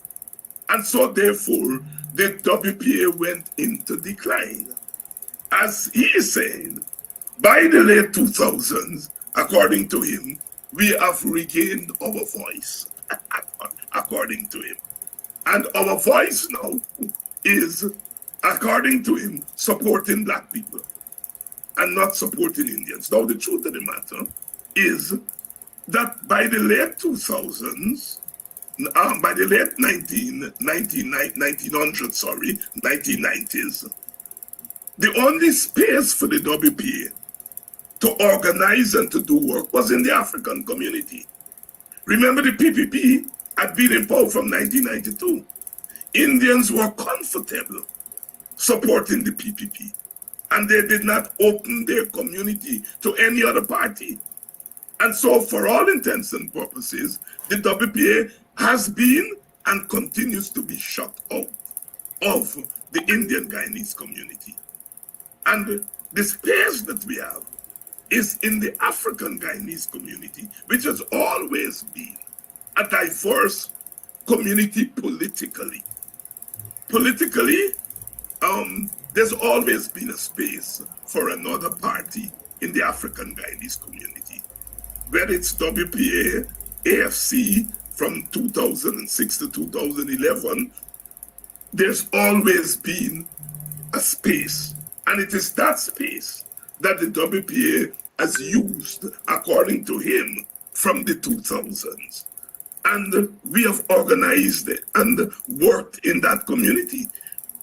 And so therefore, the WPA went into decline. As he is saying, by the late 2000s, according to him, we have regained our voice, according to him. And our voice now is, according to him, supporting Black people and not supporting Indians. Now, the truth of the matter is that by the late 2000s, by the late 1990s, the only space for the WPA to organize and to do work was in the African community. Remember, the PPP had been in power from 1992. Indians were comfortable supporting the PPP, and they did not open their community to any other party. And so, for all intents and purposes, the WPA has been and continues to be shut out of the Indian Guyanese community. And the space that we have is in the African Guyanese community, which has always been a diverse community politically. Politically, there's always been a space for another party in the African Guyanese community. Whether it's WPA, AFC from 2006 to 2011, there's always been a space. And it is that space that the WPA has used, according to him, from the 2000s. And we have organized and worked in that community.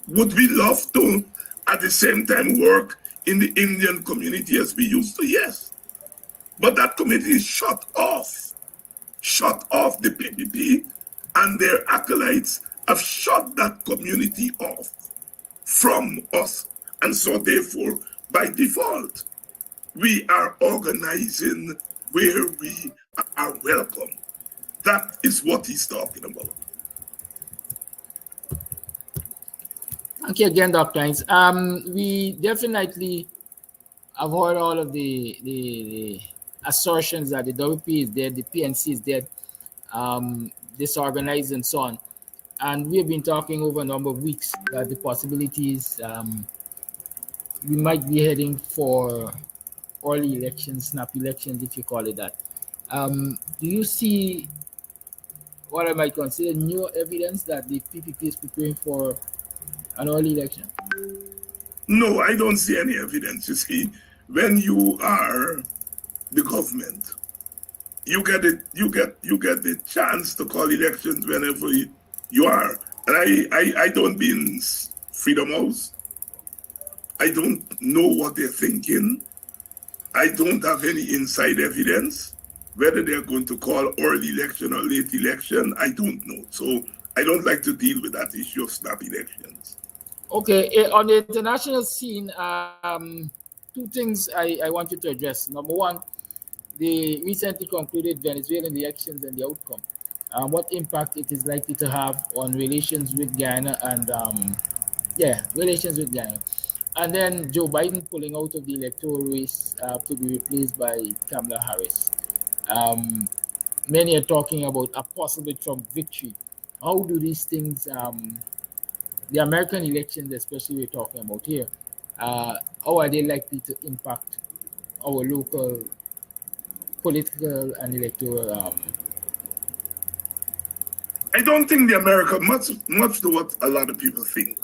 Would we love to, at the same time, work in the Indian community as we used to? Yes. But that community is shut off. Shut off. The PPP and their acolytes have shut that community off from us. And so therefore, by default, we are organizing where we are welcome. That is what he's talking about. Thank you again, Dr. Hines. We definitely have heard all of the assertions that the WP is dead, the PNC is dead, disorganized, and so on. And we have been talking over a number of weeks that the possibilities we might be heading for early elections, snap elections, if you call it that. Do you see what I might consider new evidence that the PPP is preparing for an early election? No, I don't see any evidence. You see, when you are the government, you get the chance to call elections whenever you are. And I don't mean Freedom House. I don't know what they're thinking. I don't have any inside evidence. Whether they're going to call early election or late election, I don't know. So I don't like to deal with that issue of snap elections. Okay, on the international scene, two things I want you to address. Number one, the recently concluded Venezuelan elections and the outcome. What impact it is likely to have on relations with Guyana and relations with Guyana. And then Joe Biden pulling out of the electoral race to be replaced by Kamala Harris. Many are talking about a possible Trump victory. How do these things, the American elections, especially we're talking about here, how are they likely to impact our local political and electoral? I don't think the America, much to what a lot of people think.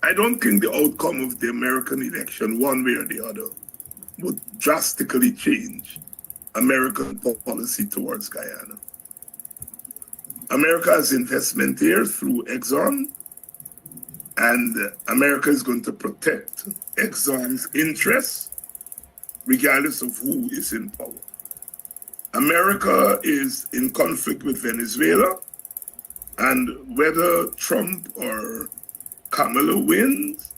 I don't think the outcome of the American election, one way or the other, would drastically change American policy towards Guyana. America has investment here through Exxon, and America is going to protect Exxon's interests regardless of who is in power. America is in conflict with Venezuela, and whether Trump or Kamala wins,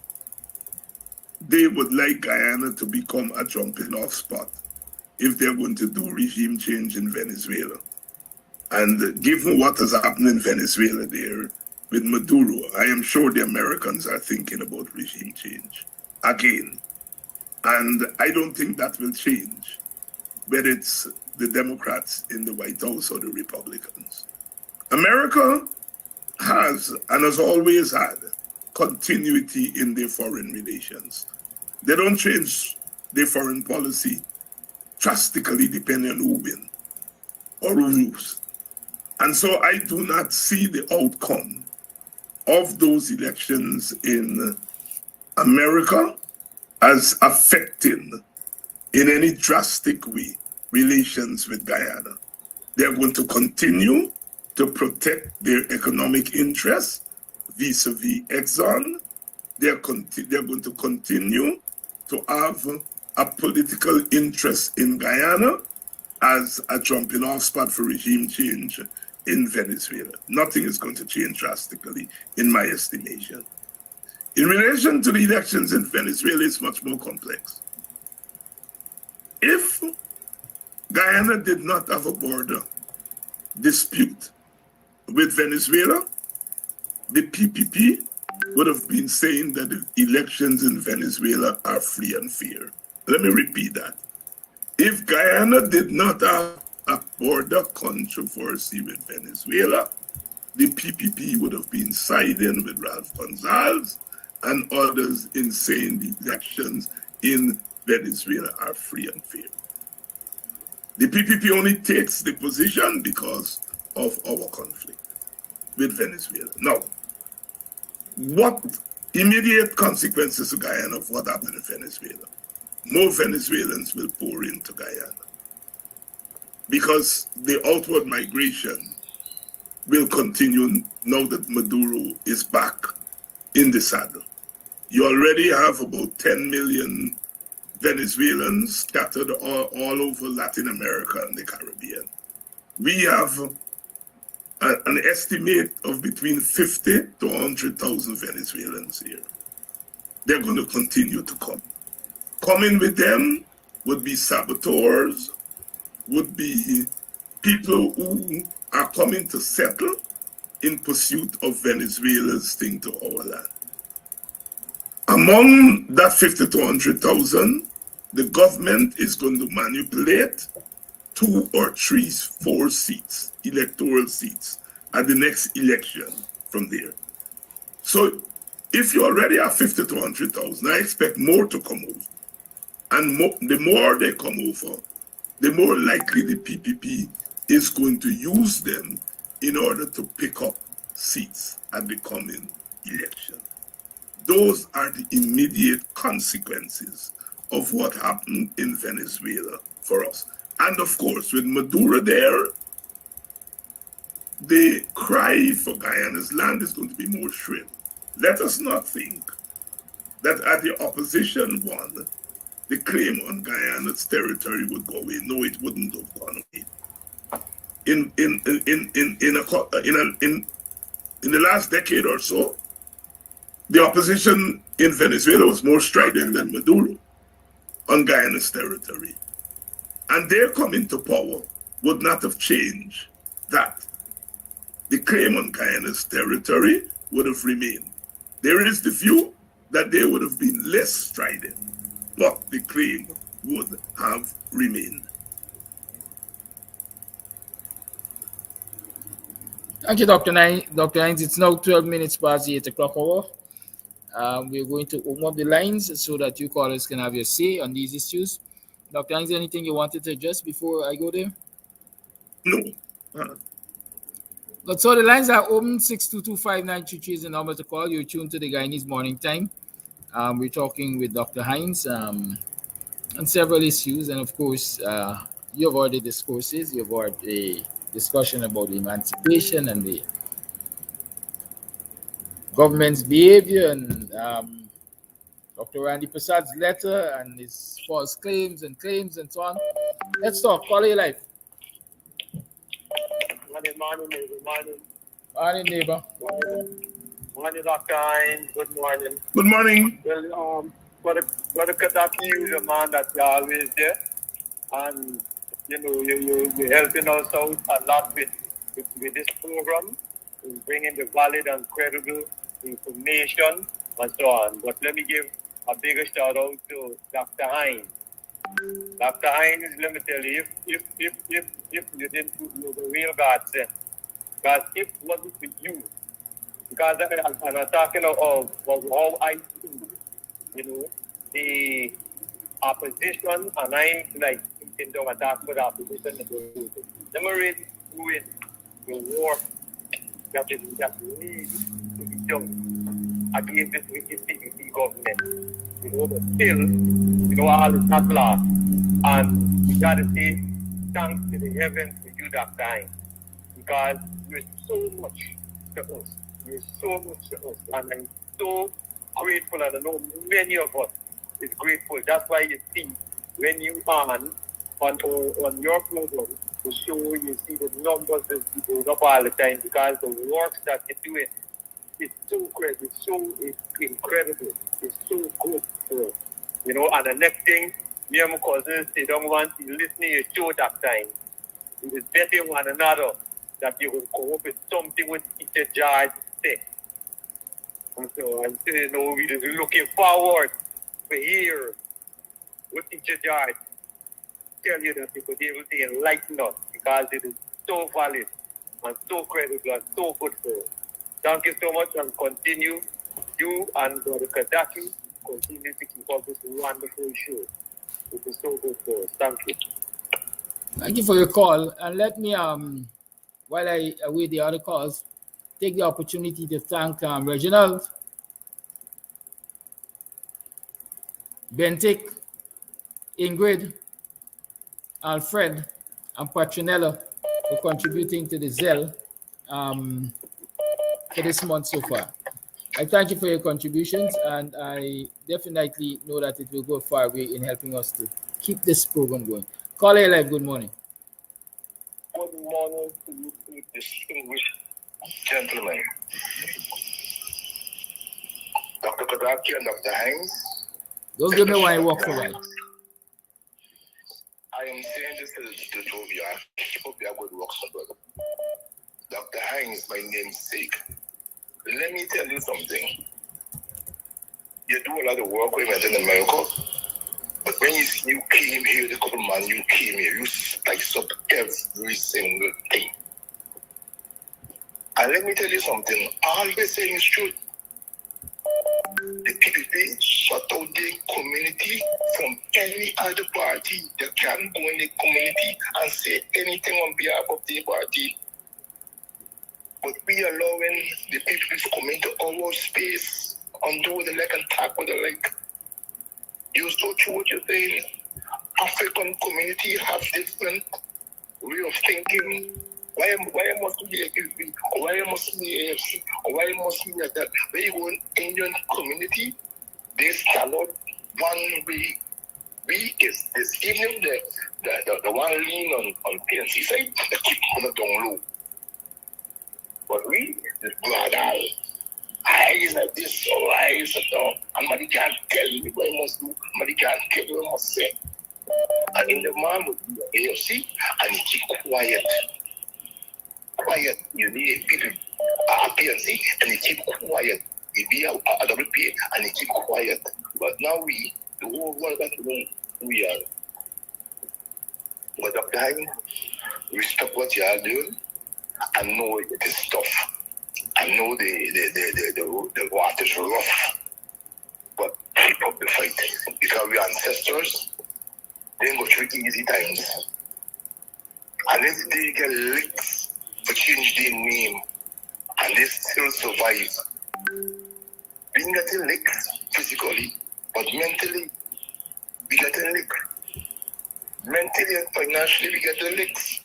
they would like Guyana to become a jumping off spot if they're going to do regime change in Venezuela. And given what has happened in Venezuela there with Maduro, I am sure the Americans are thinking about regime change again. And I don't think that will change, whether it's the Democrats in the White House or the Republicans. America has and has always had continuity in their foreign relations. They don't change their foreign policy drastically depending on who wins or who loses. And so I do not see the outcome of those elections in America as affecting in any drastic way relations with Guyana. They're going to continue to protect their economic interests vis-a-vis Exxon. They're going to continue to have a political interest in Guyana as a jumping off spot for regime change in Venezuela. Nothing is going to change drastically, in my estimation. In relation to the elections in Venezuela, it's much more complex. If Guyana did not have a border dispute with Venezuela, the PPP would have been saying that the elections in Venezuela are free and fair. Let me repeat that. If Guyana did not have a border controversy with Venezuela, the PPP would have been siding with Ralph Gonsalves and others in saying the elections in Venezuela are free and fair. The PPP only takes the position because of our conflict with Venezuela. Now, what immediate consequences to Guyana of what happened in Venezuela? More Venezuelans will pour into Guyana because the outward migration will continue now that Maduro is back in the saddle. You already have about 10 million Venezuelans scattered all over Latin America and the Caribbean. We have an estimate of between 50 to 100,000 Venezuelans here. They're going to continue to come. Coming with them would be saboteurs, would be people who are coming to settle in pursuit of Venezuela's thing to our land. Among that 50 to 100,000, the government is going to manipulate 2 or 3, 4 seats, electoral seats, at the next election from there. So if you already have 50 to 100,000, I expect more to come over. And the more they come over, the more likely the PPP is going to use them in order to pick up seats at the coming election. Those are the immediate consequences of what happened in Venezuela for us. And of course, with Maduro there, the cry for Guyana's land is going to be more shrill. Let us not think that at the opposition won, the claim on Guyana's territory would go away. No, it wouldn't have gone away. In the last decade or so, the opposition in Venezuela was more strident than Maduro on Guyana's territory. And their coming to power would not have changed that. The claim on Guyana's territory would have remained. There is the view that they would have been less strident, but the claim would have remained. Thank you, Dr. Hines. It's now 12 minutes past the 8 o'clock hour. We're going to open up the lines so that you callers can have your say on these issues. Dr. Hines, anything you wanted to address before I go there? No. But so the lines are open. 6225933 is the number to call. You're tuned to the Guyanese Morning Time. We're talking with Dr. Hines on several issues. And of course, you've heard the discourses. You've heard a discussion about emancipation and the government's behavior and Dr. Randy Prasad's letter and his false claims and so on. Let's talk. Call your life. Morning, Morning, neighbor. morning, Dr. Hines. Good morning. Good morning. Well, for the Kadaki, you're a man that you always there. And, you know, you're helping us out a lot with this program, in bringing the valid and credible information and so on. But let me give a bigger shout out to Dr. Hines. Dr. Hines, let me tell you, if you didn't know the real God said, because if it wasn't for you, because I'm talking of how I see, you know, the opposition, and I like thinking don't attack for the opposition. Let me read doing the work that needs to be done against this wicked PPP government. You know, but still, you know, all is not lost. And we gotta say thanks to the heavens for you that time. Because you're so much to us. You're so much to us. And I'm so grateful, and I know many of us is grateful. That's why you see when you on your program, the show, you see the numbers that going up all the time, because the work that you're doing is so great, it's so incredible, it's so good for us. You know, and the next thing, me and my cousins, they don't want to listen to your show that time. It is better one another that you will come up with something with each other say. And so, you know, we're looking forward to hear what each other tell you that you could be able to enlighten us, because it is so valid and so credible and so good for us. Thank you so much, and continue, you and Brother Kadaki, continue to keep up this wonderful show. It is so good for us. Thank you. Thank you for your call. And let me, while I await the other calls, take the opportunity to thank Reginald, Bentic, Ingrid, Alfred, and Patronella for contributing to the Zell for this month so far. I thank you for your contributions, and I definitely know that it will go far way in helping us to keep this program going. Call A Live, good morning. Good morning to you, distinguished gentlemen. Dr. Kadaki and Dr. Hinds. Don't give me why I walk for a while. I am saying this to the two of you. I hope you are good work, brother. Dr. Hinds, my namesake. Let me tell you something. You do a lot of work with in America, but when you came here, the couple man, you came here, you spice up every single thing. And let me tell you something. All they're saying is true. The people, they shut out their community from any other party. They can't go in the community and say anything on behalf of their party. But we allowing the people to come into our space and do what they like and talk what they like. You so true what you're saying. African community have different way of thinking. Why must be a QP? Why must be AFC? Why must be like that? When you go in Indian community, they stand out one way. We is this evening the one lean on PNC side, they keep on the down low. But we is brother. I is like this, so I is like that. And somebody can't tell me what I must do. Somebody can't tell me what I must say. And in the man would be the AFC, and he keep quiet. Quiet, you need people PNC, and he keep quiet. He be a WPA, and he keep quiet. But now the whole world got to know who we are. But the time, respect what you are doing, and know it is tough. I know the water's rough, but keep up the fight. Because we ancestors, they go through easy times. And if they get licks to change their name, and they still survive, we getting licks physically, but mentally, we getting licks. Mentally and financially, we get the licks.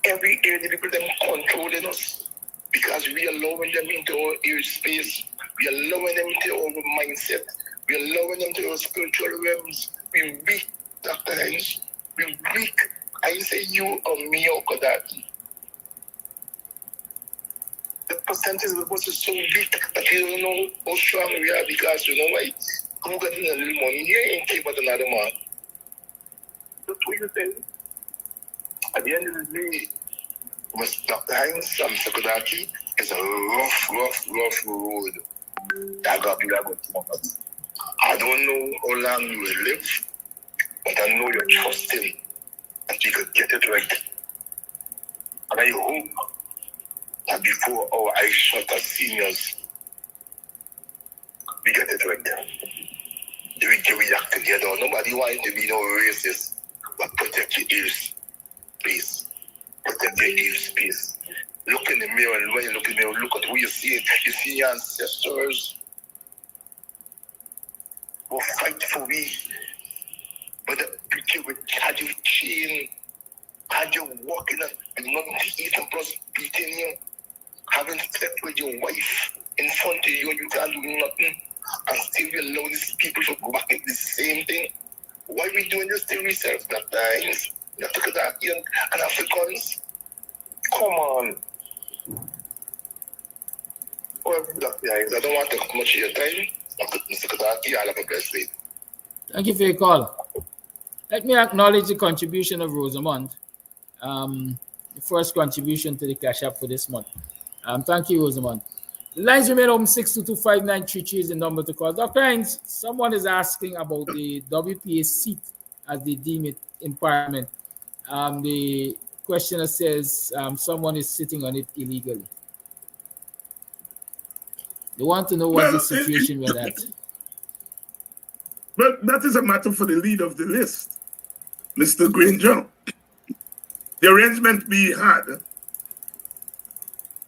Every area the people them controlling us because we allowing them into our ear space, we allowing them into our mindset, we allowing them to our spiritual realms. We weak, Dr. Hinds. We weak. I say you or me or Kadaki. The percentage of us is so weak that you don't know how strong we are because you know why? I'm getting a little money here ain't care about another man. That's what you say. At the end of the day, with Dr. Hinds and Sekudaki, it's a rough road. That got people going to come. I don't know how long you will live, but I know you're trusting that you could get it right. And I hope that before our eyes shut as seniors, we get it right. We act together. Nobody wants to be no racist, but protect your ears, please. Protect your ear space. Look in the mirror, and when you look in the mirror, look at who you see. You see your ancestors who fight for we. But the picture with had you chain, had you walking up with nothing to eat and plus beating you, having sex with your wife in front of you, you can't do nothing, and still you allow these people to go back at the same thing. Why are we doing this to ourselves, Dr. Hinds, Dr. Kadaki, and Africans? Come on. Well, Dr. Hinds, I don't want to take much of your time. Mr. Kadaki, I'll have a blessed day. Thank you for your call. Let me acknowledge the contribution of Rosamond, the first contribution to the Cash App for this month. Thank you, Rosamond. The lines remain open. 6225933 is the number to call. Dr. Hinds, someone is asking about the WPA seat as they deem it in Parliament. The questioner says someone is sitting on it illegally. They want to know what the situation with that. Well, that is a matter for the leader of the list, Mr. Granger. The arrangement we had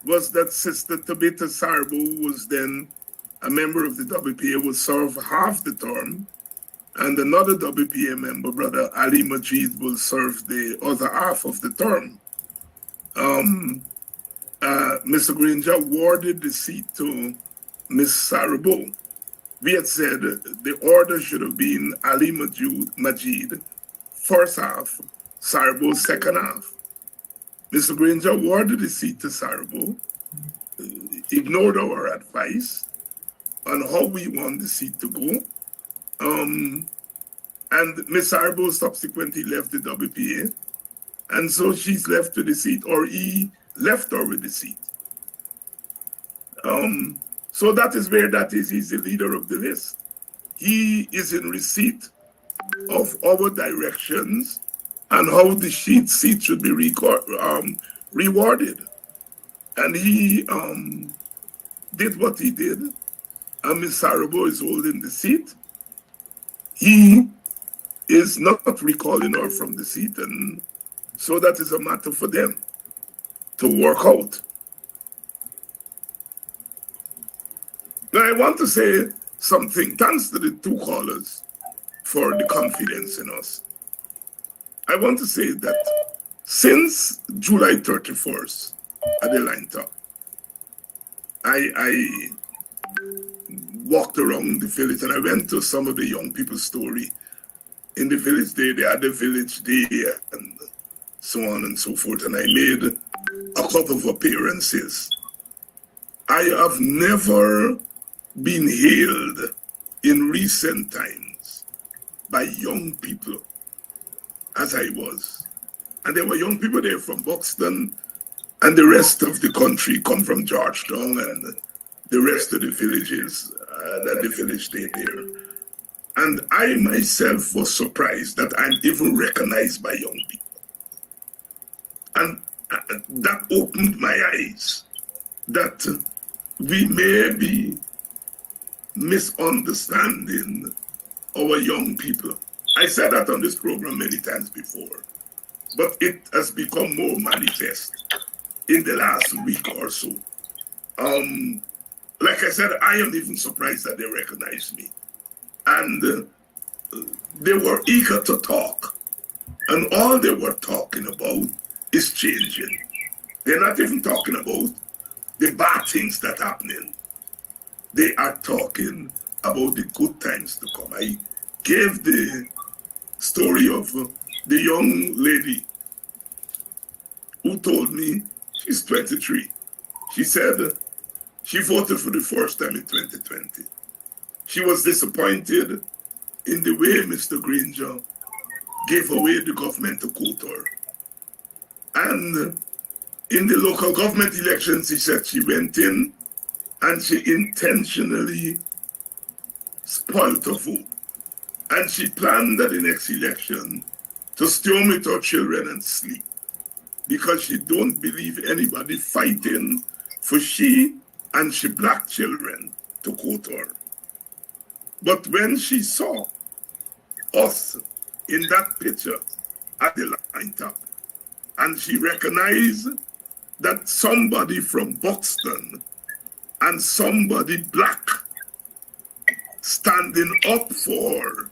was that Sister Tabitha Sarbo, who was then a member of the WPA, would serve half the term, and another WPA member, Brother Ali Majid, will serve the other half of the term. Mr. Granger awarded the seat to Miss Sarabo. We had said the order should have been Ali Majid first half, Sarabo second half. Mr. Granger awarded the seat to Sarabo, ignored our advice on how we want the seat to go. And Ms. Sarabo subsequently left the WPA, and so she's left with the seat, or he left her with the seat. So that is where that is. He's the leader of the list. He is in receipt of our directions and how the seat should be rewarded. And he did what he did. And Ms. Sarabo is holding the seat. He is not recalling her from the seat, and so that is a matter for them to work out. Now, I want to say something. Thanks to the two callers for the confidence in us. I want to say that since July 31st at the line top, I walked around the village and I went to some of the young people's story. In the village day, they had the village day and so on and so forth. And I made a couple of appearances. I have never been hailed in recent times by young people as I was. And there were young people there from Buxton, and the rest of the country come from Georgetown and the rest of the villages that the village day there. And I myself was surprised that I'm even recognized by young people. And that opened my eyes that we may be misunderstanding our young people. I said that on this program many times before, but it has become more manifest in the last week or so. Like I said, I am even surprised that they recognize me. And they were eager to talk. And all they were talking about is changing. They're not even talking about the bad things that are happening. They are talking about the good times to come. I gave the story of the young lady who told me she's 23. She said she voted for the first time in 2020. She was disappointed in the way Mr. Granger gave away the government to quote her. And in the local government elections, she said she went in and she intentionally spoiled her vote. And she planned that the next election to stay home with her children and sleep, because she don't believe anybody fighting for she and she black children, to quote her. But when she saw us in that picture at the line top, and she recognized that somebody from Buxton and somebody black standing up for her,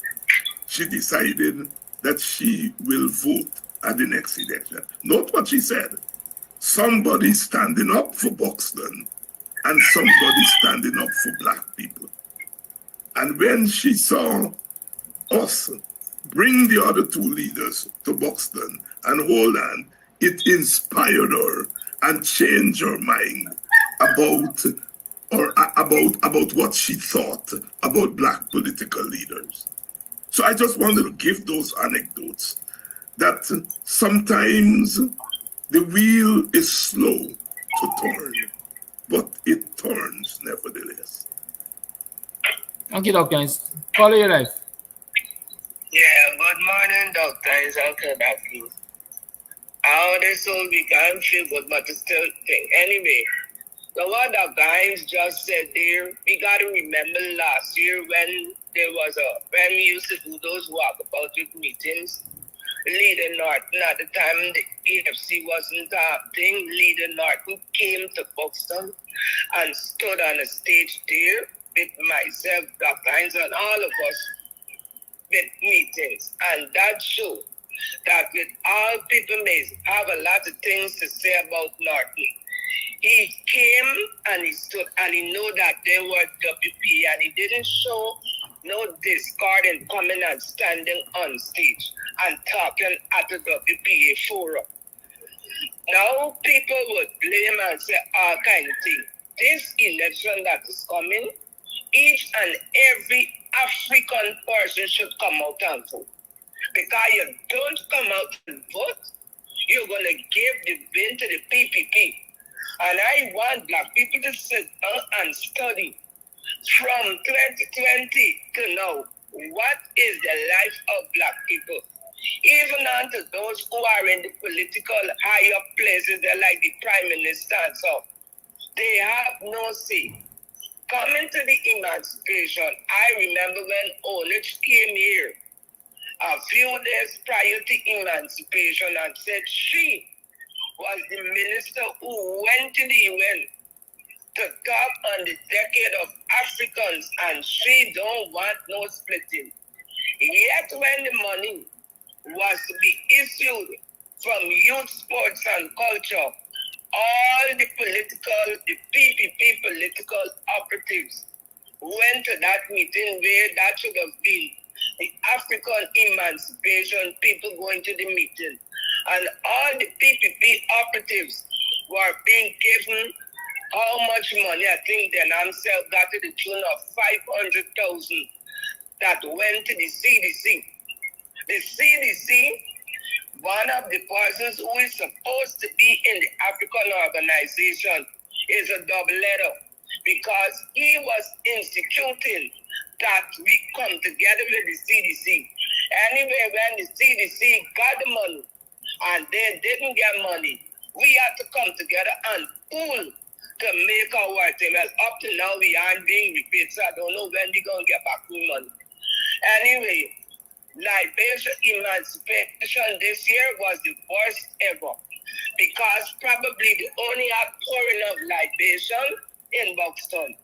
she decided that she will vote at the next election. Note what she said. Somebody standing up for Buxton and somebody standing up for black people. And when she saw us bring the other two leaders to Buxton and hold on, it inspired her and changed her mind about what she thought about black political leaders. So I just wanted to give those anecdotes that sometimes the wheel is slow to turn, but it turns nevertheless. Thank you, Dr. Hines. Follow your life. Yeah, good morning, Dr. Hines. How can I feel? How this whole week I'm feel good, but it's still thing. Anyway, so what Dr. Hines just said there, we got to remember last year when there was when we used to do those walkabout with meetings, Leader Norton, at the time the AFC wasn't thing, Leader Norton came to Buxton and stood on a stage there with myself, Dr. Hines, and all of us with meetings. And that showed that with all people may have a lot of things to say about Norton. He came and he stood and he knew that they were WP and he didn't show no discord in coming and standing on stage and talking at the WPA forum. Now people would blame and say all kind of things. This election that is coming, each and every African person should come out and vote. Because you don't come out and vote, you're going to give the win to the PPP. And I want black people to sit down and study from 2020 to now. What is the life of black people? Even unto those who are in the political higher places, they're like the prime minister and so. They have no say. Coming to the emancipation, I remember when Onyx came here a few days prior to emancipation and said she was the minister who went to the UN to talk on the decade of Africans and she don't want no splitting. Yet when the money was to be issued from youth, sports and culture, all the PPP political operatives went to that meeting where that should have been the African emancipation people going to the meeting. And all the PPP operatives were being given how much money? I think the himself got to the tune of 500,000 that went to the CDC. The CDC, one of the persons who is supposed to be in the African organization, is a double letter because he was instituting that we come together with the CDC. Anyway, when the CDC got the money and they didn't get money, we had to come together and pool to make our thing. Well, up to now, we aren't being repaid, so I don't know when we're going to get back the money. Anyway, Liberia emancipation this year was the worst ever because probably the only outpouring of libation in Buxton.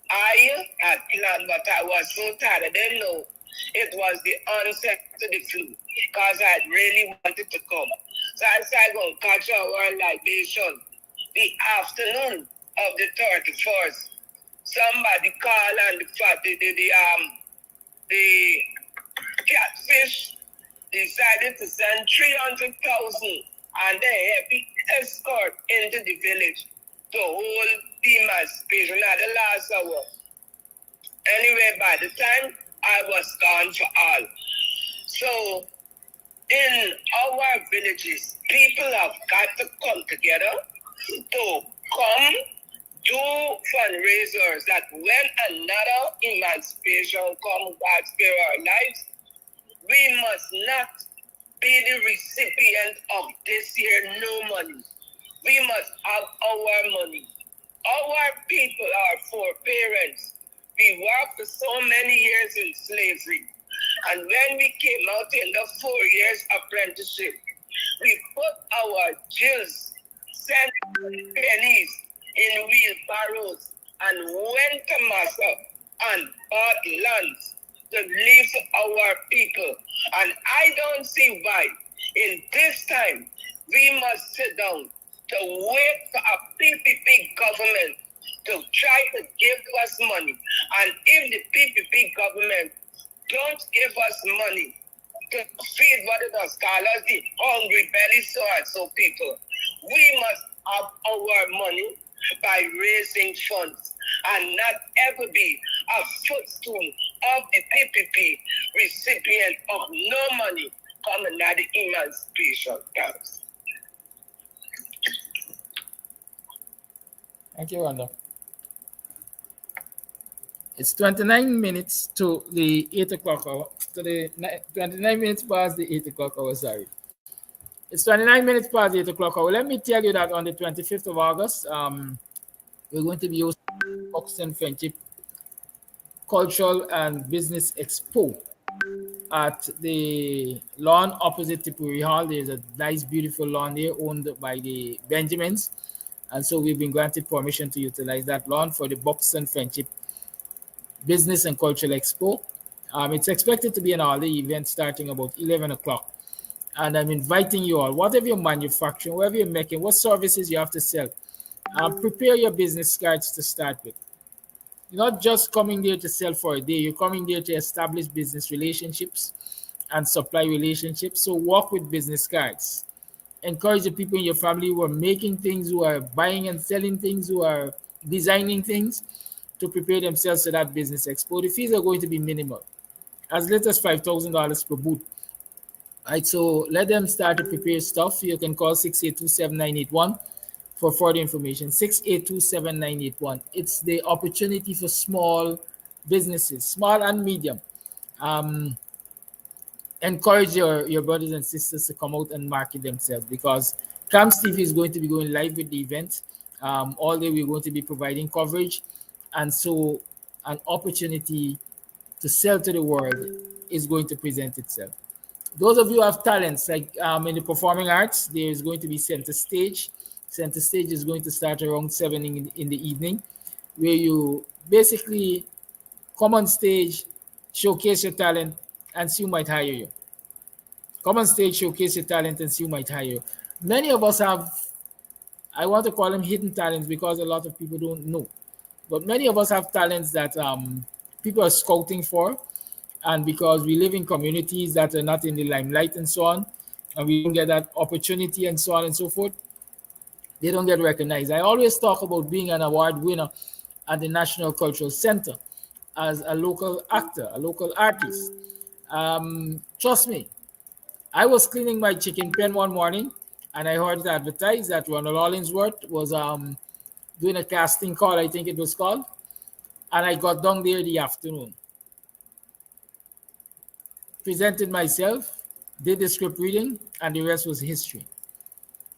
I had planned, but I was so tired. I didn't know it was the onset to the flu because I really wanted to come. So I said I'm going to catch our libation the afternoon of the 31st. Somebody called and the catfish decided to send 300,000 and a heavy escort into the village to hold the emancipation at the last hour. Anyway, by the time I was gone for all. So in our villages, people have got to come together to come do fundraisers that when another emancipation comes, God spare our lives, we must not be the recipient of this year no money. We must have our money. Our people, our foreparents, we worked for so many years in slavery. And when we came out in the 4 years apprenticeship, we put our jills, sent pennies in wheelbarrows and went to Massa and bought lands to live our people. And I don't see why in this time we must sit down to wait for a PPP government to try to give us money. And if the PPP government don't give us money to feed what it does call us the hungry belly so and so people, we must have our money by raising funds and not ever be a footstool of the PPP recipient of no money coming out of the emancipation camps. Thank you, Wanda. It's 29 minutes to the 8 o'clock hour. 29 minutes past the 8 o'clock hour, sorry. It's 29 minutes past the 8 o'clock hour. Let me tell you that on the 25th of August, we're going to be hosting Buxton Friendship Cultural and Business Expo at the lawn opposite Tipuri Hall. There's a nice, beautiful lawn there owned by the Benjamins. And so we've been granted permission to utilize that lawn for the Buxton Friendship Business and Cultural Expo. It's expected to be an hourly event starting about 11 o'clock. And I'm inviting you all, whatever you're manufacturing, whatever you're making, what services you have to sell, prepare your business cards to start with. You're not just coming there to sell for a day, you're coming there to establish business relationships and supply relationships. So work with business cards. Encourage the people in your family who are making things, who are buying and selling things, who are designing things to prepare themselves for that business expo. The fees are going to be minimal, as little as $5,000 per booth. Right, so let them start to prepare stuff. You can call 682-7981 for further information. 682-7981. It's the opportunity for small businesses, small and medium. Um, Encourage your brothers and sisters to come out and market themselves, because Camps TV is going to be going live with the event. All day we're going to be providing coverage, and so an opportunity to sell to the world is going to present itself. Those of you who have talents, like in the performing arts, there is going to be center stage. Center stage is going to start around 7 in the evening, where you basically come on stage, showcase your talent, and see who might hire you. Come on stage, showcase your talent, and see who might hire you. Many of us have, I want to call them hidden talents, because a lot of people don't know. But many of us have talents that people are scouting for, and because we live in communities that are not in the limelight and so on, and we don't get that opportunity and so on and so forth, they don't get recognized. I always talk about being an award winner at the National Cultural Center as a local actor, a local artist. Trust me, I was cleaning my chicken pen one morning, and I heard it advertised that Ronald Hollingsworth was doing a casting call, I think it was called, and I got down there in the afternoon, presented myself, did the script reading, and the rest was history.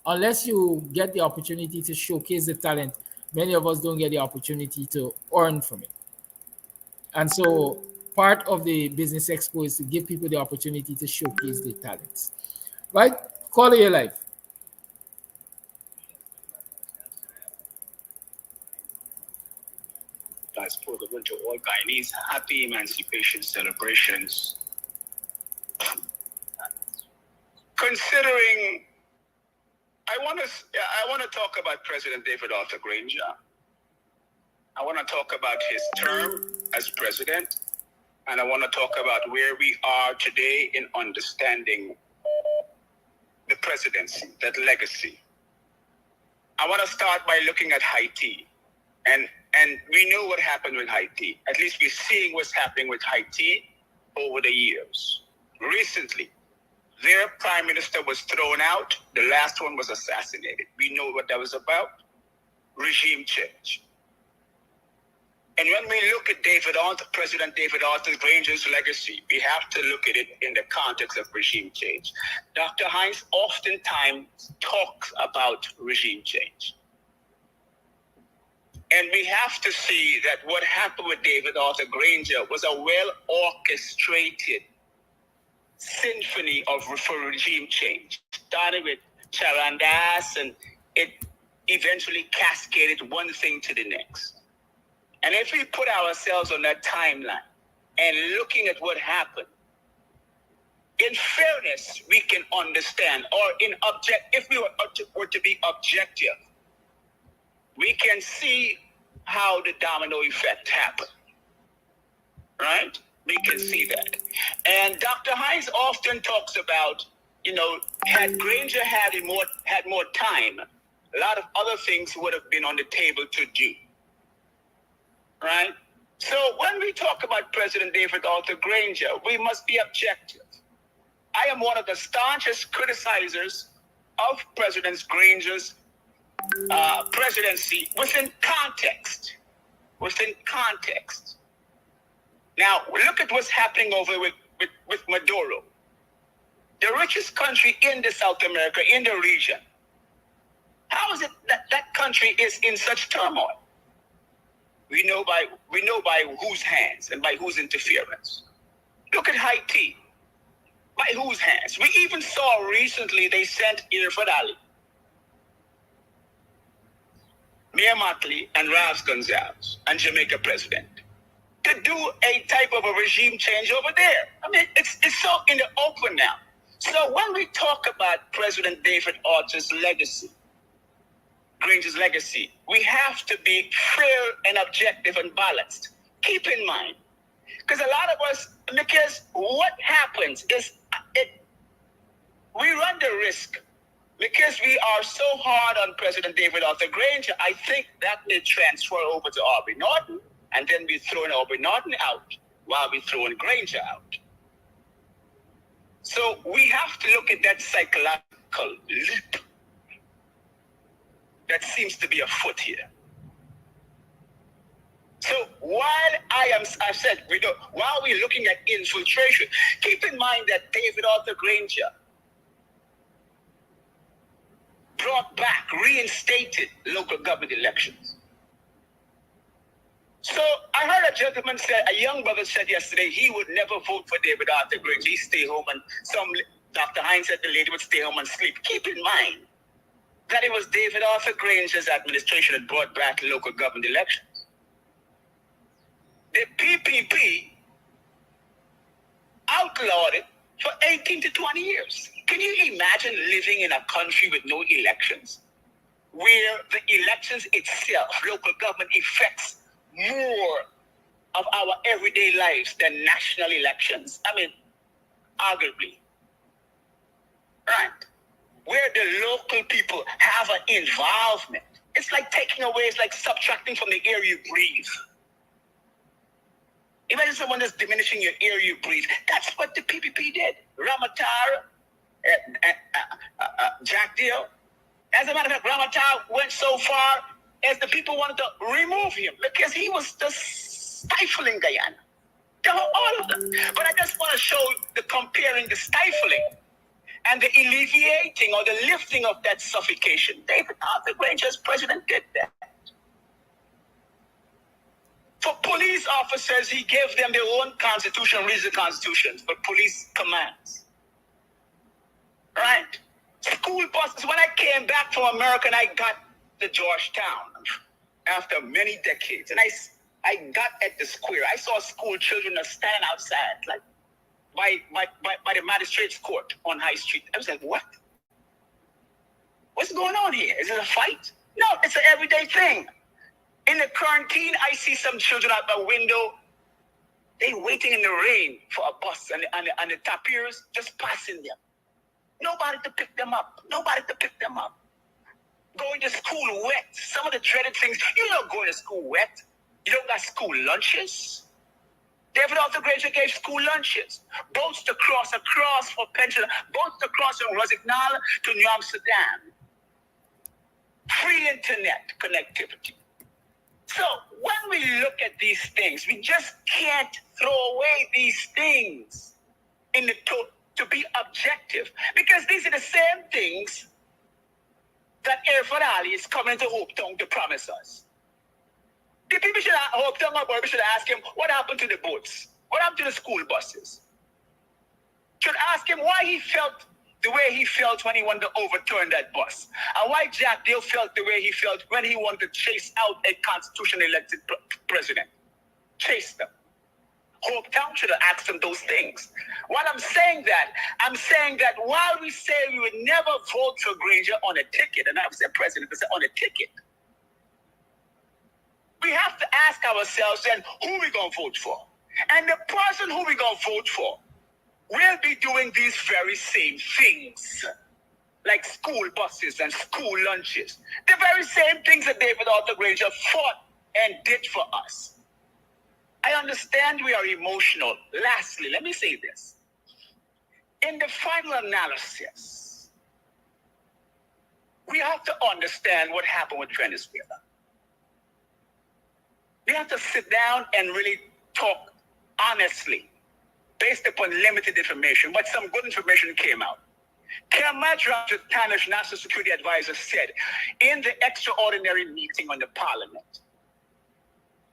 Unless you get the opportunity to showcase the talent, many of us don't get the opportunity to earn from it. And so part of the business expo is to give people the opportunity to showcase their talents. Right? Call it your life. Guys, for the winter all Guyanese, happy emancipation celebrations. Considering, I want to talk about President David Arthur Granger. I want to talk about his term as president, and I want to talk about where we are today in understanding the presidency, that legacy. I want to start by looking at Haiti, and we know what happened with Haiti. At least we're seeing what's happening with Haiti over the years. Recently, their prime minister was thrown out. The last one was assassinated. We know what that was about. Regime change. And when we look at President David Arthur Granger's legacy, we have to look at it in the context of regime change. Dr. Hines oftentimes talks about regime change. And we have to see that what happened with David Arthur Granger was a well-orchestrated symphony for regime change. Started with Charandas, and it eventually cascaded one thing to the next. And if we put ourselves on that timeline and looking at what happened, in fairness, we can understand, or if we were to be objective, we can see how the domino effect happened, right? We can see that. And Dr. Hines often talks about, had Granger had more time, a lot of other things would have been on the table to do, right? So when we talk about President David Arthur Granger, we must be objective. I am one of the staunchest criticizers of President Granger's presidency within context. Now, look at what's happening over with Maduro, the richest country in the South America, in the region. How is it that country is in such turmoil? We know by whose hands and by whose interference. Look at Haiti. By whose hands? We even saw recently they sent Irfan Ali, Mia Motley, and Ralph Gonzalez, and Jamaica president, to do a type of a regime change over there. I mean, it's so in the open now. So when we talk about President David Archer's legacy, Granger's legacy, we have to be fair and objective and balanced. Keep in mind, because a lot of us, because what happens is we run the risk, because we are so hard on President David Arthur Granger, I think that may transfer over to Aubrey Norton, and then we throwing Aubrey Norton out while we throwing Granger out. So we have to look at that psychological leap that seems to be afoot here. So while while we're looking at infiltration, keep in mind that David Arthur Granger brought back, reinstated local government elections. So I heard a gentleman say, a young brother said yesterday, he would never vote for David Arthur Granger. He'd stay home, and Dr. Hines said the lady would stay home and sleep. Keep in mind that it was David Arthur Granger's administration that brought back local government elections. The PPP outlawed it for 18 to 20 years. Can you imagine living in a country with no elections, where the elections itself, local government, affects more of our everyday lives than national elections? I mean, arguably. Right? Where the local people have an involvement. It's like taking away, it's like subtracting from the air you breathe. Imagine someone that's diminishing your air you breathe. That's what the PPP did. Ramatara, Jack Deal. As a matter of fact, Ramatara went so far as the people wanted to remove him because he was just stifling Guyana. All of them. But I just want to show the comparing the stifling and the alleviating or the lifting of that suffocation. David Arthur Granger as president did that. For police officers, he gave them their own constitution, reason constitutions, but police commands. Right? School buses, when I came back from America and I got to Georgetown after many decades, and I got at the square, I saw school children standing outside, like by the magistrate's court on High Street. I was like, what? What's going on here? Is it a fight? No, it's an everyday thing. In the quarantine, I see some children out my window. They waiting in the rain for a bus, and the tapirs just passing them. Nobody to pick them up. Nobody to pick them up. Going to school wet. Some of the dreaded things. You're not going to school wet. You don't got school lunches. David Arthur Granger gave school lunches. Boats to cross across for pension. Boats to cross from Rosignol to New Amsterdam. Free internet connectivity. So when we look at these things, we just can't throw away these things to be objective, because these are the same things that Irfan Ali is coming to Hope Town to promise us. The people should Hope Town or should ask him, what happened to the boats? What happened to the school buses? Should ask him why he felt the way he felt when he wanted to overturn that bus, and why Jack Dale felt the way he felt when he wanted to chase out a constitutionally elected president. Chase them. Hope Town should have asked him those things. While I'm saying that while we say we would never vote for Granger on a ticket, and I was a president, I said on a ticket, we have to ask ourselves then, who we going to vote for? And the person who we going to vote for will be doing these very same things, like school buses and school lunches. The very same things that David Arthur Granger fought and did for us. I understand we are emotional. Lastly, let me say this. In the final analysis, we have to understand what happened with Venezuela. We have to sit down and really talk honestly, based upon limited information, but some good information came out. Kamadra Tana's National Security Advisor said in the extraordinary meeting on the Parliament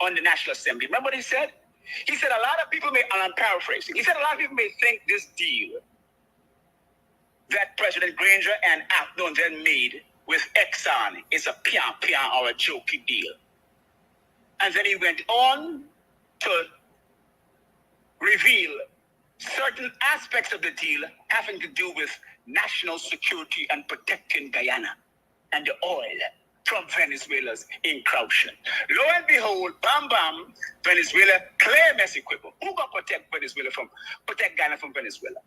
on the National Assembly. Remember what he said? He said a lot of people may, and I'm paraphrasing, he said a lot of people may think this deal that President Granger and Abdon then made with Exxon is a pian or a jokey deal. And then he went on to reveal certain aspects of the deal having to do with national security and protecting Guyana and the oil from Venezuela's encroachment. Lo and behold, bam bam, Venezuela claim as equivalent. Who gonna protect Guyana from Venezuela?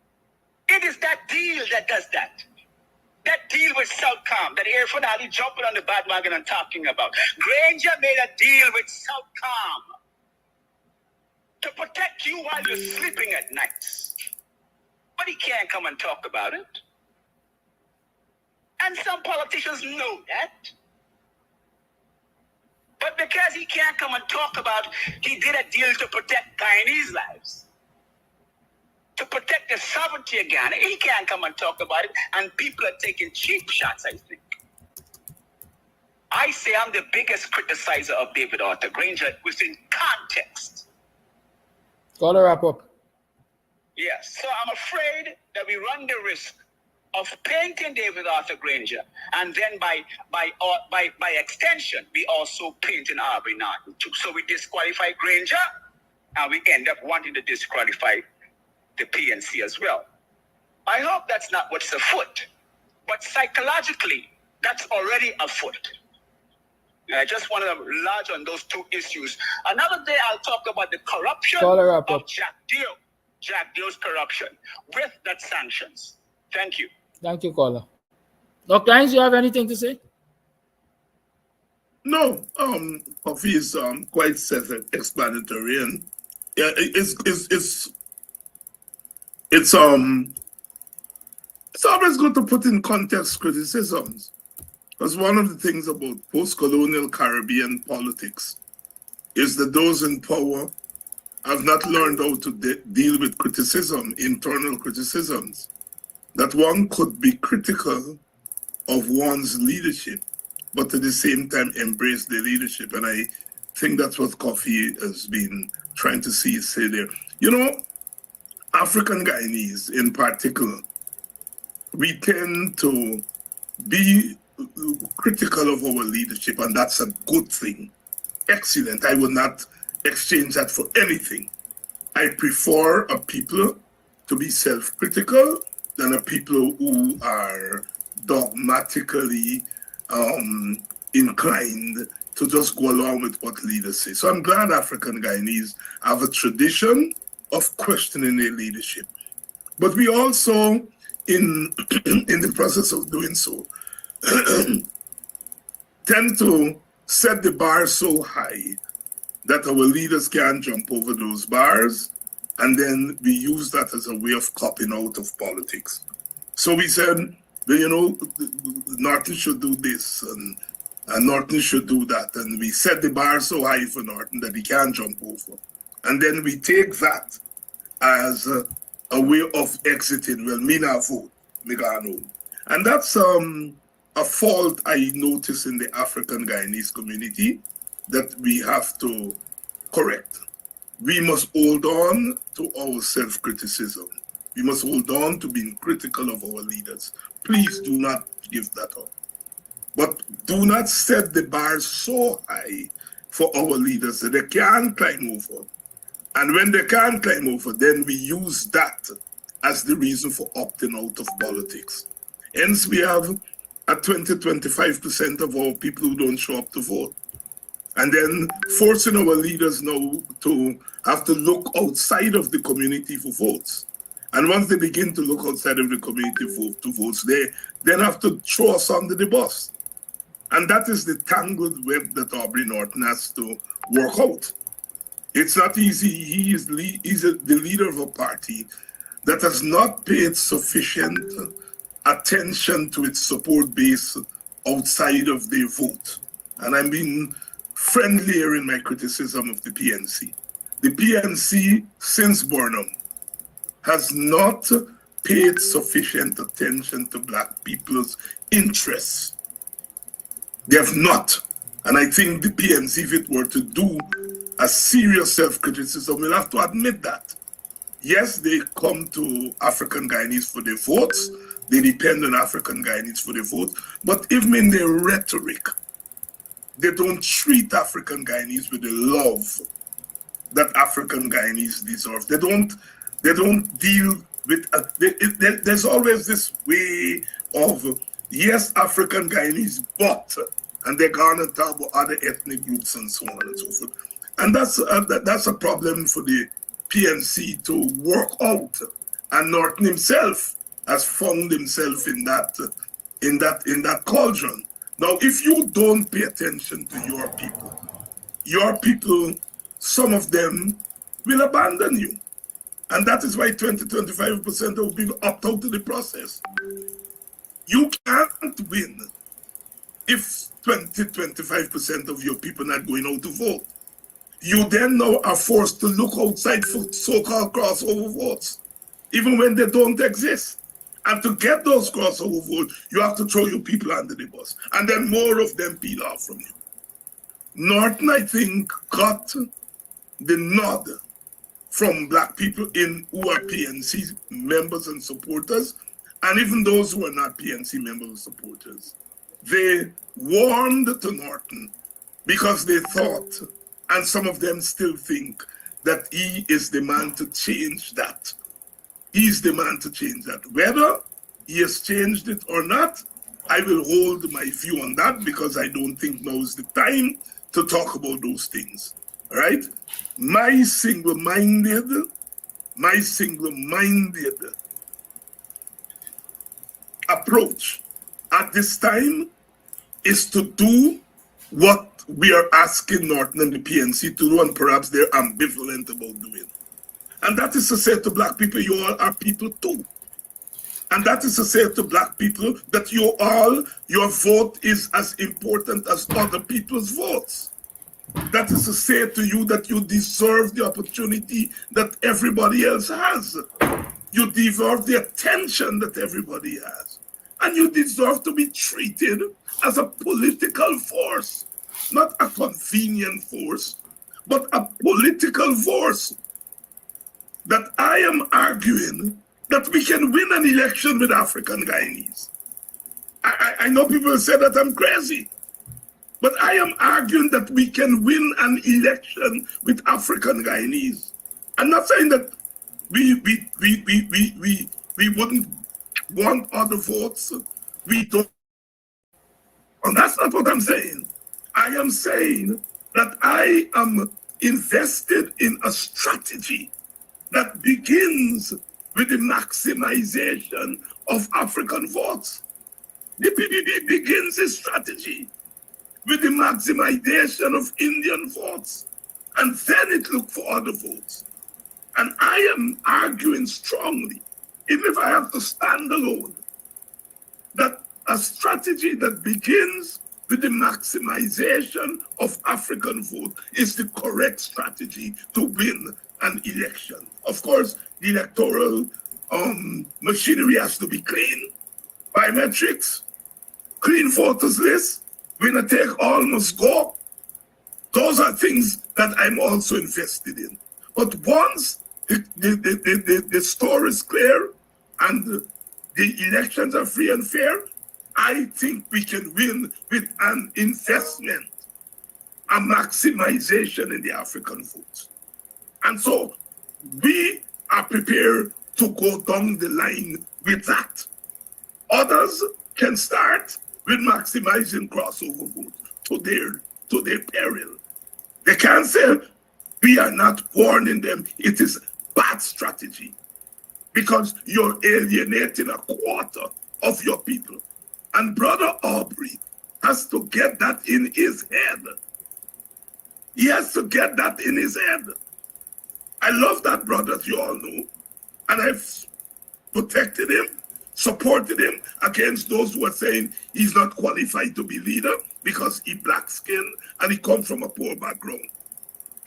It is that deal that does that. That deal with Southcom, that Air Finale jumping on the bandwagon and talking about. Granger made a deal with Southcom to protect you while you're sleeping at nights. But he can't come and talk about it. And some politicians know that. But because he can't come and talk about, he did a deal to protect Guyanese lives, to protect the sovereignty of Ghana. He can't come and talk about it, and people are taking cheap shots, I think. I say I'm the biggest criticizer of David Arthur Granger within context. Call a wrap up. Yes, so I'm afraid that we run the risk of painting David Arthur Granger, and then by extension, we also paint in Aubrey Norton too. So we disqualify Granger, and we end up wanting to disqualify the PNC as well. I hope that's not what's afoot, but psychologically, that's already afoot. I just want to enlarge on those two issues. Another day, I'll talk about the corruption of Jack Deal. Jack Deal's corruption with that sanctions. Thank you. Thank you, caller. Dr. Hines, you have anything to say? No, Coffee is quite self-explanatory, and yeah, it's always good to put in context criticisms, because one of the things about post-colonial Caribbean politics is that those in power have not learned how to deal with criticism, internal criticisms. That one could be critical of one's leadership, but at the same time embrace the leadership. And I think that's what Coffee has been trying to say there. You know, African Guyanese in particular, we tend to be critical of our leadership, and that's a good thing. Excellent. I would not exchange that for anything. I prefer a people to be self-critical than a people who are dogmatically inclined to just go along with what leaders say. So I'm glad African Guyanese have a tradition of questioning their leadership. But we also, in the process of doing so, tend to set the bar so high that our leaders can't jump over those bars, and then we use that as a way of copping out of politics. So we said, you know, Norton should do this, and Norton should do that, and we set the bar so high for Norton that he can't jump over. And then we take that as a way of exiting. Well, me not vote, me gone home. And that's a fault I notice in the African Guyanese community that we have to correct. We must hold on to our self-criticism. We must hold on to being critical of our leaders. Please do not give that up. But do not set the bar so high for our leaders that they can't climb over. And when they can't climb over, then we use that as the reason for opting out of politics. Hence, we have a 20-25% of our people who don't show up to vote. And then forcing our leaders now to have to look outside of the community for votes. And once they begin to look outside of the community for votes, they then have to throw us under the bus. And that is the tangled web that Aubrey Norton has to work out. It's not easy. He's the leader of a party that has not paid sufficient attention to its support base outside of their vote. And I'm being friendlier in my criticism of the PNC. The PNC, since Burnham, has not paid sufficient attention to Black people's interests. They have not. And I think the PNC, if it were to do a serious self-criticism. We'll have to admit that. Yes, they come to African Guyanese for their votes. They depend on African Guyanese for their votes. But even in their rhetoric, they don't treat African Guyanese with the love that African Guyanese deserve. They don't deal with, there's always this way of, yes, African Guyanese, but, and they're going to talk about other ethnic groups and so on and so forth. And that's a problem for the PNC to work out. And Norton himself has found himself in that cauldron. Now, if you don't pay attention to your people, some of them will abandon you. And that is why 20-25% of people opt out of the process. You can't win if 20-25% of your people not going out to vote. You then now are forced to look outside for so-called crossover votes, even when they don't exist. And to get those crossover votes, you have to throw your people under the bus. And then more of them peel off from you. Norton, I think, got the nod from black people who are PNC members and supporters, and even those who are not PNC members and supporters. They warmed to Norton because they thought, and some of them still think, that he is the man to change that. He's the man to change that. Whether he has changed it or not, I will hold my view on that because I don't think now is the time to talk about those things. All right? My single-minded approach at this time is to do what we are asking Norton and the PNC to do, and perhaps they're ambivalent about doing. And that is to say to black people, you all are people too. And that is to say to black people that your vote is as important as other people's votes. That is to say to you that you deserve the opportunity that everybody else has. You deserve the attention that everybody has. And you deserve to be treated as a political force, not a convenient force, but a political force. That I am arguing that we can win an election with African Guyanese. I know people say that I'm crazy, but I am arguing that we can win an election with African Guyanese. I'm not saying that we wouldn't want other votes. We don't. And that's not what I'm saying. I am saying that I am invested in a strategy that begins with the maximization of African votes. The PPP begins its strategy with the maximization of Indian votes, and then it looks for other votes. And I am arguing strongly, even if I have to stand alone, that a strategy that begins with the maximization of African vote is the correct strategy to win an election. Of course, the electoral machinery has to be clean, biometrics, clean voters list, winner take all must go. Those are things that I'm also invested in. But once the store is clear and the elections are free and fair, I think we can win with an investment, a maximization in the African vote. And so we are prepared to go down the line with that. Others can start with maximizing crossover vote to their peril. They can't say we are not warning them. It is bad strategy because you're alienating a quarter of your people. And Brother Aubrey has to get that in his head. He has to get that in his head. I love that brother, as you all know, and I've protected him, supported him against those who are saying he's not qualified to be leader because he's black skinned and he comes from a poor background.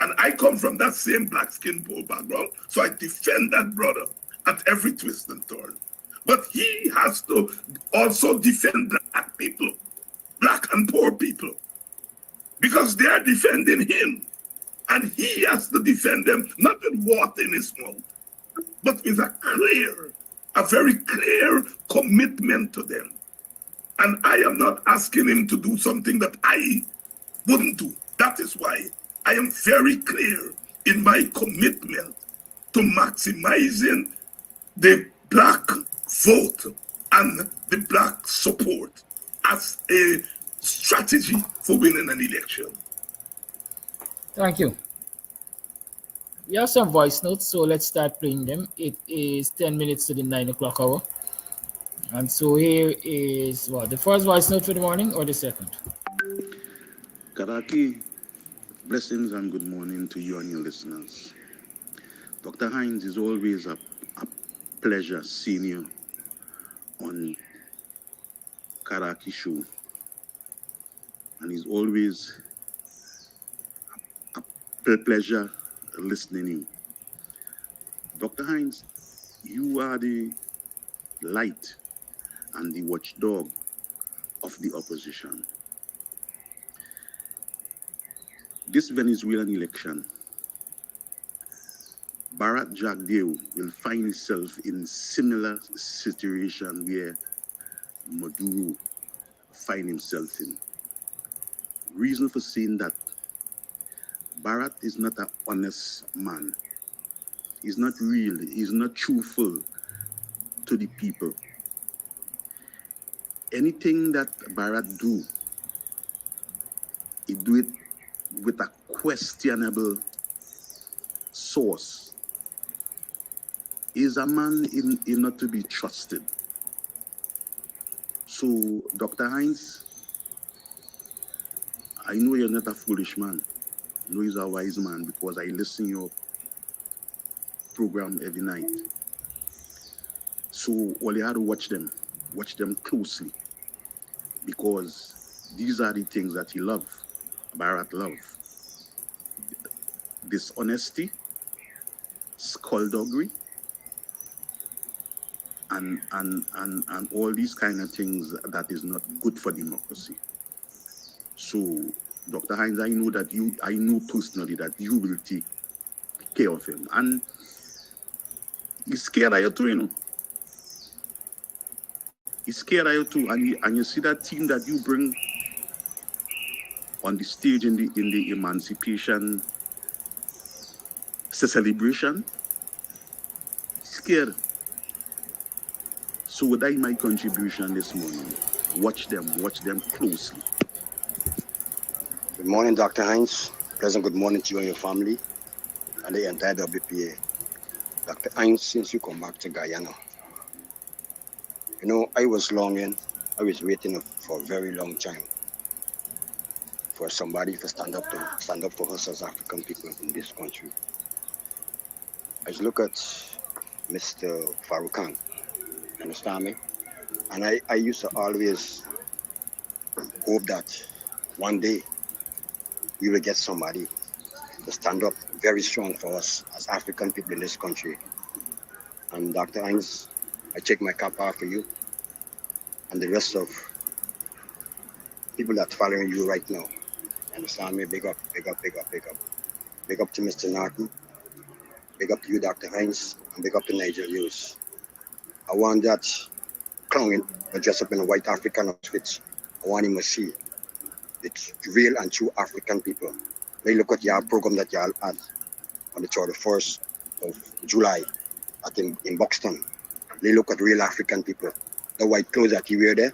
And I come from that same black skinned poor background, so I defend that brother at every twist and turn. But he has to also defend black people, black and poor people, because they are defending him. And he has to defend them, not with water in his mouth, but with a very clear commitment to them. And I am not asking him to do something that I wouldn't do. That is why I am very clear in my commitment to maximizing the black vote and the black support as a strategy for winning an election. Thank you. We have some voice notes, so let's start playing them. It is 10 minutes to the 9 o'clock hour. And so here is what, the first voice note for the morning or the second? Kadaki, blessings and good morning to you and your listeners. Dr. Hinds, is always a pleasure seeing you on Kadaki show. And it's always a pleasure listening to you. Dr. Hinds, you are the light and the watchdog of the opposition. This Venezuelan election, Bharat Jagdeo will find himself in similar situation where Maduro find himself in. Reason for saying that Bharat is not an honest man. He's not real. He's not truthful to the people. Anything that Bharat do, he do it with a questionable source. He's a man in not to be trusted. So, Dr. Hinds, I know you're not a foolish man. I know you're a wise man because I listen to your program every night. So all you have to watch them closely, because these are the things that he love, Bharat love. Dishonesty, skullduggery, and all these kind of things that is not good for democracy. So, Dr. Hinds, I know personally that you will take care of him. And he's scared of you too, you know. He's scared of you too. And you see that team that you bring on the stage in the emancipation celebration, scared. So that is my contribution this morning. Watch them closely. Good morning, Dr. Hinds. Pleasant good morning to you and your family and the entire WPA. Dr. Hinds, since you come back to Guyana, you know, I was waiting for a very long time for somebody to stand up for us as African people in this country. I look at Mr. Farrakhan, understand me? And I used to always hope that one day we will get somebody to stand up very strong for us as African people in this country. And Dr. Hinds, I take my cap off for you and the rest of people that following you right now. Understand me? Big up. Big up to Mr. Norton. Big up to you, Dr. Hinds, and big up to Nigel Hughes. I want that clown to dress up in a white African outfit. I want him to see it's real and true African people. They look at your program that y'all had on the 31st of July in Buxton. They look at real African people. The white clothes that you wear there,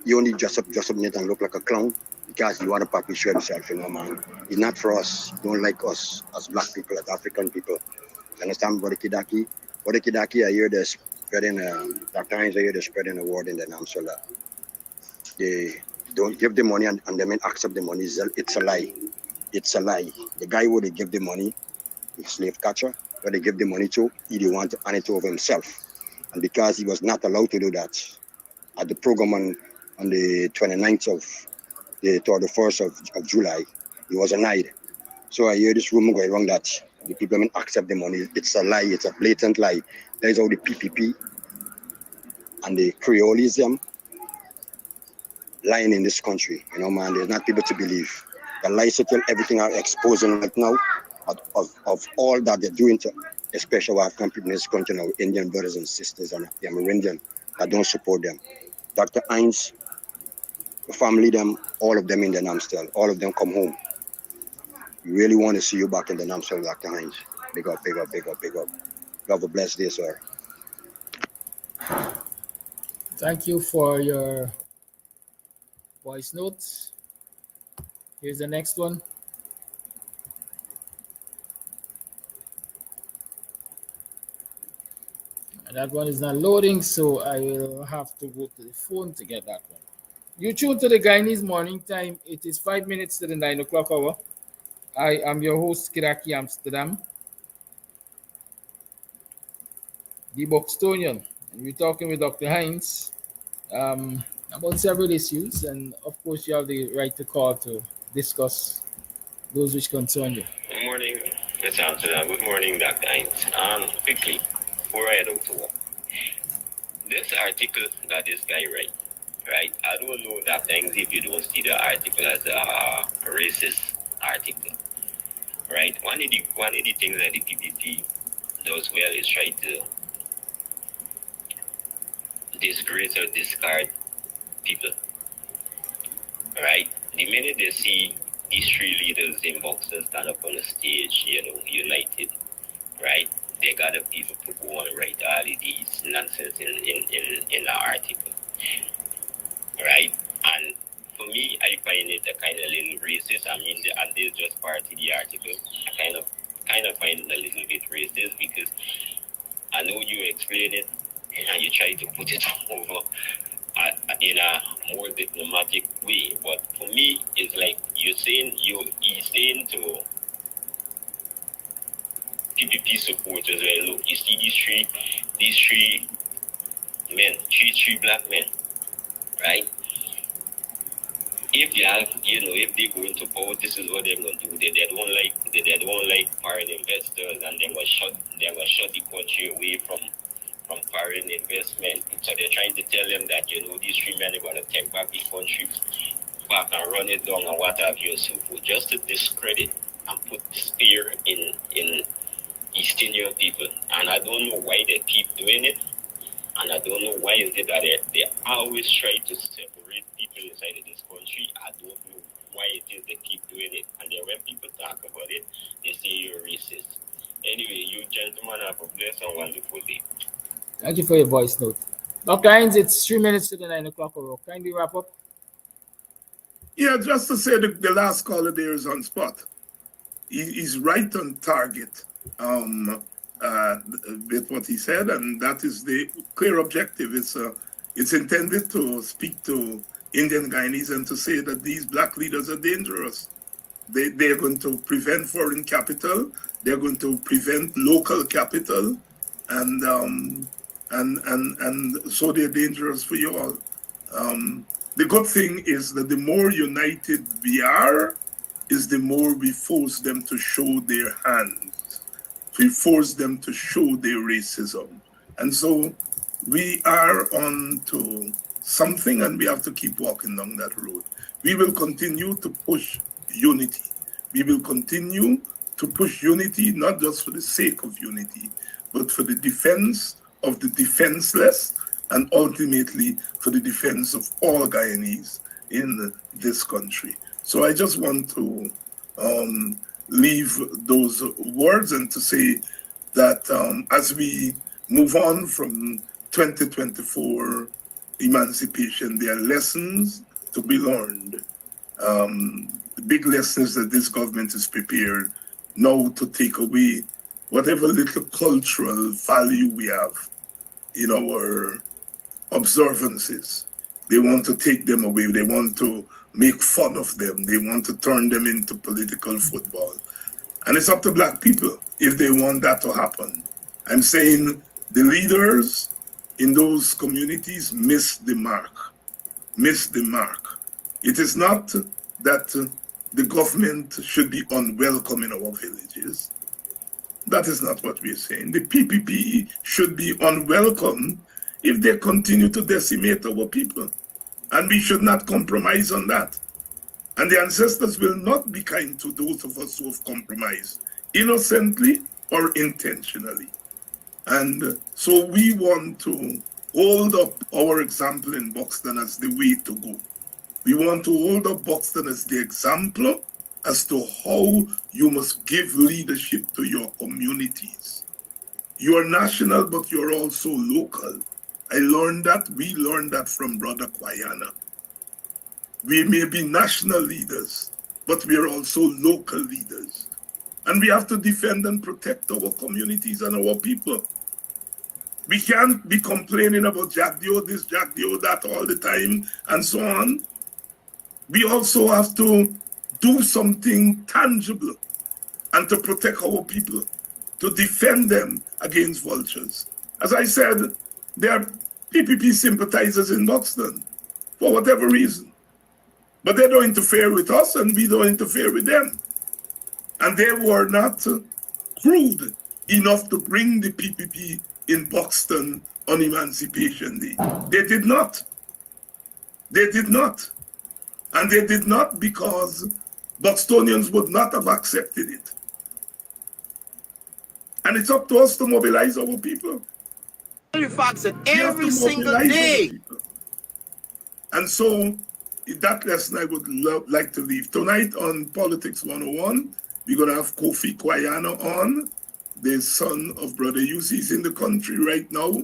you only dress up in it and look like a clown because you want to probably show yourself, you know, man. It's not for us. You don't like us as black people, as African people. You understand, Brother Kidaki? Brother Kidaki, I hear they're spreading, Dr. Hinds, I hear they're spreading a word in the Namsola. They don't give the money and they may accept the money. It's a lie. It's a lie. The guy who they give the money, the slave catcher, where they give the money to, he didn't want to hand it over himself. And because he was not allowed to do that, at the program on the 29th of the 31st of July, he was denied. So I hear this rumor going around that the people may accept the money. It's a lie. It's a blatant lie. There's all the PPP and the Creolism lying in this country. You know, man, there's not people to believe. The lies to tell everything are exposing right now. of all that they're doing to, especially our country in this country, our Indian brothers and sisters and the Amerindian that don't support them. Dr. Hines, the family, them, all of them in the Namstel, all of them come home. We really want to see you back in the Namstel, Dr. Hines. Big up, big up, big up, big up. You have a blessed day, sir. Thank you for your voice notes. Here's the next one. And that one is not loading, so I will have to go to the phone to get that one. You tune to the Guyanese Morning Time. It is 5 minutes to the 9 o'clock hour. I am your host, Kiraki Amsterdam, the BUXTONIAN. And we're talking with Dr. Hines about several issues. And of course, you have the right to call to discuss those which concern you. Good morning, Mr. Amsterdam. Good morning, Dr. Hines. Quickly, before I head out to work, this article that this guy write, right? I don't know that things if you don't see the article as a racist article, right? One of the things that the PPP does well is try to disgrace or discard people, right? The minute they see these three leaders in boxers stand up on the stage, united, right? They got the people to go and write all of these nonsense in the article, right? And for me, I find it a kind of little racist. I mean, and this is just part of the article. I kind of find it a little bit racist because I know you explain it and you try to put it over in a more diplomatic way. But for me, it's like he's saying to PPP supporters, well, look, you see these three men, three black men, right? If they have, if they go into power, this is what they're going to do. They don't like foreign investors, and they're going to shut the country away from foreign investment. So they're trying to tell them that these three men are going to take back the country back and run it down and what have you, so forth, just to discredit and put fear in East Indian people. And I don't know why they keep doing it, and I don't know why is it that they always try to separate people inside of this country. I don't know why it is they keep doing it. And then when people talk about it, they say you're racist. Anyway, you gentlemen have a blessed and wonderful day. Thank you for your voice note. Dr. Hines, it's 3 minutes to the 9 o'clock hour. Kindly wrap up. Yeah, just to say the last caller there is on spot. He's right on target with what he said, and that is the clear objective. It's intended to speak to Indian Guyanese and to say that these black leaders are dangerous. They're going to prevent foreign capital. They're going to prevent local capital, and so they're dangerous for you all. The good thing is that the more united we are, is the more we force them to show their hands. We force them to show their racism. And so we are on to something, and we have to keep walking down that road. We will continue to push unity. We will continue to push unity, not just for the sake of unity, but for the defense of the defenseless, and ultimately for the defense of all Guyanese in this country. So I just want to leave those words and to say that as we move on from 2024 emancipation, there are lessons to be learned. The big lessons that this government is prepared now to take away whatever little cultural value we have in our observances. They want to take them away. They want to make fun of them. They want to turn them into political football. And it's up to black people if they want that to happen. I'm saying the leaders in those communities miss the mark. Miss the mark. It is not that the government should be unwelcome in our villages. That is not what we're saying. The PPP should be unwelcome if they continue to decimate our people. And we should not compromise on that. And the ancestors will not be kind to those of us who have compromised innocently or intentionally. And so we want to hold up our example in Buxton as the way to go. We want to hold up Buxton as the example as to how you must give leadership to your communities. You are national, but you're also local. We learned that from Brother Quayana. We may be national leaders, but we are also local leaders. And we have to defend and protect our communities and our people. We can't be complaining about Jack Dio this, Jack Dio that all the time, and so on. We also have to do something tangible and to protect our people, to defend them against vultures. As I said, there are PPP sympathizers in Buxton for whatever reason. But they don't interfere with us and we don't interfere with them. And they were not crude enough to bring the PPP in Buxton on Emancipation Day. They did not. They did not. And they did not because Buxtonians would not have accepted it. And it's up to us to mobilize our people. Facts We have every to single mobilize day. our people. And so that lesson I would like to leave. Tonight on Politics 101, we're going to have Kofi Kwayana on, the son of Brother Yus. He's in the country right now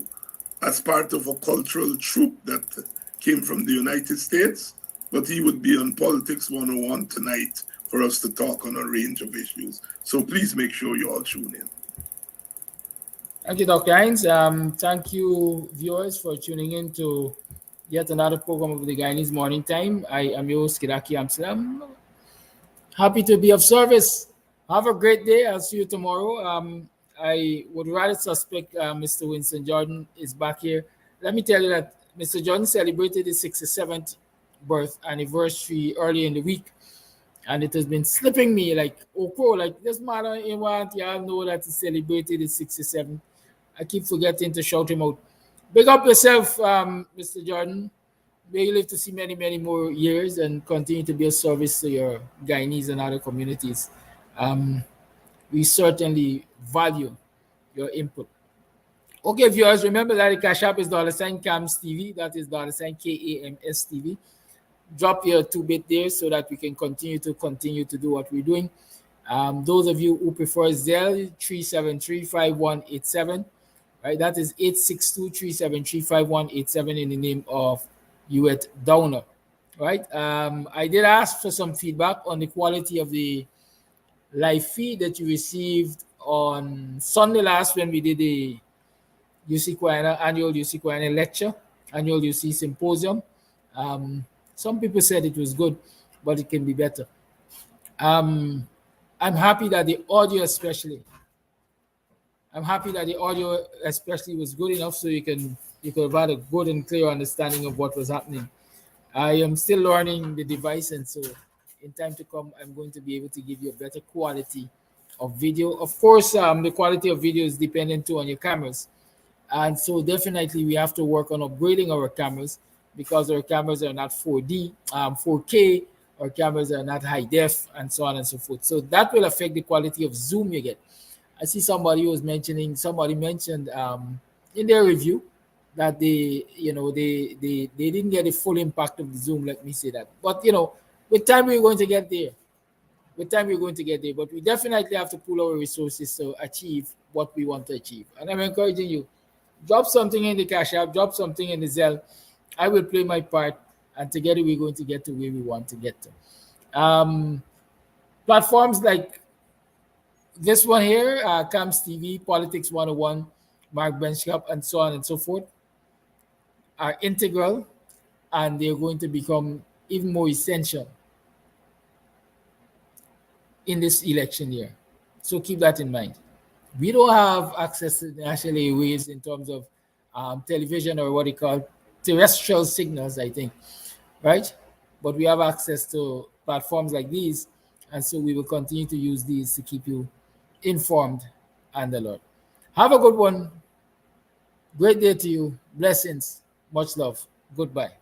as part of a cultural troupe that came from the United States. But he would be on Politics 101 tonight for us to talk on a range of issues. So please make sure you all tune in. Thank you, Dr. Hines. Thank you, viewers, for tuning in to yet another program of the Guyanese Morning Time. I am your host, Kidaki Amsterdam. Happy to be of service. Have a great day. I'll see you tomorrow. I would rather suspect Mr. Winston Jordan is back here. Let me tell you that Mr. Jordan celebrated his 67th birth anniversary early in the week. And it has been slipping me like, like this matter, you want y'all know that he celebrated his 67th. I keep forgetting to shout him out. Big up yourself, Mr. Jordan. May you live to see many, many more years and continue to be of service to your Guyanese and other communities. We certainly value your input. Okay, viewers, remember that the Cash App is $CAMS TV. That is $KAMS TV. Drop your 2-bit there so that we can continue to do what we're doing. Those of you who prefer Zelle, 373-5187. Right, that is 862-373-5187 in the name of Hewitt Downer. Right. I did ask for some feedback on the quality of the live feed that you received on Sunday last when we did the annual UC Quina lecture, annual UC symposium. Some people said it was good, but it can be better. I'm happy that the audio especially was good enough so you could have had a good and clear understanding of what was happening. I am still learning the device, and so in time to come, I'm going to be able to give you a better quality of video. Of course, the quality of video is dependent too on your cameras. And so definitely we have to work on upgrading our cameras because our cameras are not 4D, 4K, our cameras are not high def, and so on and so forth. So that will affect the quality of zoom you get. I see somebody mentioned in their review that they didn't get the full impact of the zoom. Let me say that. But with time we're going to get there. But we definitely have to pool our resources to achieve what we want to achieve. And I'm encouraging you, drop something in the Cash App, drop something in the Zelle. I will play my part, and together we're going to get to where we want to get to. Platforms like this one here, CAMS TV, Politics 101, Mark Benchcap, and so on and so forth, are integral, and they're going to become even more essential in this election year. So keep that in mind. We don't have access to national airwaves in terms of television or what they call terrestrial signals, I think, right? But we have access to platforms like these, and so we will continue to use these to keep you informed and alert. Have a good one. Great day to you. Blessings. Much love. Goodbye.